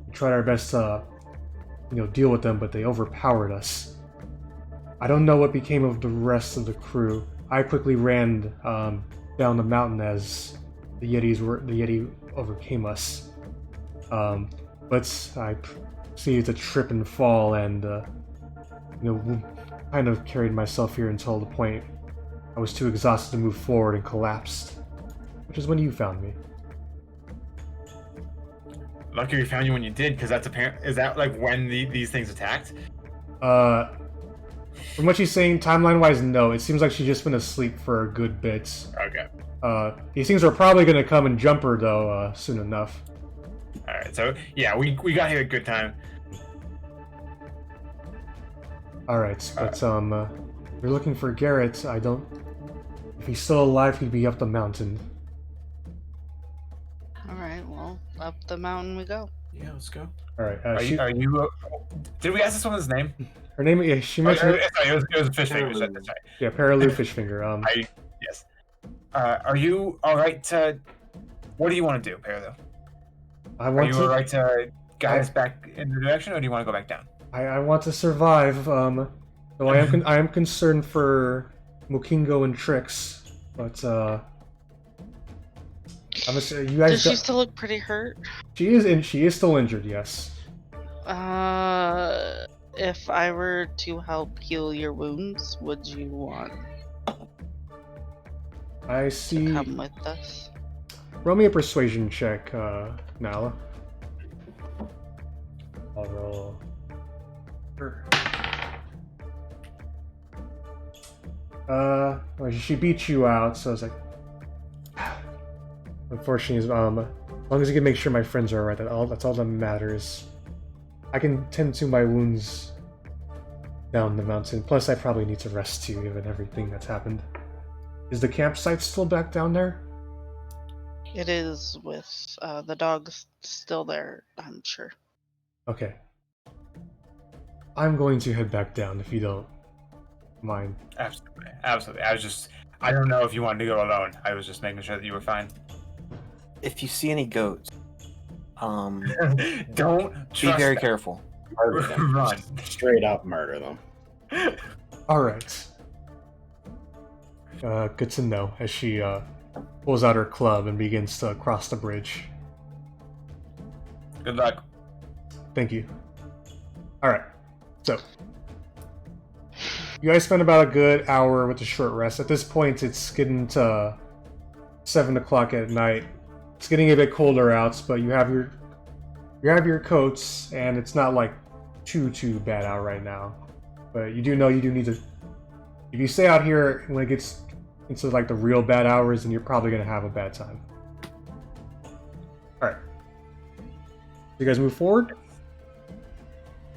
we tried our best to, deal with them, but they overpowered us. I don't know what became of the rest of the crew. I quickly ran down the mountain as the Yeti overcame us. But I proceeded to trip and fall, and kind of carried myself here until the point I was too exhausted to move forward and collapsed. Which is when you found me. Lucky we found you when you did, because that's apparent. Is that like when these things attacked? From what she's saying, timeline-wise, no. It seems like she's just been asleep for a good bit. Okay. These things are probably going to come and jump her, though, soon enough. Alright, so, yeah, we got here at a good time. Alright, but, we're looking for Garrett. If he's still alive, he'd be up the mountain. Alright, well, up the mountain we go. Yeah, let's go. Alright, Are you did we ask this woman's name? Her name, yeah, she mentioned... it was Fishfinger, that's right. Yeah, Paraloo Fishfinger. Yes. Are you alright to... What do you want to do, Paraloo? Are you alright to guide us back in the direction, or do you want to go back down? I want to survive, though I am concerned for Mokingo and Trix, but, you guys... Does she still look pretty hurt? She is still injured, yes. If I were to help heal your wounds, would you want I see. to come with us? Roll me a persuasion check, Nayala. I'll roll. Well, she beat you out, so I was like, unfortunately, as long as you can make sure my friends are alright, that's all that matters. I can tend to my wounds down the mountain. Plus, I probably need to rest too, given everything that's happened. Is the campsite still back down there? It is, with the dogs still there, I'm sure. Okay. I'm going to head back down if you don't mind. Absolutely. I don't know if you wanted to go alone. I was just making sure that you were fine. If you see any goats, don't be very careful. Murder them. Run. Straight up murder them. Alright. Good to know, as she pulls out her club and begins to cross the bridge. Good luck. Thank you. Alright, so you guys spent about a good hour with a short rest. At this point, it's getting to 7 o'clock at night. It's getting a bit colder out, but you have your coats, and it's not like too bad out right now. But you do know you do need to. If you stay out here when it gets into like the real bad hours, then you're probably gonna have a bad time. All right. You guys move forward.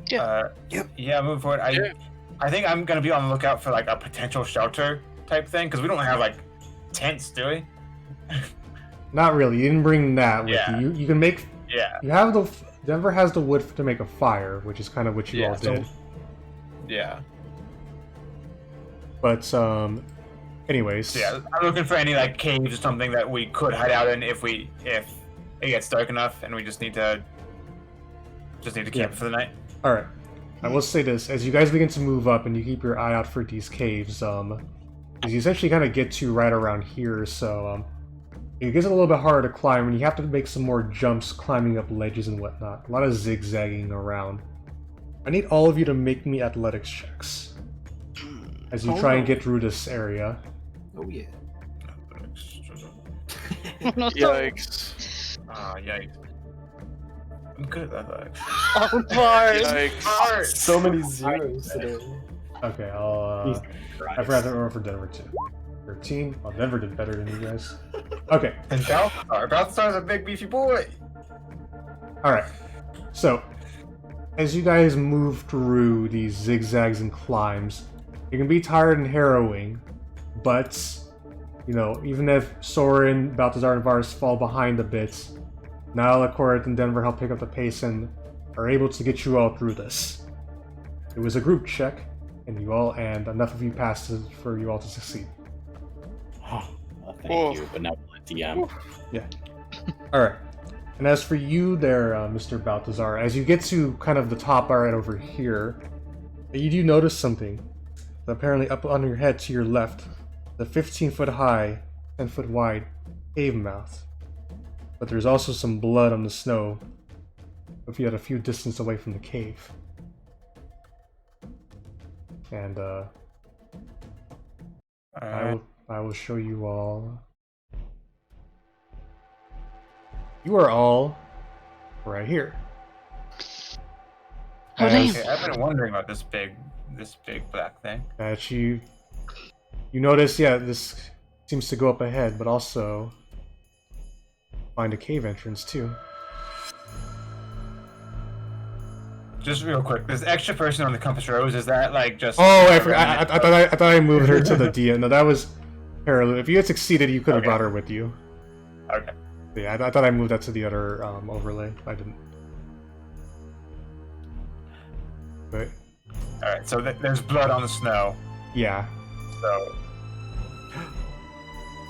Yeah. Yeah, move forward. I think I'm gonna be on the lookout for like a potential shelter type thing, because we don't have like tents, do we? Not really. You didn't bring that with you. You can make. Yeah. You have Denver has the wood to make a fire, which is kind of what you all did. Yeah. But anyways. Yeah, I'm looking for any like caves or something that we could hide out in if it gets dark enough and we just need to camp for the night. All right. I will say this: as you guys begin to move up and you keep your eye out for these caves, you essentially kind of get to right around here. So it gets a little bit harder to climb, and you have to make some more jumps climbing up ledges and whatnot. A lot of zigzagging around. I need all of you to make me athletics checks as you try and get through this area. Oh yeah. Yikes. Yikes. I'm good at that. Oh, Vars. Yikes. So many zeros today. Okay, I'll. I forgot to roll for Denver too. 13. Oh, Denver did better than you guys. Okay. And Balthazar's a big beefy boy. All right. So, as you guys move through these zigzags and climbs, it can be tired and harrowing, but you know, even if Sorrin, Balthazar, and Vars fall behind a bit, Nayala, Correth, and Denver help pick up the pace and are able to get you all through this. It was a group check, and enough of you passed for you all to succeed. Thank you, benevolent DM. Yeah. All right. And as for you there, Mr. Balthazar, as you get to kind of the top right over here, you do notice something. Apparently up on your head to your left, the 15-foot high, 10-foot wide cave mouth. But there's also some blood on the snow if you had a few distance away from the cave. And I will show you all. You are all right here. Oh, damn. Okay, I've been wondering about this big black thing. That you notice, yeah, this seems to go up ahead, but also find a cave entrance too. Just real quick, this extra person on the compass rose, is that like just? Oh, I forgot. I thought I moved her to the DM. No, that was Parallel. If you had succeeded, you could have brought her with you. Okay. Yeah, I thought I moved that to the other overlay. I didn't. But All right. So there's blood on the snow. yeah,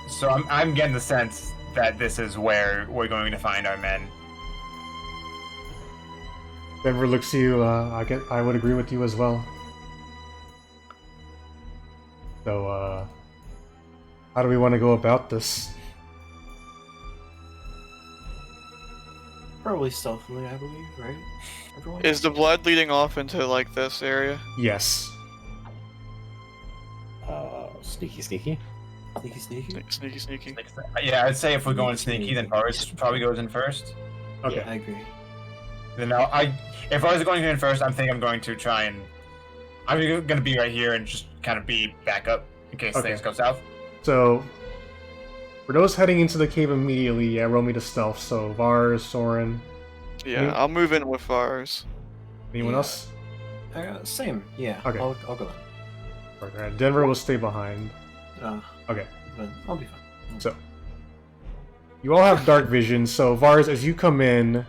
So I'm getting the sense that this is where we're going to find our men. Denver looks to you. I would agree with you as well. So, how do we want to go about this? Probably stealthily, I believe, right? Everyone? Is the blood leading off into like this area? Yes. Sneaky. Sneaky. Sneaky. Yeah, I'd say if we're going sneaky, then Vars probably goes in first. Okay. Yeah, I agree. Then if Vars is going in first, I'm going to try and I'm going to be right here and just kind of be back up in case things go south. So, for those heading into the cave immediately, yeah, roll me to stealth. So, Vars, Sorrin. Yeah, I'll move in with Vars. Anyone else? Same. Yeah. Okay. I'll go in. Alright, Denver will stay behind. Okay. But I'll be fine. So, you all have dark vision. So, Vars, as you come in,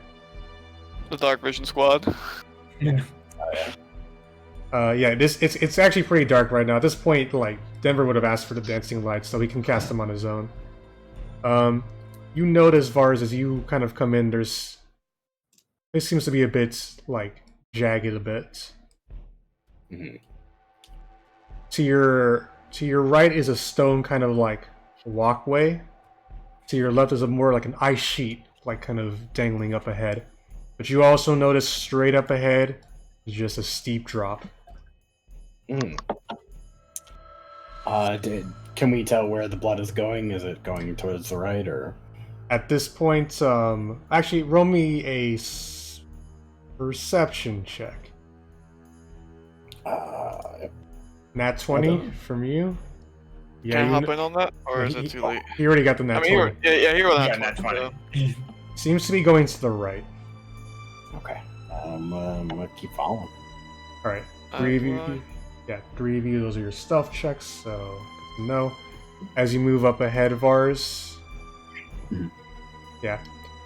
The Dark Vision Squad. yeah, it's actually pretty dark right now. At this point, like, Denver would have asked for the dancing lights, so he can cast them on his own. You notice, Vars, as you kind of come in, this seems to be a bit, like, jagged a bit. Mm-hmm. To your right is a stone kind of, like, walkway. To your left is a more like an ice sheet, like, kind of dangling up ahead. But you also notice straight up ahead is just a steep drop. Can we tell where the blood is going? Is it going towards the right or? At this point, actually, roll me a perception check. Nat 20 from you. Yeah, Can I hop in on that, or is it too late? He already got the nat 20. He rolled Yeah, that nat 20. 20. Seems to be going to the right. Okay. I'm gonna keep following. All right, three of you. Yeah, three of you. Those are your stealth checks. So good to know. As you move up ahead, Vars. Yeah,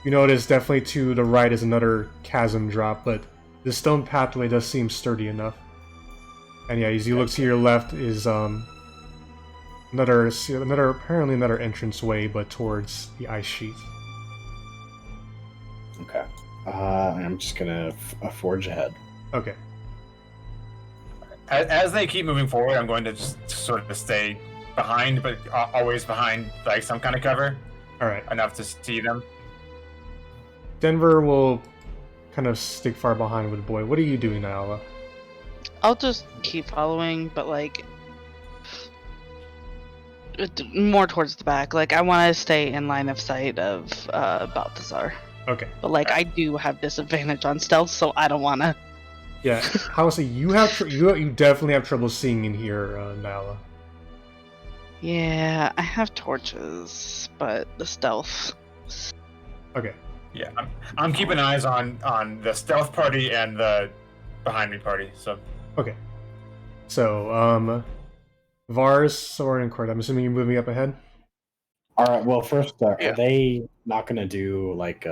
you notice definitely to the right is another chasm drop, but the stone pathway does seem sturdy enough. And yeah, as you look to your left is apparently another entranceway, but towards the ice sheet. Okay. I'm just gonna forge ahead. Okay. As they keep moving forward, I'm going to just sort of stay behind, but always behind like some kind of cover. All right. Enough to see them. Denver will kind of stick far behind with Boy. What are you doing, Nayala? I'll just keep following, but like more towards the back. Like I want to stay in line of sight of Balthazar. Okay. But like, I do have disadvantage on stealth, so I don't want to. Yeah, Howsey, you definitely have trouble seeing in here, Nayala. Yeah, I have torches, but the stealth. Okay. Yeah, I'm keeping eyes on the stealth party and the behind me party. So Okay. So, Vars, Sorrin, and Correth, I'm assuming you're moving up ahead? Alright, well, first, Yeah. are they not going to do, like,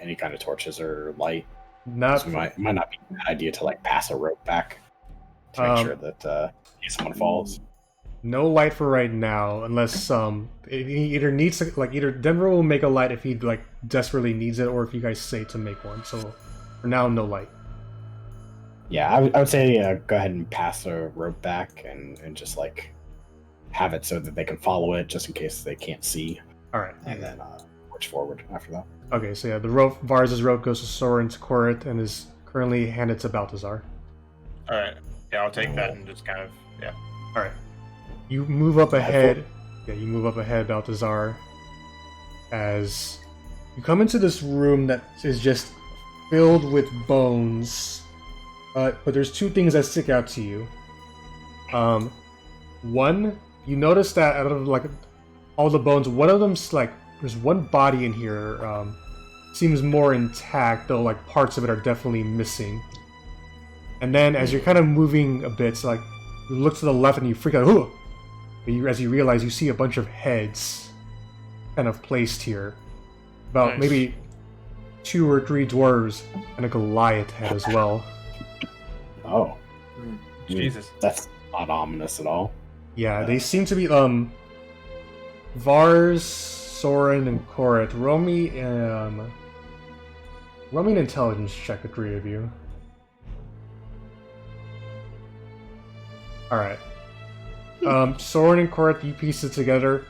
any kind of torches or light? Not. It might not be a bad idea to, like, pass a rope back to make sure that if someone falls. No light for right now, unless he either needs to, like, either Denver will make a light if he like desperately needs it, or if you guys say to make one. So for now, no light. Yeah, I would say go ahead and pass a rope back and just like have it so that they can follow it, just in case they can't see. All right. And then march forward after that. Okay, so yeah, the rope, Vars' rope goes to Sorrin, to Correth, and is currently handed to Balthazar. all right, yeah, I'll take that and just kind of All right. You move up ahead. Yeah, you move up ahead, Balthazar, as you come into this room that is just filled with bones. But there's two things that stick out to you. One, you notice that out of like all the bones, one of them's like there's one body in here. Seems more intact, though like parts of it are definitely missing. And then as you're kind of moving a bit, it's like you look to the left and you freak out. Ooh! As you realize, you see a bunch of heads kind of placed here. About Nice. maybe 2 or 3 dwarves and a Goliath head as well. Oh. Jesus. That's not ominous at all. Yeah, they seem to be Vars, Sorrin, and Correth. Roll me an intelligence check, the 3 of you. Alright. Sorrin and Correth, you piece it together.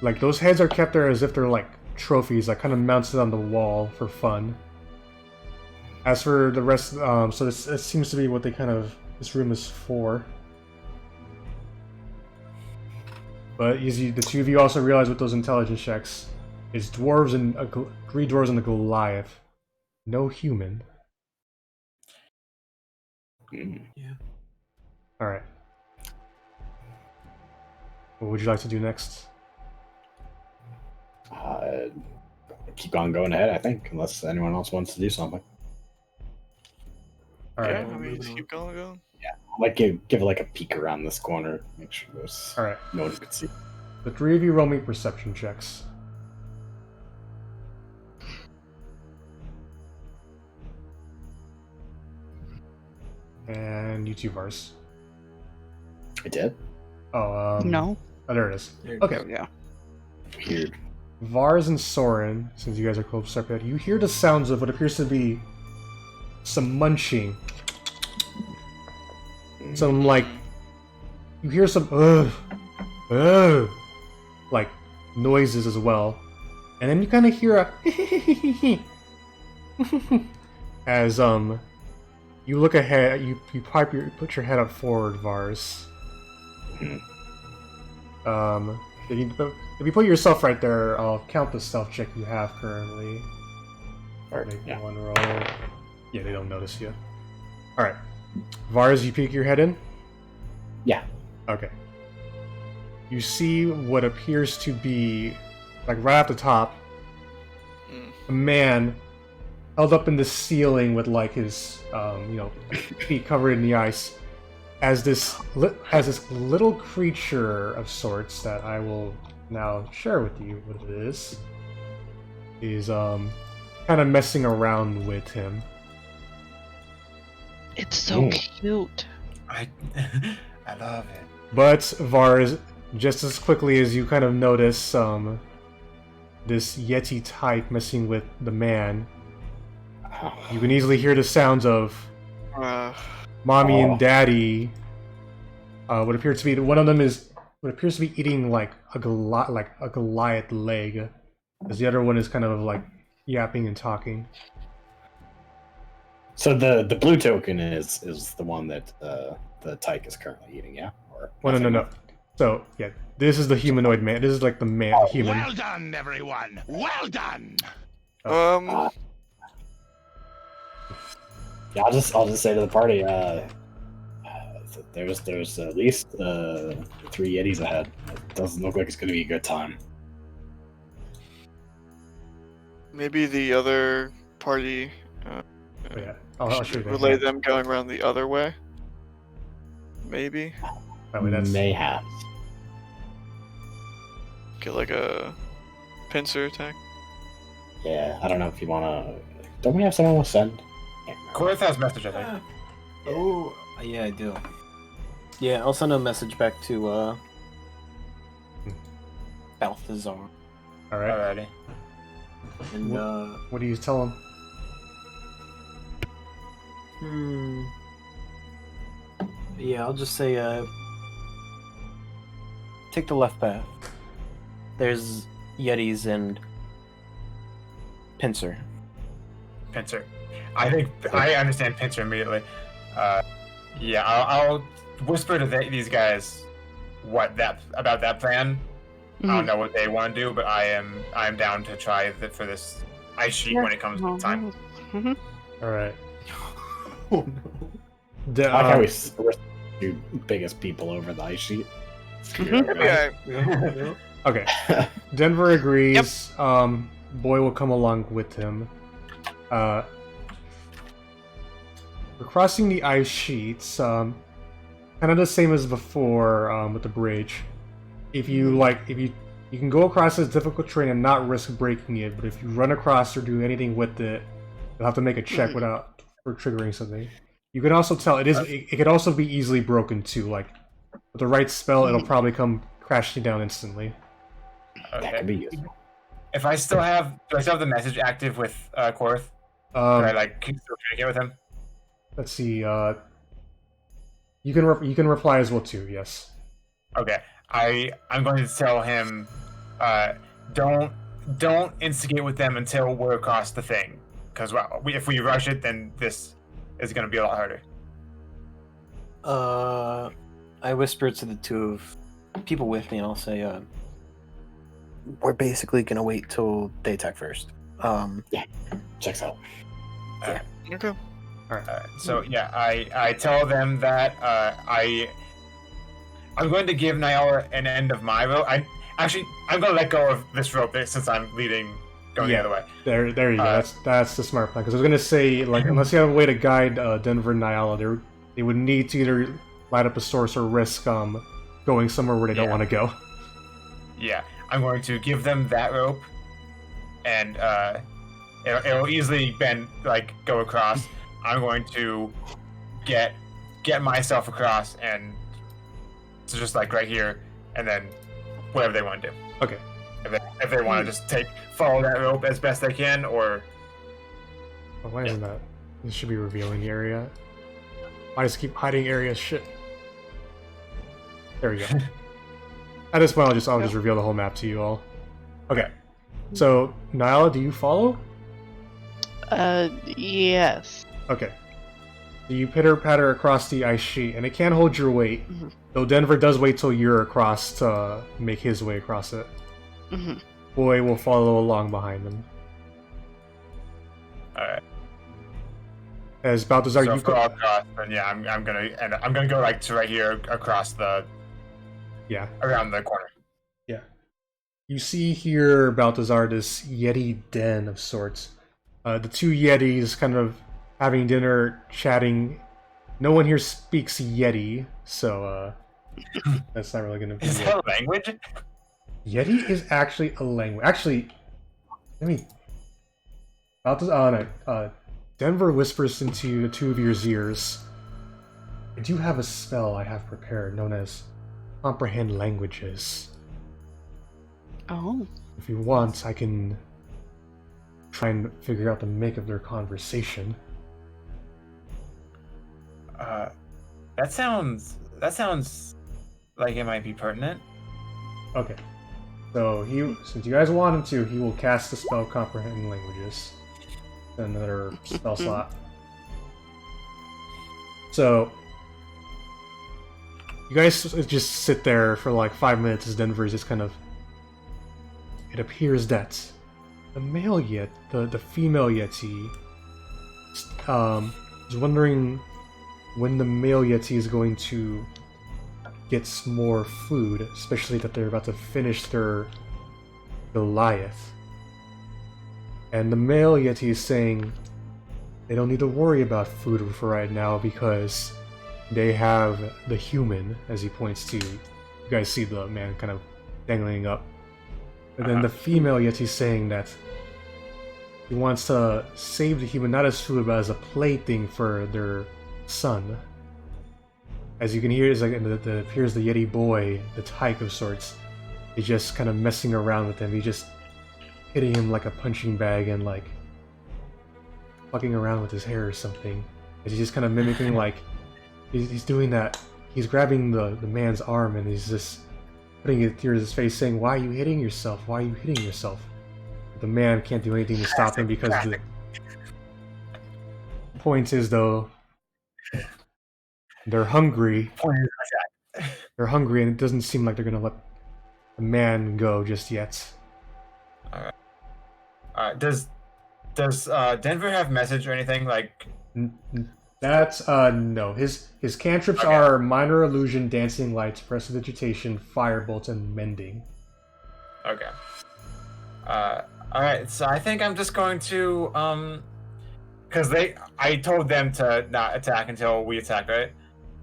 Like, those heads are kept there as if they're like trophies, like kind of mounted on the wall for fun. As for the rest, so this seems to be what this room is for. But the 2 of you also realize with those intelligence checks, it's dwarves and 3 dwarves and a Goliath. No human. Yeah. Alright. What would you like to do next? Keep on going ahead, I think, unless anyone else wants to do something. Alright. Yeah, I mean, just keep going. Like give it like a peek around this corner, make sure there's Alright. no one can see. The 3 of you roll me perception checks. And you 2, Vars. I did? Oh, No. Oh, there it is. There- Okay. Yeah. Weird. Vars and Sorrin, since you guys are close up yet, you hear the sounds of what appears to be some munching. Some, like, you hear some, like, noises as well. And then you kind of hear a, as, you look ahead, you put your head up forward, Vars. If you put yourself right there, I'll count the stealth check you have currently. Make Yeah. one roll. Yeah, they don't notice you. Alright. Vars, you peek your head in? Yeah. Okay. You see what appears to be, like right off the top, a man held up in the ceiling with like his, feet covered in the ice, as this little creature of sorts that I will now share with you what it is kind of messing around with him. It's so cute. I love it. But Vars, just as quickly as you kind of notice this Yeti type messing with the man, you can easily hear the sounds of mommy and daddy. What appears to be one of them is what appears to be eating like a Goliath leg, as the other one is kind of like yapping and talking. So the blue token is the one that the tyke is currently eating, yeah? Or Well, no. So yeah, this is the humanoid man. This is like the man human. Well done, everyone. Well done. Yeah, I'll just say to the party, there's at least 3 Yetis ahead. It doesn't look like it's gonna be a good time. Maybe the other party. Yeah, I'll show you that. Relay them going around the other way. Maybe. That way, that's Mayhaps. Get like a pincer attack. Yeah, I don't know if you wanna. Don't we have someone with send? Correth has message, I think. Oh, yeah, I do. Yeah, I'll send a message back to Balthazar. all right. Alrighty. And What do you tell him? Yeah, I'll just say take the left path. There's Yetis and Pincer. Pincer. I think I understand Pincer immediately. Yeah, I'll whisper to these guys about that plan. I don't know what they want to do, but I am down to try for this ice sheet when it comes to time. All right. Oh no. I like how we the biggest people over the ice sheet. Yeah. Okay. Denver agrees. Boy will come along with him. We're crossing the ice sheets. Kind of the same as before with the bridge. If you you can go across this difficult terrain and not risk breaking it, but if you run across or do anything with it, you'll have to make a check for triggering something. You can also tell it could also be easily broken too. Like with the right spell, it'll probably come crashing down instantly. That could be useful. If I still have, do I still have the message active with Correth? Can I still communicate with him? Let's see. You can reply as well too. Yes. Okay. I'm going to tell him, don't instigate with them until we're across the thing, because if we rush it, then this is going to be a lot harder. I whisper to the two people with me, and I'll say, we're basically gonna wait till they attack first. Yeah, checks out. Yeah. Okay. Alright. So yeah, I tell them that I'm going to give Nayala an end of my rope. I'm going to let go of this rope since I'm leading, going the other way. There you go. That's the smart plan. Because I was gonna say, like, unless you have a way to guide Denver and Nayala, they would need to either light up a source or risk going somewhere where they don't want to go. Yeah, I'm going to give them that rope, and it'll easily go across. I'm going to get myself across, and so just like right here, and then whatever they want to do. Okay. If they want to just follow that rope as best they can, or why isn't that? This should be revealing the area. I just keep hiding areas. Shit. There we go. At this point, I'll just reveal the whole map to you all. Okay. So, Nayala, do you follow? Yes. Okay. So you pitter-patter across the ice sheet, and it can't hold your weight. Though Denver does wait till you're across to make his way across it. Boy will follow along behind them. Alright. As Balthazar, so you go across, then yeah, I'm gonna go like to right here across the around the corner. Yeah. You see here, Balthazar, this Yeti den of sorts. The two Yetis kind of having dinner, chatting. No one here speaks Yeti, so that's not really gonna be. Is that a language? Yeti is actually a language. Actually, let me. Balthazar, Denver whispers into the two of your ears. I do have a spell I have prepared known as Comprehend Languages. Oh. If you want, I can try and figure out the make of their conversation. That sounds like it might be pertinent. Okay. So since you guys want him to, he will cast the spell Comprehend Languages. Another spell slot. So you guys just sit there for like 5 minutes as Denver is just kind of. It appears that the male yet the female Yeti is wondering when the male Yeti is going to get some more food, especially that they're about to finish their Goliath. And the male Yeti is saying they don't need to worry about food for right now because they have the human, as he points to. You guys see the man kind of dangling up. And then the female Yeti is saying that he wants to save the human not as food but as a plaything for their son. As you can hear, it's like here's the Yeti boy, the tyke of sorts. He's just kind of messing around with him. He's just hitting him like a punching bag and like fucking around with his hair or something. As he's just kind of mimicking like he's doing that. He's grabbing the man's arm and he's just putting it through his face, saying, "Why are you hitting yourself? Why are you hitting yourself?" The man can't do anything to stop him because the point is though they're hungry. They're hungry, and it doesn't seem like they're gonna let the man go just yet. All right. Does Denver have message or anything like? That's no. His cantrips are minor illusion, dancing lights, prestidigitation, firebolt, and mending. Okay. All right. So I think I'm just going to because I told them to not attack until we attack, right?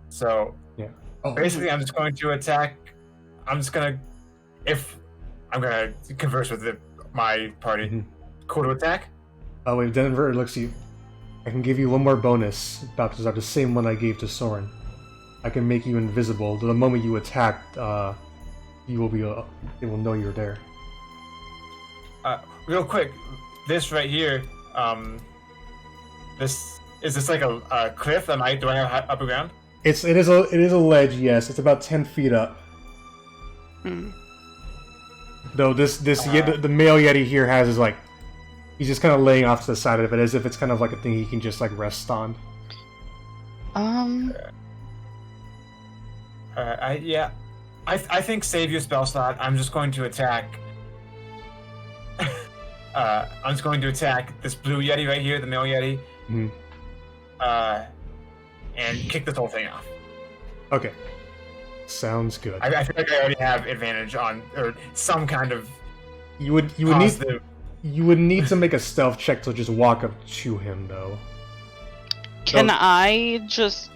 So yeah. Basically, I'm just going to attack. I'm gonna converse with my party. Mm-hmm. Cool to attack. Oh wait, Denver looks at you. I can give you one more bonus, Balthazar, the same one I gave to Sorrin. I can make you invisible. The moment you attack, you will be. It will know you're there. Real quick, this right here. Is this like a cliff? Do I have upper ground? It is a ledge. Yes, it's about 10 feet up. Though the male Yeti here has is like. He's just kind of laying off to the side of it as if it's kind of like a thing he can just like rest on. I think save your spell slot. I'm just going to attack. I'm just going to attack this blue Yeti right here, the male Yeti. Mm-hmm. And kick this whole thing off. Okay. Sounds good. I feel like I already have advantage on or some kind of. You would need to make a stealth check to just walk up to him, though. Can I just,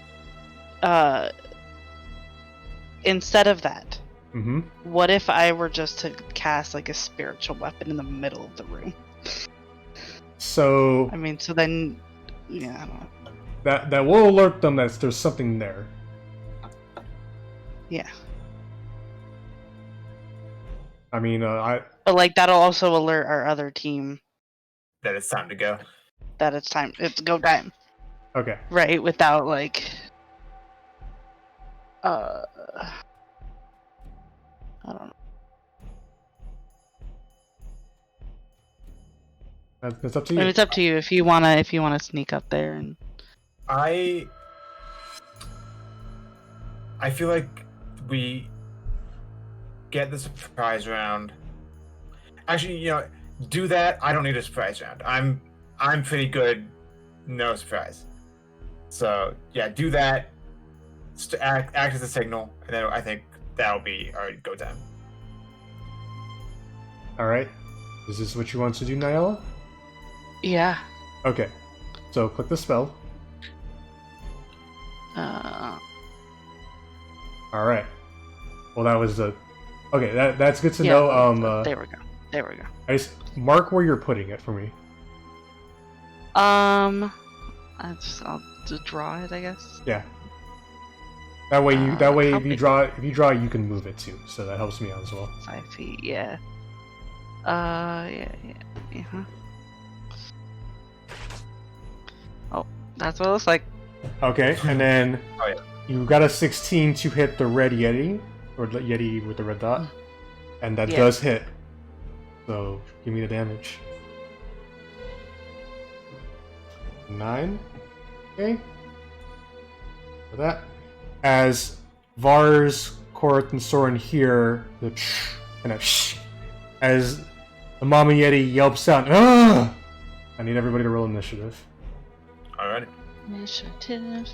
instead of that, what if I were just to cast like a spiritual weapon in the middle of the room? So. I mean, so then, yeah, I don't know. That will alert them that there's something there. Yeah. I mean, But like that'll also alert our other team that it's time to go. That it's go time. Okay. Right, without like I don't know. That's up to you. I mean, it's up to you if you wanna sneak up there and. I feel like we get the surprise round. Actually, do that. I don't need a surprise round. I'm pretty good. No surprise. So yeah, do that. Act as a signal, and then I think that'll be our go time. All right. Is this what you want to do, Nayala? Yeah. Okay. So click the spell. All right. Well, that was the. Okay, that's good to know. There we go. I just mark where you're putting it for me. I'll just draw it, I guess. Yeah. That way if you draw, you can move it too. So that helps me out as well. 5 feet, yeah. Yeah. Oh, that's what it looks like. Okay, and then you got a 16 to hit the red Yeti, or the Yeti with the red dot, and that does hit. So give me the damage. 9. Okay. For that, as Vars, Correth, and Sorrin hear the kind of as The Mama Yeti yelps out, "Ugh!" I need everybody to roll initiative. Alright. Initiative.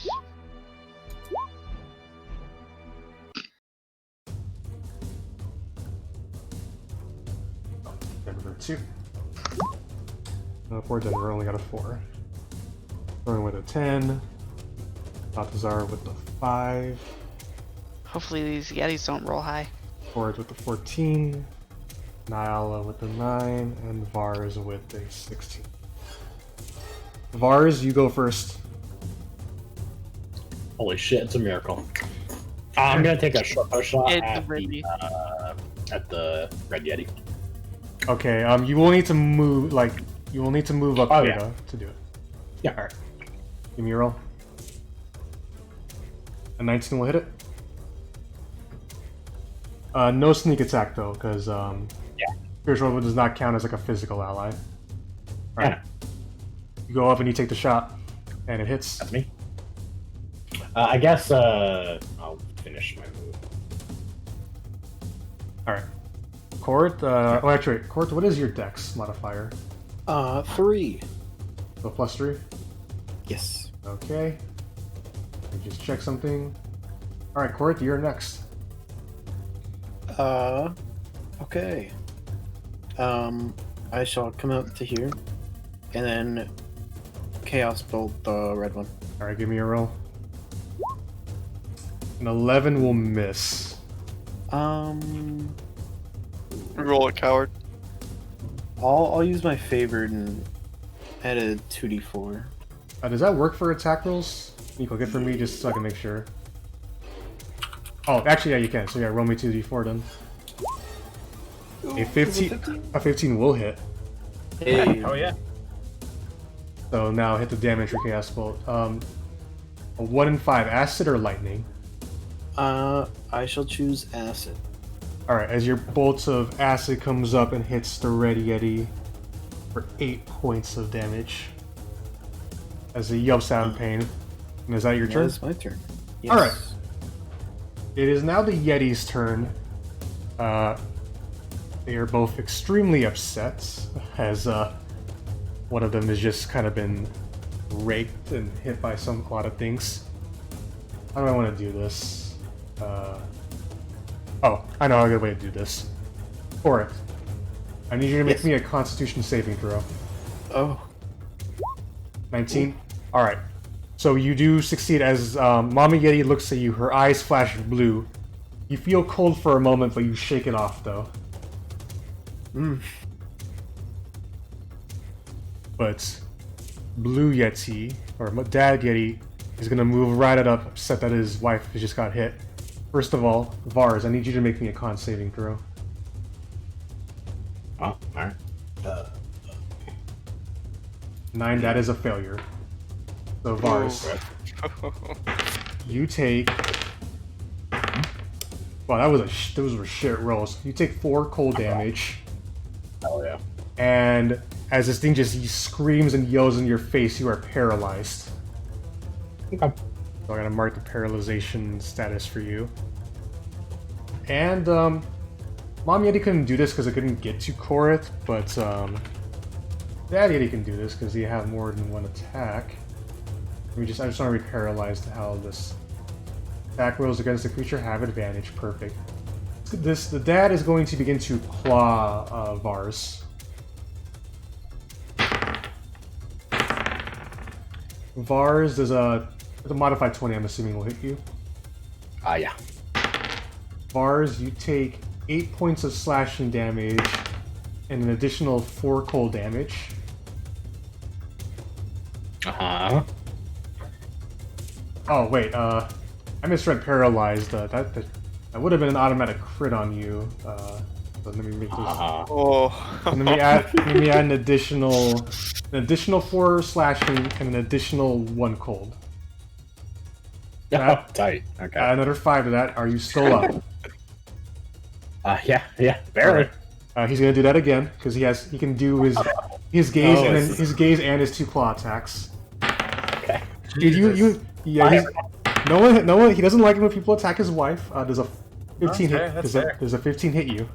Number 2. Poor Denver only got a 4. Sorrin with a 10. Balthazar with the 5. Hopefully these Yetis don't roll high. Correth with the 14. Nayala with the 9. And Vars with a 16. Vars, you go first. Holy shit, it's a miracle. I'm gonna take a shot at the Red Yeti. Okay, you will need to move, you will need to move up here to do it. Yeah. Alright. Give me a roll. A 19 will hit it. No sneak attack though, because Spiritual Weapon does not count as like a physical ally. Alright. Yeah. You go up and you take the shot, and it hits. That's me. I guess I'll finish my move. Alright. Correth, Correth, what is your dex modifier? 3. So +3? Yes. Okay. Let me just check something. Alright, Correth, you're next. Okay. I shall come out to here, and then Chaos Bolt the red one. Alright, give me a roll. An 11 will miss. Roll a coward. I'll use my favored and add a 2d4. Does that work for attack rolls? Can you click it for me just so I can make sure? Oh, actually, yeah, you can. So yeah, roll me 2d4 then. Ooh, A 15 will hit. Hey. Oh yeah. So now hit the damage for Chaos Bolt. A 1 and 5, acid or lightning? I shall choose acid. Alright, as your bolt of acid comes up and hits the Red Yeti for 8 points of damage. As it yelps out in pain. And is that your turn? It's my turn. Yes. Alright. It is now the Yeti's turn. They are both extremely upset, as one of them has just kind of been raked and hit by a lot of things. How do I want to do this? Oh, I know a good way to do this. Correth, I need you to make me a Constitution saving throw. Oh. 19? Alright. So you do succeed as Mama Yeti looks at you, her eyes flash blue. You feel cold for a moment, but you shake it off, though. But Blue Yeti, or Dad Yeti, is gonna move right up, upset that his wife has just got hit. First of all, Vars, I need you to make me a con saving throw. Oh, alright. 9, that is a failure. So Vars, you take... Wow, those were shit rolls. You take 4 cold damage. Hell yeah. And as this thing just screams and yells in your face, you are paralyzed. Okay. So I'm gonna mark the paralyzation status for you. And Mom Yeti couldn't do this because it couldn't get to Correth, but Dad Yeti can do this because he have more than one attack. I just want to re-paralyze how this attack rolls against the creature have advantage. Perfect. The dad is going to begin to claw Vars. Vars does a modified 20. I'm assuming will hit you. Yeah. Vars, you take 8 points of slashing damage and an additional 4 cold damage. Uh-huh. Oh wait, I misread paralyzed. That would have been an automatic crit on you. So let me make this. Oh. Let me add an additional 4 slashing and an additional 1 cold. Oh, tight. Okay. Add another 5 to that. Are you still up? Yeah, barely. He's gonna do that again because he can do his gaze and then his gaze and his 2 claw attacks. Okay. No one. He doesn't like it when people attack his wife. There's a 15 hit. Fair, There's a 15 hit you.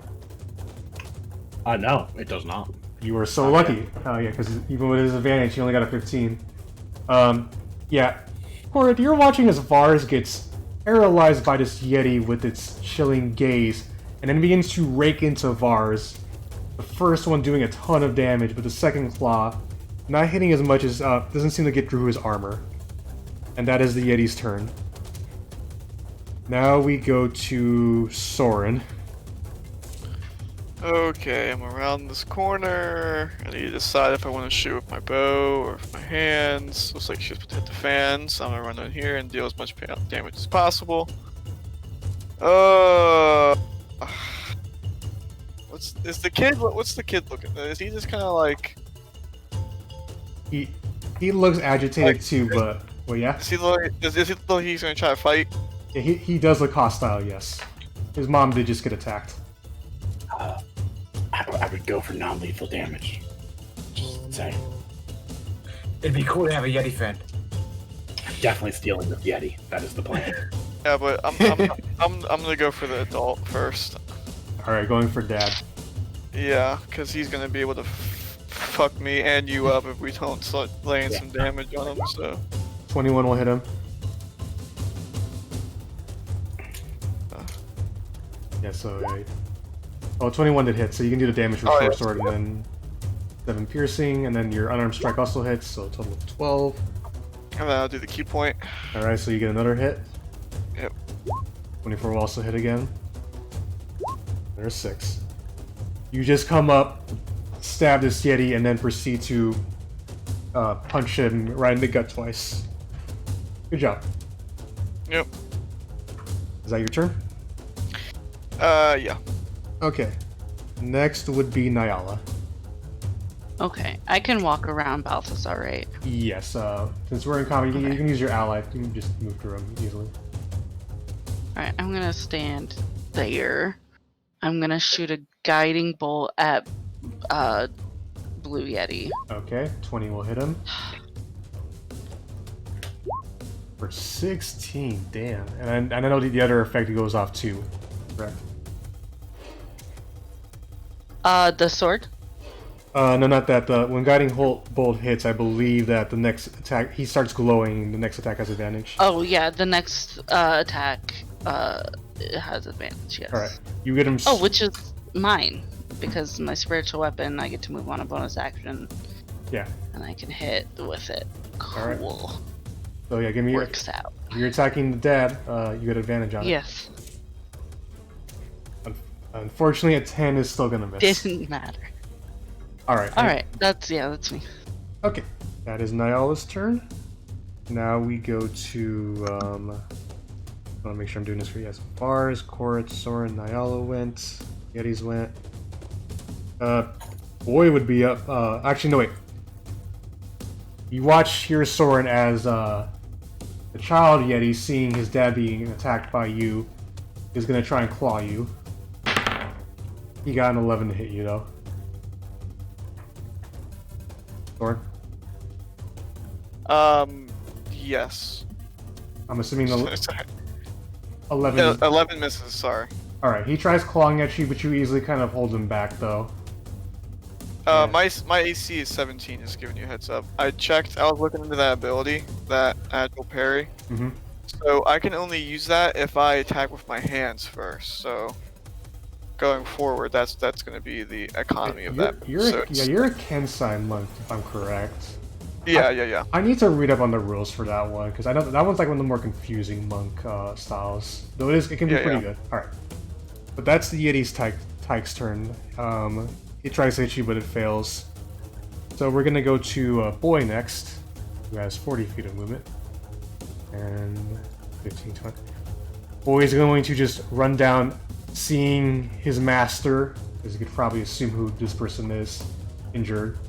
No, it does not. You were so lucky. Oh yeah, because even with his advantage, he only got a 15. Yeah. Correth, you're watching as Vars gets paralyzed by this Yeti with its chilling gaze, and then begins to rake into Vars. The first one doing a ton of damage, but the second claw not hitting as much as doesn't seem to get through his armor. And that is the Yeti's turn. Now we go to Sorrin. Okay, I'm around this corner. I need to decide if I want to shoot with my bow or with my hands. Looks like she's supposed to hit the fan, so I'm gonna run in here and deal as much damage as possible. What's the kid looking? Is he just kind of like? He looks agitated like, too, but well, yeah. Does he look like he's gonna try to fight? Yeah, he does look hostile. Yes, his mom did just get attacked. I would go for non-lethal damage. Just saying. It'd be cool to have a Yeti friend. Definitely stealing the Yeti. That is the plan. Yeah, but I'm gonna go for the adult first. All right, going for Dad. Yeah, because he's gonna be able to fuck me and you up if we don't start laying some damage on him. So 21 will hit him. Yeah, so oh, 21 did hit, so you can do the damage with short sword, and then 7 piercing, and then your unarmed strike also hits, so a total of 12. And then I'll do the key point. Alright, so you get another hit. Yep. 24 will also hit again. There's 6. You just come up, stab this Yeti, and then proceed to punch him right in the gut twice. Good job. Yep. Is that your turn? Yeah. Okay. Next would be Nayala. Okay, I can walk around Balthazar, right? Yes, since we're in combat, you can use your ally. You can just move through him easily. Alright, I'm gonna stand there. I'm gonna shoot a guiding bolt at Blue Yeti. Okay, 20 will hit him. For 16, damn. And I know the other effect goes off too, correct? The sword? No, not that. When guiding bolt hits, I believe that the next attack, he starts glowing, the next attack has advantage. Oh yeah, the next attack it has advantage, yes. Alright, you get him... Oh, which is mine, because my spiritual weapon, I get to move on a bonus action. Yeah. And I can hit with it. Cool. Right. So yeah, give me Works out. You're attacking the dad, you get advantage on it. Yes. Unfortunately, a 10 is still gonna miss. Didn't matter. Alright. Alright, that's me. Okay, that is Nayala's turn. Now we go to, I want to make sure I'm doing this for you guys. Vars, Correth, Sorrin, Nayala went. Yetis went. Boy would be up. Actually, no, wait. You watch here Sorrin as the child Yeti, seeing his dad being attacked by you, is going to try and claw you. He got an 11 to hit you, though. Sorrin? Yes. I'm assuming the 11. No, 11 misses, sorry. Alright, he tries clawing at you, but you easily kind of hold him back, though. My AC is 17, just giving you a heads up. I checked, I was looking into that ability, that agile parry. Mm-hmm. So I can only use that if I attack with my hands first, so going forward, that's going to be the economy of that. You're a Kensai monk, if I'm correct. Yeah. I need to read up on the rules for that one, because I know that one's like one of the more confusing monk styles. Though it can be pretty good. Alright. But that's the Yeti's Tyke's turn. He tries to hit you, but it fails. So we're going to go to Boy next, who has 40 feet of movement. And 15, 20. Boy's going to just run down, seeing his master, because you could probably assume who this person is, injured.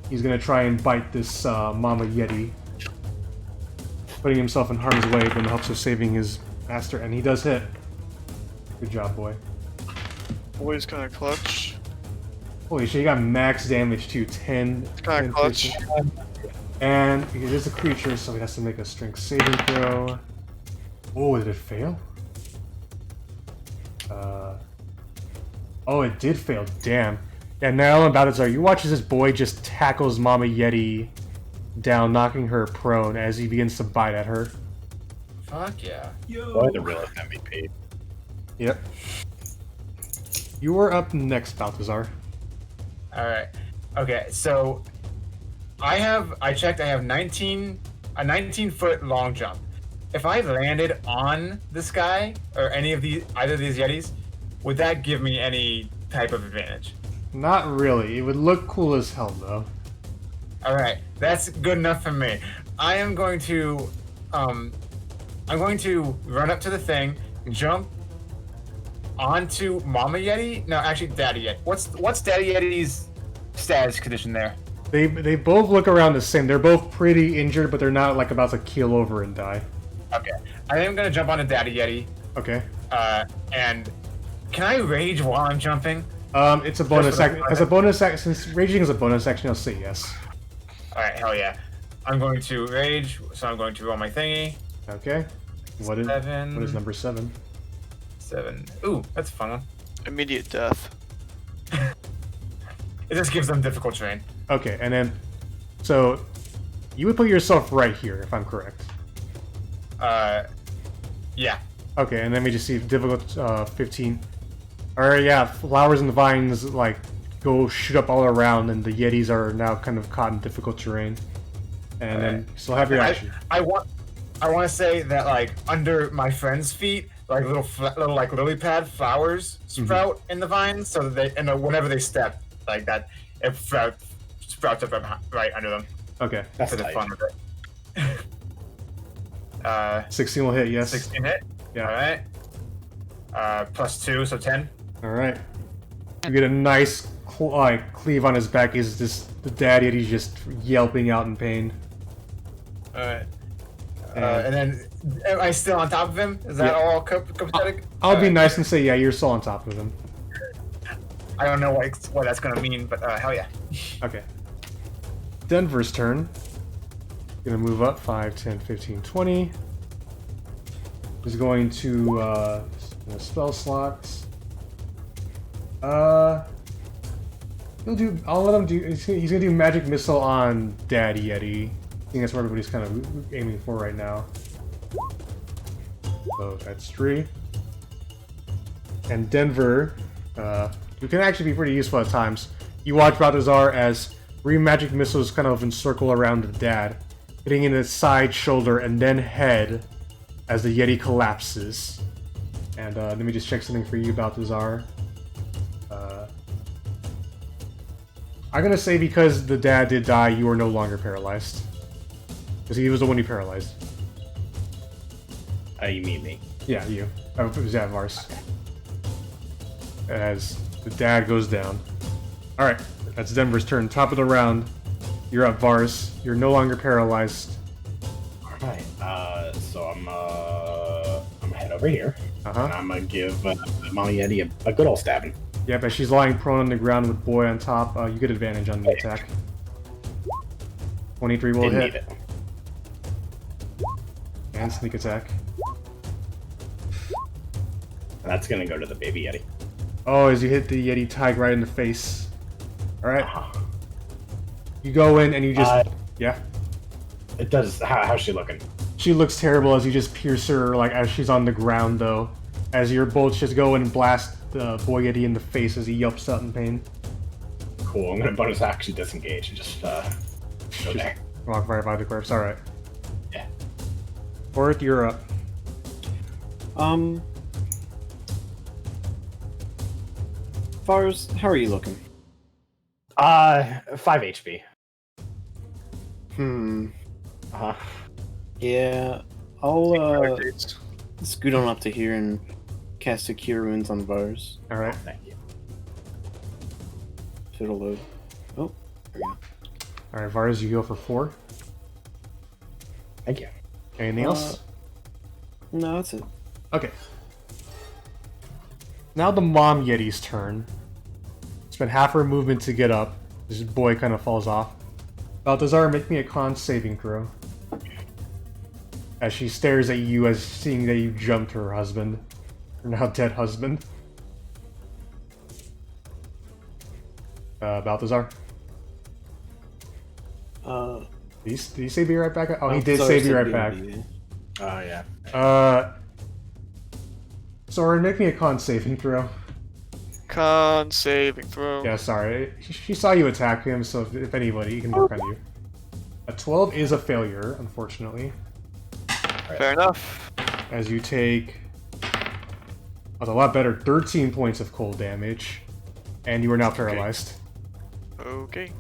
He's going to try and bite this Mama Yeti, putting himself in harm's way, but in the hopes of saving his master, and he does hit. Good job, Boy. Boy's kind of clutch. Holy shit, you got max damage too, 10. It's kind of clutch. And it is a creature, so he has to make a strength saving throw. Oh, did it fail? Oh, it did fail. Damn. Yeah, Nayala and Balthazar, you watch as this boy just tackles Mama Yeti down, knocking her prone as he begins to bite at her. Fuck yeah. Boy, the realest MVP. Yep. You are up next, Balthazar. Alright. Okay, so I checked, I have a 19-foot long jump. If I landed on this guy, or either of these Yetis, would that give me any type of advantage? Not really. It would look cool as hell, though. Alright, that's good enough for me. I'm going to run up to the thing, jump onto Mama Yeti. No, actually, Daddy Yeti. What's Daddy Yeti's status condition there? They both look around the same. They're both pretty injured, but they're not like about to keel over and die. Okay, I am gonna jump onto Daddy Yeti. Okay. And can I rage while I'm jumping? It's a bonus action. As a bonus action, since raging is a bonus action, I'll say yes. All right, hell yeah. I'm going to rage, so I'm going to roll my thingy. Okay. What is 7. What is number 7? 7. Ooh, that's a fun one. Immediate death. It just gives them difficult terrain. Okay, and then, so you would put yourself right here, if I'm correct. Yeah. Okay, and then we just see difficult 15. Alright, yeah, flowers and vines like go shoot up all around, and the Yetis are now kind of caught in difficult terrain. And then you still have your action. I want to say that like under my friend's feet, like little like lily pad flowers sprout in the vines, so that they whenever they step like that, it sprouts up right under them. Okay, that's for the fun of it. 16 will hit, yes. 16 hit. Yeah. All right. +2, so 10. All right. You get a nice cleave on his back. Is the Daddy Yeti just yelping out in pain? All right. And then, am I still on top of him? Is that all copacetic? I'll be nice and say, yeah, you're still on top of him. I don't know what that's gonna mean, but hell yeah. Okay. Denver's turn. Gonna move up 5, 10, 15, 20. He's going to spell slots. He'll do. I'll let him do. He's gonna do magic missile on Daddy Yeti. I think that's what everybody's kind of aiming for right now. So that's 3. And Denver, who can actually be pretty useful at times. You watch Balthazar as 3 magic missiles kind of encircle around the Dad, hitting in his side, shoulder, and then head as the Yeti collapses. And let me just check something for you, Balthazar. I'm gonna say because the Dad did die, you are no longer paralyzed. Because he was the one who paralyzed. You mean me? Yeah, you. Oh, it was Vars. As the Dad goes down. Alright, that's Denver's turn. Top of the round. You're up, Vars. You're no longer paralyzed. Alright, so I'm gonna head over here. And I'm gonna give Mama Yeti a good old stabbing. Yep, as she's lying prone on the ground with Boy on top, you get advantage on the attack. 23 will Didn't hit. need it. And sneak attack. That's gonna go to the baby Yeti. Oh, as you hit the Yeti Tig right in the face. Alright. You go in and you just... yeah? It does... How's she looking? She looks terrible as you just pierce her, like, as she's on the ground, though. As your bolts just go in and blast the Boy Yeti in the face as he yelps out in pain. Cool, I'm gonna bonus action disengage and just, go there. Walk right by the corpse, alright. Yeah. Correth, you're up. Vars, how are you looking? 5 HP. Yeah, I'll scoot on up to here and cast a Cure Wounds on Vars. Alright. Thank you. If it'll load. Oh, there we go. Alright, Vars, you go for 4. Thank you. Anything else? No, that's it. Okay. Now the Mom Yeti's turn. Spend half her movement to get up. This boy kind of falls off. Balthazar, make me a con saving throw. As she stares at you as seeing that you jumped her husband. Her now dead husband. Balthazar? Did he say be right back? Oh, he did Balthazar say be said right back. Oh, yeah. Sorry, make me a con saving throw. Con saving throw. Yeah, sorry. She saw you attack him, so if anybody, he can work on you. A 12 is a failure, unfortunately. Fair enough. As you take... That's a lot better. 13 points of cold damage. And you are now paralyzed. Okay.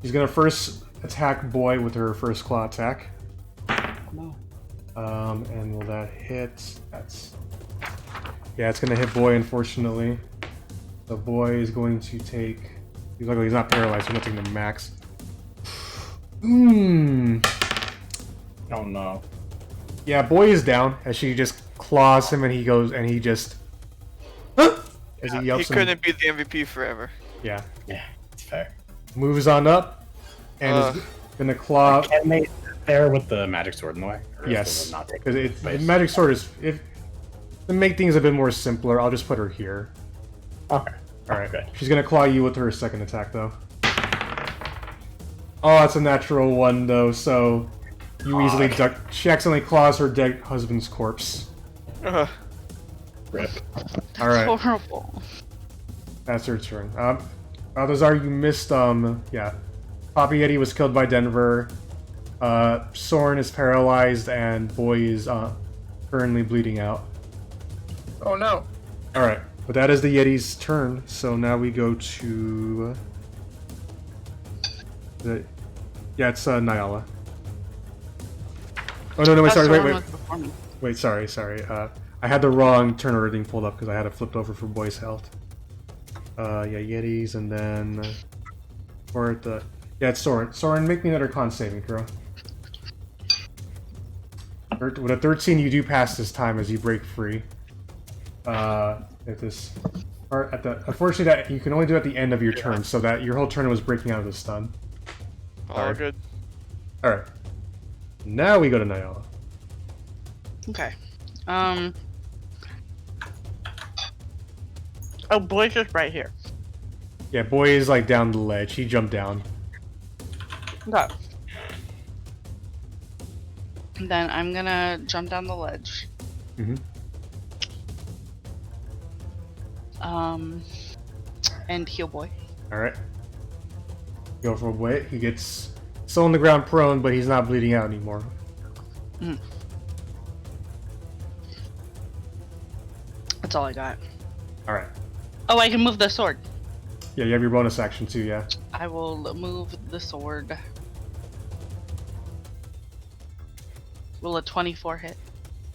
She's gonna first attack Boy with her first claw attack. No. And will that hit? That's... Yeah, it's gonna hit Boy, unfortunately. The Boy is going to take... He's not paralyzed, so he's not taking the max. Oh, no. Yeah, Boy is down, as she just claws him, and he goes, and he just... As he yelps He couldn't be the MVP forever. Yeah. Yeah, it's fair. Moves on up, and is gonna claw... Can they there with the magic sword in the way? Or Yes, not take because space? magic sword is... To make things a bit more simpler, I'll just put her here. Okay. Alright, Good. she's gonna claw you with her second attack, though. Oh, that's a natural one, though, so... You easily duck... She accidentally claws her dead husband's corpse. Rip. Alright, Horrible. that's her turn. Balthazar, you missed, yeah. Papa Yeti was killed by Denver. Sorrin is paralyzed, and Boy is, currently bleeding out. Oh no. Alright, but that is the Yeti's turn, so now we go to... Yeah, it's, Nayala. Oh, no, wait, sorry, wait. Wait, sorry. I had the wrong turn order thing pulled up because I had it flipped over for Boy's health. Yeah, Yetis, and then... Yeah, it's Sorrin. Sorrin, make me another con saving throw. With a 13, you do pass this time as you break free. Unfortunately, that you can only do it at the end of your turn, so that your whole turn was breaking out of the stun. All good. Alright. Now we go to Nayala. Okay. Oh, Boy's just right here. Yeah, Boy is like down the ledge. He jumped down. Okay. Then I'm gonna jump down the ledge. And heal Boy. Alright. Go for Boy. He gets still on the ground prone, but he's not bleeding out anymore. That's all I got. Alright. Oh, I can move the sword. Yeah, you have your bonus action too, yeah. I will move the sword. Will a 24 hit?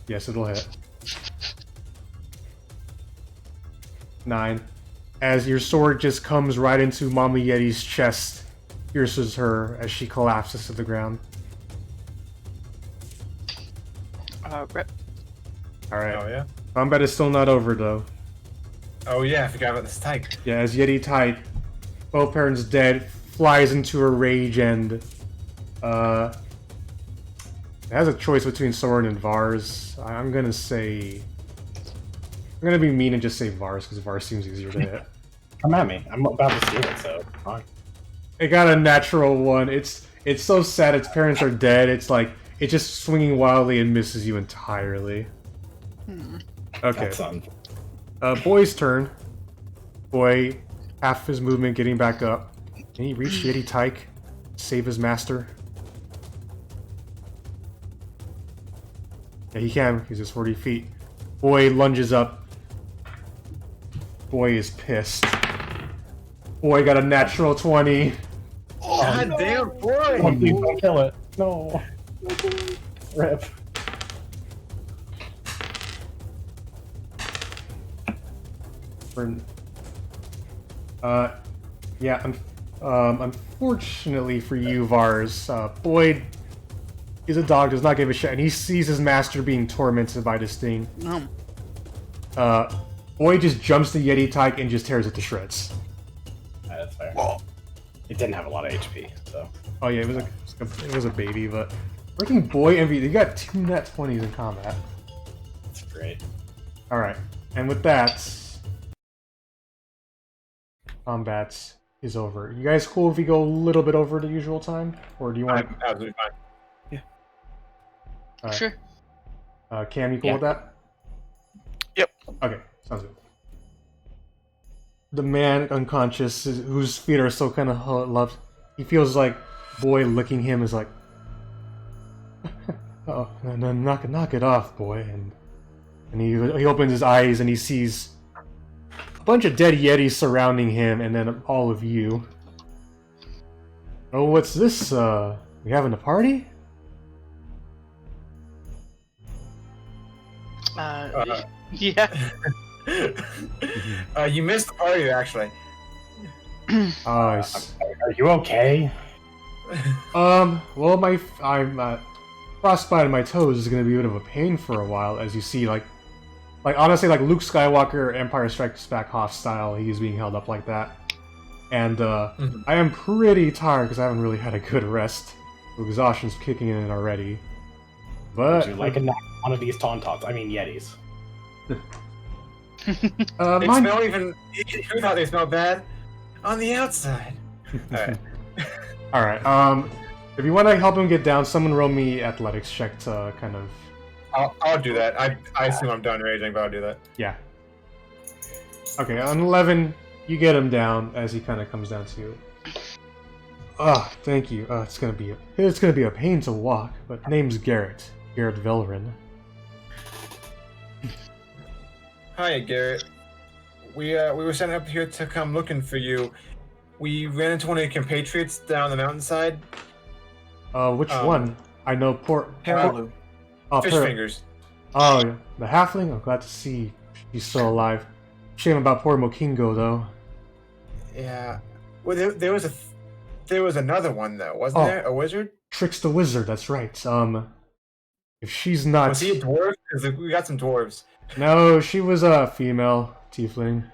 Yes, it'll hit. 9. As your sword just comes right into Mama Yeti's chest, pierces her as she collapses to the ground. Rip. Alright. Oh yeah. Combat is still not over, though. Oh yeah, I forgot about this type. Yeah, as Yeti type, both parents dead, flies into a rage and, it has a choice between Sorrin and Vars. I'm gonna be mean and just say Vars, because Vars seems easier to hit. Come at me. I'm about to steal it, so fine. It got a natural one. It's so sad its parents are dead. It's like, it's just swinging wildly and misses you entirely. Okay. That's Boy's turn. Boy, half his movement getting back up. Can he reach Yeti Tyke? Save his master? Yeah, he can. He's just 40 feet. Boy lunges up. Boy is pissed. Boy got a natural 20. God damn, boy! Oh, please don't kill it. No. Rip. Yeah, unfortunately for you, Vars, Boyd is a dog, does not give a shit, and he sees his master being tormented by this thing. Boyd just jumps the Yeti Tyke and just tears it to shreds. That's fair. It didn't have a lot of HP, so. Oh yeah, it was a baby, but freaking Boy MVP, you got 2 nat 20s in combat. That's great. Alright, and with that, combat is over. You guys cool if we go a little bit over the usual time? Or do you want... I'm absolutely fine. Alright. Sure. Cam, you cool with that? Yep. Okay, sounds good. The man unconscious, whose feet are still kind of loved, he feels like boy licking him is like, oh, no, knock it off, boy. And he opens his eyes and he sees a bunch of dead yetis surrounding him, and then all of you. Oh, what's this? We having a party? Yeah. You missed the party, actually. Are you okay? Well, I'm frostbite on my toes is gonna be a bit of a pain for a while, as you see, like honestly, like Luke Skywalker, Empire Strikes Back Hoth style, he's being held up like that. And I am pretty tired because I haven't really had a good rest. Exhaustion's kicking in already. But Would you like one of these tauntauns? I mean, yetis. They smell even. Who thought they smelled bad? On the outside. Alright. Alright, if you want to help him get down, someone roll me athletics check to kind of... I'll do that. I assume I'm done raging, but I'll do that. Yeah. Okay, on 11, you get him down as he kind of comes down to you. Ah, thank you. It's gonna be a pain to walk, but name's Garrett Velrin. Hi, Garrett. We were sent up here to come looking for you. We ran into one of your compatriots down the mountainside. Which one? I know Paralu. Fish fingers. Oh, yeah. The halfling? I'm glad to see he's still alive. Shame about poor Mokingo, though. Yeah. Well, there was another one though, wasn't there? A wizard? Trix the wizard. That's right. If she's not... Was he a dwarf? Because we got some dwarves. No, she was a female tiefling.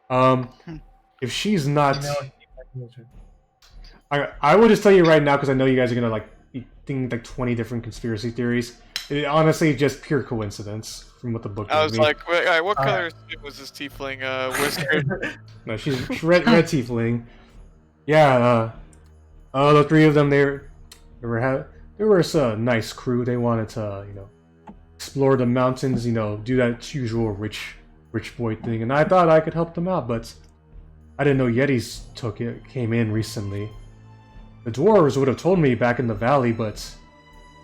Alright. If she's not... I will just tell you right now, because I know you guys are gonna like think like 20 different conspiracy theories. It honestly just pure coincidence from what the book. I was me. like, wait, all right, what color was this tiefling wizard? No, she's red tiefling. Yeah. The three of them they were a nice crew. They wanted to explore the mountains, do that usual rich boy thing, and I thought I could help them out, but I didn't know Yetis came in recently. The dwarves would have told me back in the valley, but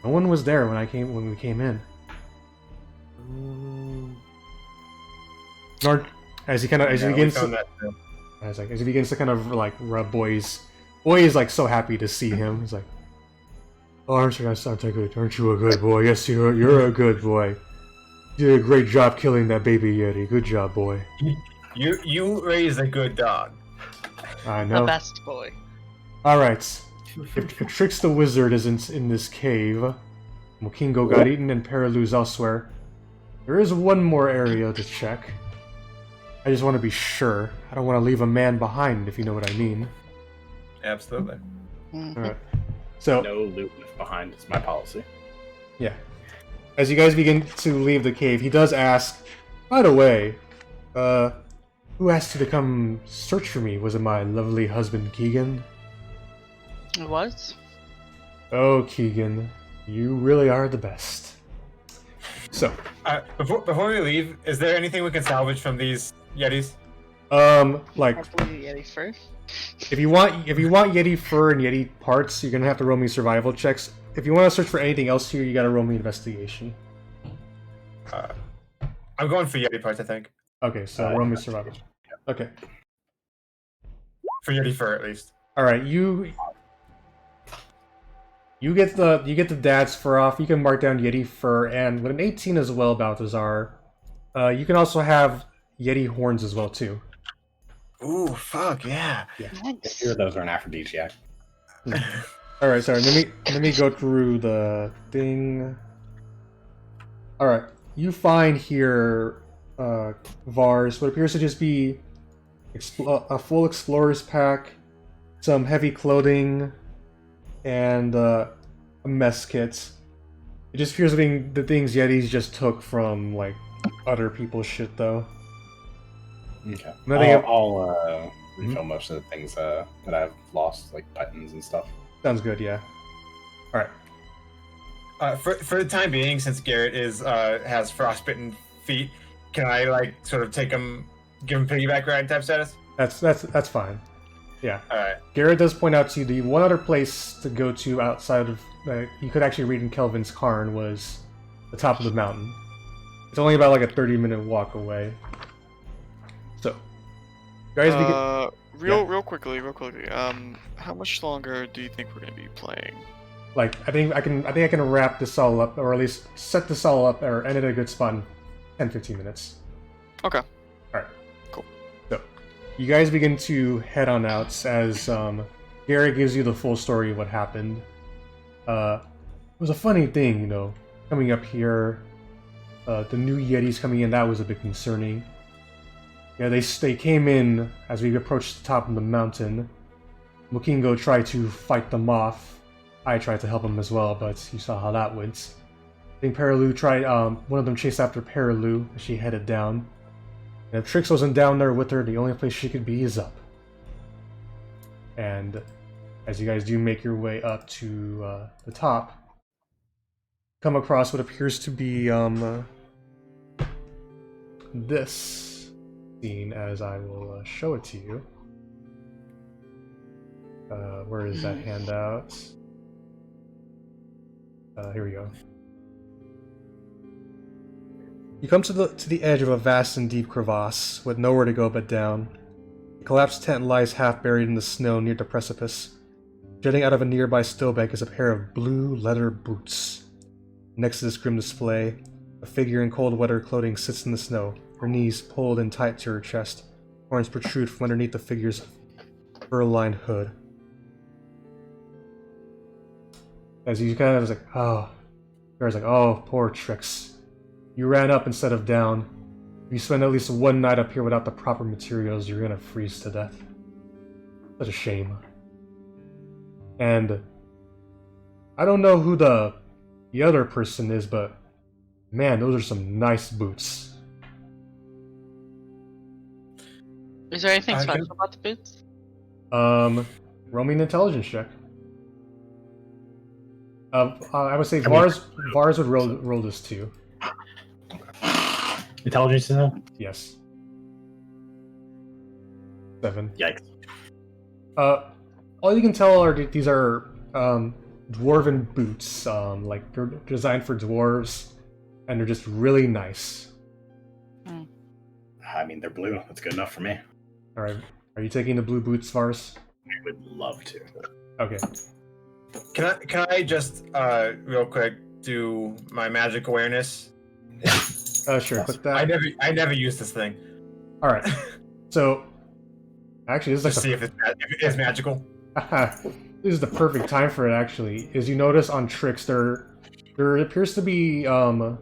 no one was there when we came in. As he begins to kind of like rub boys is like so happy to see him. He's like, "Oh, aren't you a good boy? Yes, you're a good boy. You did a great job killing that baby Yeti. Good job, boy. You raised a good dog. I know. The best boy. All right. If Trix the wizard isn't in this cave, Mokingo got eaten and Paralu's elsewhere. There is one more area to check. I just want to be sure. I don't want to leave a man behind, if you know what I mean." Absolutely. Mm-hmm. All right. So No loot left behind. It's my policy. yeah. As you guys begin to leave the cave, he does ask, "By the way, who asked you to come search for me? Was it my lovely husband Keegan?" It was? Oh, Keegan, you really are the best. So, Before we leave, is there anything we can salvage from these Yetis? like, Probably Yeti first. if you want Yeti fur and Yeti parts, you're gonna have to roll me survival checks. If you want to search for anything else here, you gotta roll me investigation. I'm going for Yeti parts, I think. Okay, so roll me survival. Okay. For Yeti fur, at least. All right, you get the dad's fur off. You can mark down Yeti fur, and with an 18 as well, Balthazar, you can also have Yeti horns as well too. Ooh, fuck yeah! Nice. Here, those are an aphrodisiac. All right, sorry. Let me go through the thing. All right, you find here Vars, what appears to just be a full explorer's pack, some heavy clothing, and a mess kit. It just appears to be the things Yetis just took from like other people's shit, though. Okay. Nothing. I'll refill most of the things that I've lost, like buttons and stuff. Sounds good. Yeah. All right. For the time being, since Garrett has frostbitten feet, can I like sort of give him piggyback ride type status? That's fine. Yeah. All right. Garrett does point out to you the one other place to go to outside of you could actually read in Kelvin's Cairn was the top of the mountain. It's only about like a 30-minute walk away. So, guys, real quickly. How much longer do you think we're gonna be playing? Like, I think I can wrap this all up, or at least set this all up, or end it at a good spot in 10-15 minutes. Okay. Alright. Cool. So, you guys begin to head on out as Garrett gives you the full story of what happened. It was a funny thing, you know, coming up here. The new Yetis coming in, that was a bit concerning. Yeah, they came in as we approached the top of the mountain. Mokingo tried to fight them off. I tried to help him as well, but you saw how that went. I think Perilou tried, one of them chased after Perilou as she headed down. And if Trix wasn't down there with her, the only place she could be is up. And as you guys do make your way up to the top, come across what appears to be this scene, as I will show it to you. Where is that handout? Here we go. You come to the edge of a vast and deep crevasse, with nowhere to go but down. The collapsed tent lies half buried in the snow near the precipice. Jutting out of a nearby snowbank is a pair of blue leather boots. Next to this grim display, a figure in cold weather clothing sits in the snow, her knees pulled in tight to her chest. Horns protrude from underneath the figure's fur-lined hood. As you kind of was like, oh, Bear's like, oh, poor Trix. You ran up instead of down. If you spend at least one night up here without the proper materials, you're gonna freeze to death. Such a shame. And I don't know who the other person is, but man, those are some nice boots. Is there anything special about the boots? Roaming intelligence check. I would say Vars would roll this too. Intelligence is that? Yes. 7. Yikes. All you can tell are these are dwarven boots. Like they're designed for dwarves, and they're just really nice. I mean, they're blue. That's good enough for me. All right. Are you taking the blue boots, Vars? I would love to. Okay. Can I just real quick do my magic awareness? Sure. Click that. I never use this thing. All right. So, actually, this is Just see if it's magical. This is the perfect time for it. Actually, as you notice on Trix, there appears to be there's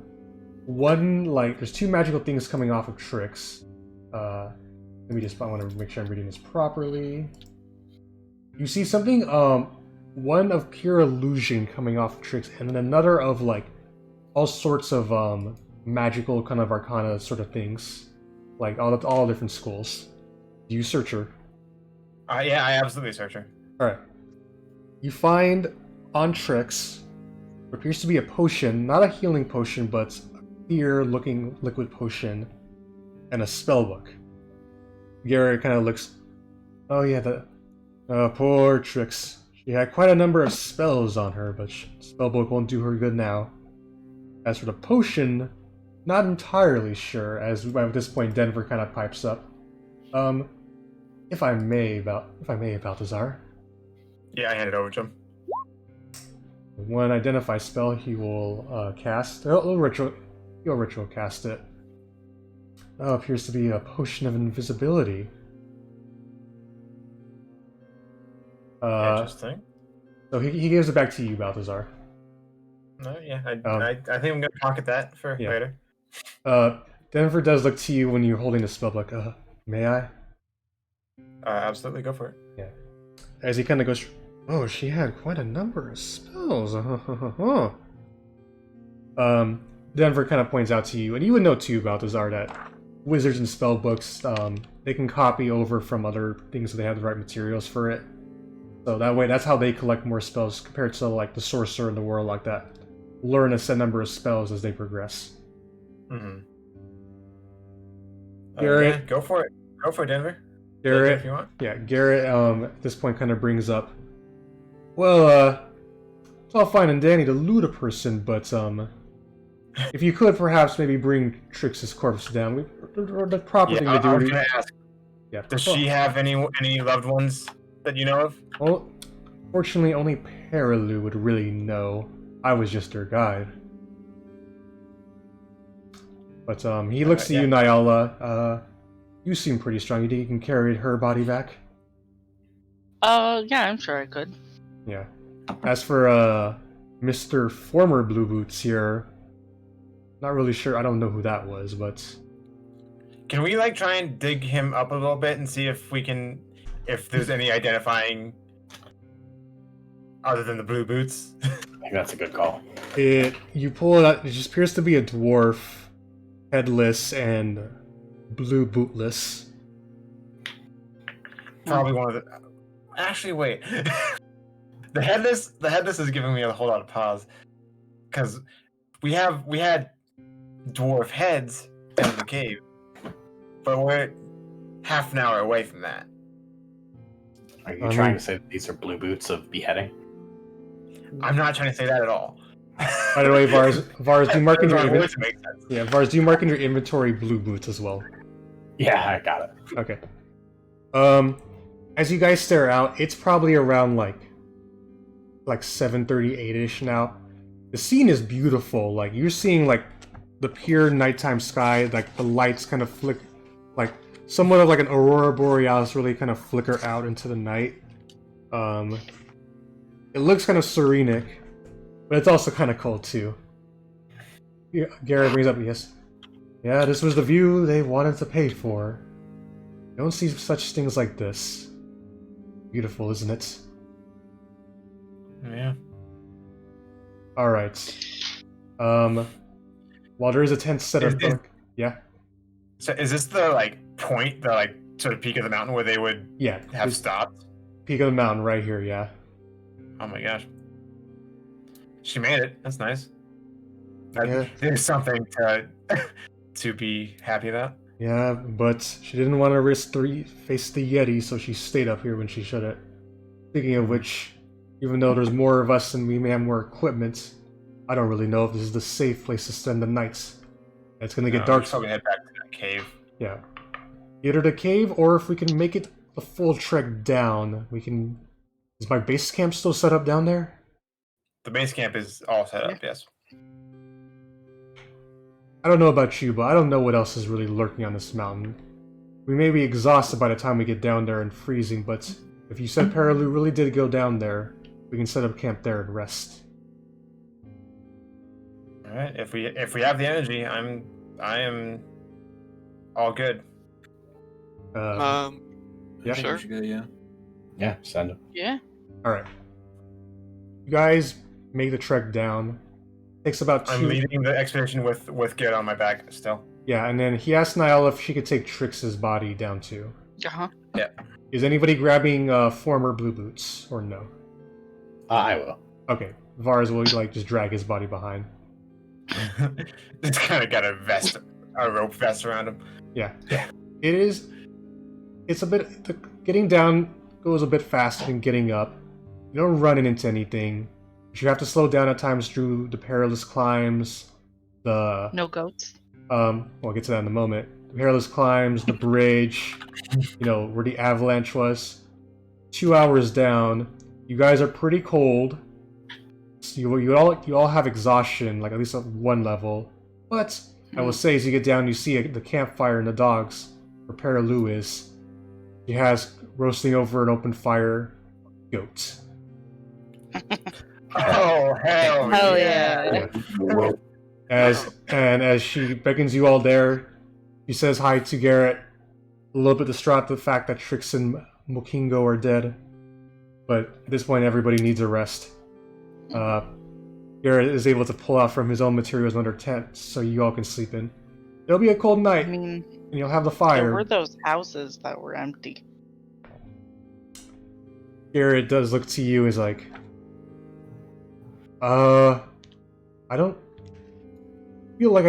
2 magical things coming off of Trix. I want to make sure I'm reading this properly. You see something, one of pure illusion coming off of Trix, and then another of like all sorts of magical kind of arcana sort of things, like all different schools. Do you search her? Yeah, I absolutely search her. All right. You find on Trix what appears to be a potion, not a healing potion, but a clear-looking liquid potion, and a spellbook. Garrett kind of looks. Oh yeah, poor Trix. She had quite a number of spells on her, but spellbook won't do her good now. As for the potion, not entirely sure, as at this point Denver kind of pipes up. If I may, Balthazar. Yeah, I hand it over to him. One identify spell he will cast. He'll ritual cast it. Appears to be a potion of invisibility. Interesting. So he gives it back to you, Balthazar. Yeah, I think I'm gonna pocket that for later. Denver does look to you when you're holding the spellbook. May I? Absolutely, go for it. Yeah. As he kind of goes, oh, she had quite a number of spells. Denver kind of points out to you, and you would know too, Balthazar, that wizards and spell books, they can copy over from other things if they have the right materials for it. So that way, that's how they collect more spells compared to like the sorcerer in the world like that. Learn a set number of spells as they progress. Mm-hmm. Garrett, go for it. Go for it, Denver. Garrett, if you want. Yeah, Garrett. At this point, kind of brings up. Well, it's all fine and dandy to loot a person, but if you could perhaps maybe bring Trix's corpse down, the proper thing to do. I was gonna ask. Yeah. Does she have any loved ones that you know of? Well, fortunately, only Paralu would really know. I was just her guide. But he looks at you, Nayala. You seem pretty strong. You think you can carry her body back? Yeah, I'm sure I could. Yeah. As for Mr. Former Blue Boots here, not really sure. I don't know who that was, but can we like try and dig him up a little bit and see if we can, if there's any identifying other than the blue boots? I think that's a good call. You pull it out. It just appears to be a dwarf, headless and blue bootless. Probably one of the. Actually, wait. The headless is giving me a whole lot of pause, because we had dwarf heads down in the cave, but we're half an hour away from that. Are you trying to say that these are blue boots of beheading? I'm not trying to say that at all. By the way, Vars, do you mark in your inventory? Yeah, Vars, do you mark in your inventory blue boots as well? Yeah, I got it. Okay. As you guys stare out, it's probably around like 7:38ish now. The scene is beautiful. Like you're seeing like the pure nighttime sky, like the lights kind of flick, like somewhat of like an aurora borealis really kind of flicker out into the night. It looks kind of serenic, but it's also kind of cold too. Yeah, Garrett brings up, yes. Yeah, this was the view they wanted to pay for. You don't see such things like this. Beautiful, isn't it? Yeah. Alright. While there is a tent set up... Yeah? So is this the, like, point, the, like, sort of peak of the mountain where they would have stopped? Peak of the mountain right here, yeah. Oh my gosh. She made it. That's nice. Yeah. There's something to be happy about. Yeah, but she didn't want to face the Yeti, so she stayed up here when she shouldn't. Speaking of which, even though there's more of us and we may have more equipment, I don't really know if this is the safe place to spend the night. It's gonna get dark. So we head back to that cave. Yeah. Either the cave, or if we can make it the full trek down, we can... Is my base camp still set up down there? The base camp is all set up, yes. I don't know about you, but I don't know what else is really lurking on this mountain. We may be exhausted by the time we get down there and freezing, but if you said Paralu really did go down there, we can set up camp there and rest. All right. If we have the energy, I am all good. Yeah. Sure. Yeah, send him. Yeah. All right. You guys make the trek down. Takes about 2. I'm leading the expedition with Garrett on my back still. Yeah, and then he asked Nayala if she could take Trix's body down too. Uh-huh. Yeah. Is anybody grabbing former blue boots or no? I will. Okay. Vars will like just drag his body behind. It's kind of got a rope vest around him. Yeah. It's a bit... Getting down goes a bit faster than getting up. You don't run into anything. But you have to slow down at times through the perilous climbs. No goats. We'll get to that in a moment. The perilous climbs, the bridge, where the avalanche was. 2 hours down. You guys are pretty cold. So you all have exhaustion, like at least at one level. But I will say, as you get down, you see the campfire and the dogs, where Paralu is. He has roasting over an open fire goat. Oh hell yeah! As she beckons you all there, she says hi to Garrett, a little bit distraught at the fact that Trix and Mokingo are dead. But at this point, everybody needs a rest. Garrett is able to pull out from his own materials under tent, so you all can sleep in. It'll be a cold night, I mean, and you'll have the there fire. were those houses that were empty. Garrett does look to you as like, I don't feel like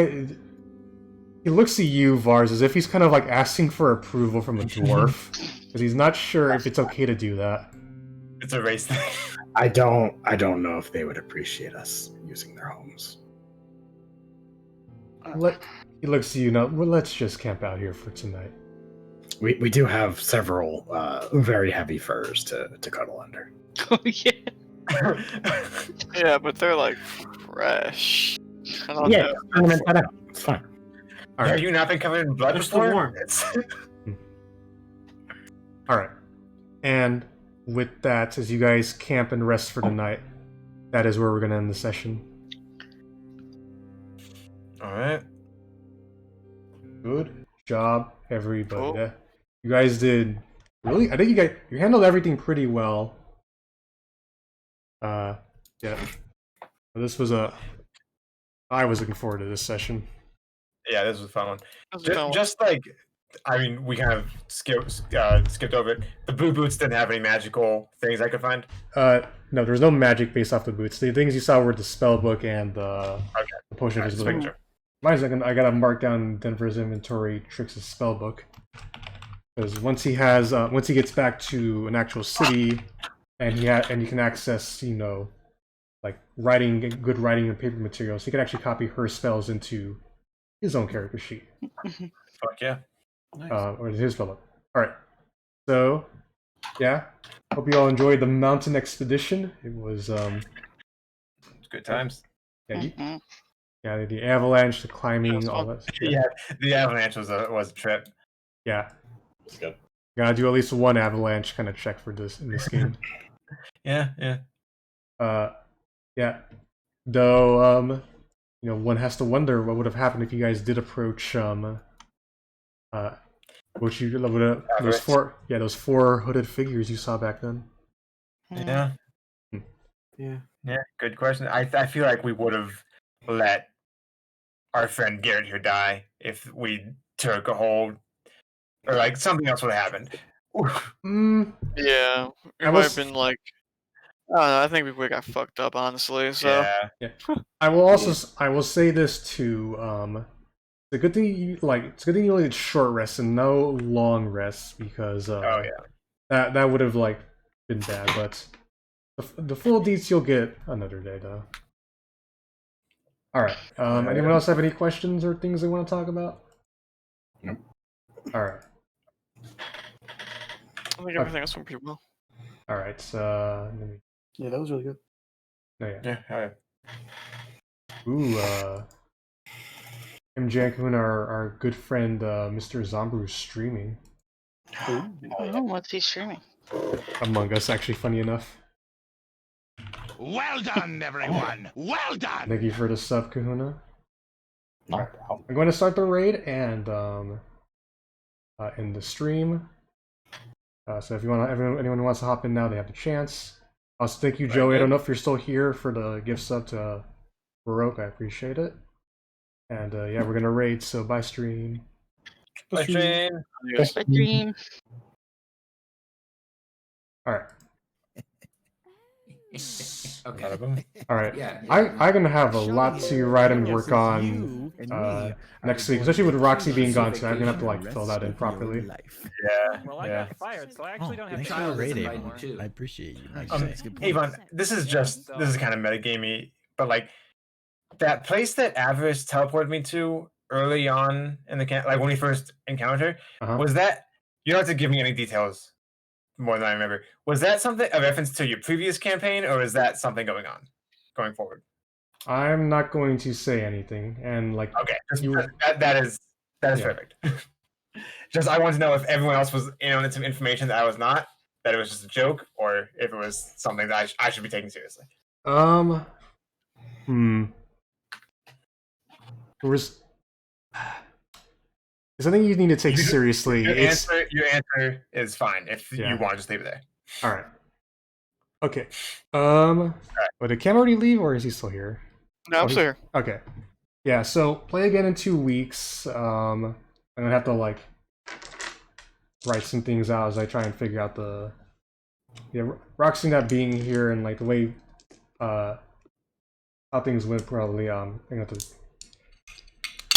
He looks at you, Vars, as if he's kind of like asking for approval from a dwarf, because he's not sure if it's okay to do that. It's a race thing. I don't know if they would appreciate us using their homes. He looks at you now. Well, let's just camp out here for tonight. We do have several very heavy furs to cuddle under. Oh yeah. Yeah, but they're like fresh. I don't Yeah, know. I'm gonna cut out. It's fine. All right. Have you not been covered in blood They're still before? warm. All right. And with that, as you guys camp and rest for the night, that is where we're going to end the session. All right. Good job, everybody. Cool. Yeah. You guys did really. I think you handled everything pretty well. Yeah. This was I was looking forward to this session. Yeah, this was a fun one. That's about- Just like, I mean, we kind of skipped over it. The blue boots didn't have any magical things I could find. No, there's no magic based off the boots. The things you saw were the spell book and the potion of Just invisibility. making sure. Mine's I gotta mark down Denver's inventory Trix' spell book, because once he gets back to an actual city, and he can access like good writing and paper materials, he can actually copy her spells into his own character sheet. Fuck yeah. Nice. Or his spell book. All right, so yeah, hope you all enjoyed the mountain expedition. It was It's good times. Mhm. The avalanche, the climbing, was all fun. that. Yeah, the avalanche was a trip. Yeah. It's good. Gotta do at least one avalanche kind of check for this in this game. Yeah. Yeah. Though, one has to wonder what would have happened if you guys did approach those four hooded figures you saw back then. Yeah. Yeah. Yeah. Good question. I feel like we would have let our friend Garrett here die if we took a hold, or like something else would have happened. Yeah, it I might was- have been like. I don't know. I think we would got fucked up, honestly. So Yeah. I will say this too. It's a good thing you only did short rests and no long rests, because Oh yeah. that would have been bad. But the full deets you'll get another day though. All right. Anyone else have any questions or things they want to talk about? Nope. All right. I think everything else went pretty well. All right. So let me. Yeah, that was really good. Oh yeah. Yeah. Oh, yeah. Ooh. MJ and Kahuna, our good friend Mr. Zombru is streaming Oh, what's he streaming? Among Us. Actually, funny enough. Well done, everyone! Well done! Thank you for the sub, Kahuna. No problem. I'm going to start the raid and in the stream. So if anyone wants to hop in now, they have the chance. Also, thank you, Joey. I don't know if you're still here for the gift sub to Baroque. I appreciate it. And yeah, we're gonna raid. So bye, stream. Bye, Shane. Yes. But dream. All right. Okay. All right. Yeah. I'm gonna have a lot to write and work on next week, especially with Roxy being gone. So I'm gonna have to fill that in properly. Yeah. Well, I Yeah. got fired, so I actually don't have thanks to for do the raid, this Avon. anymore. I appreciate you. That's Good point. Avon, this is kind of metagamey, but like that place that Avarice teleported me to early on in the camp, like when we first encountered her, was that? You don't have to give me any details more than I remember. Was that something a reference to your previous campaign, or is that something going forward? I'm not going to say anything, and Okay, that is perfect. Just I want to know if everyone else was in on some information that I was not, that it was just a joke, or if it was something that I should be taking seriously. There was. It's something you need to take seriously. Your answer is fine if you want to just leave it there. All right. Okay. But did Cam already leave, or is he still here? No, I'm still here. Okay. Yeah, so play again in 2 weeks. I'm gonna have to like write some things out as I try and figure out the Roxy not being here and like the way how things went probably. I'm gonna have to.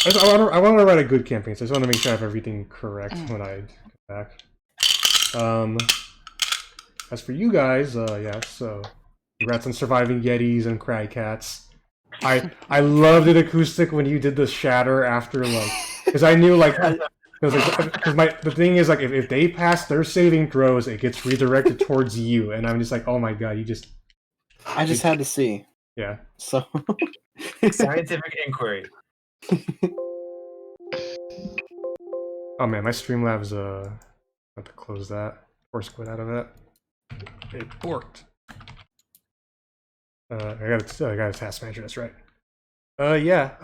I want to write a good campaign, so I just want to make sure I have everything correct when I get back. As for you guys, yeah, so congrats on surviving Yetis and Cry Cats. I loved it acoustic when you did the shatter after like, because I knew like, because the thing is like if they pass their saving throws, it gets redirected towards you, and I'm just like, oh my god, you just. I just had to see. Yeah. So. Scientific inquiry. Oh man, my Streamlabs I have to close that. Force quit out of it. It worked. I got a task manager, that's right. Yeah,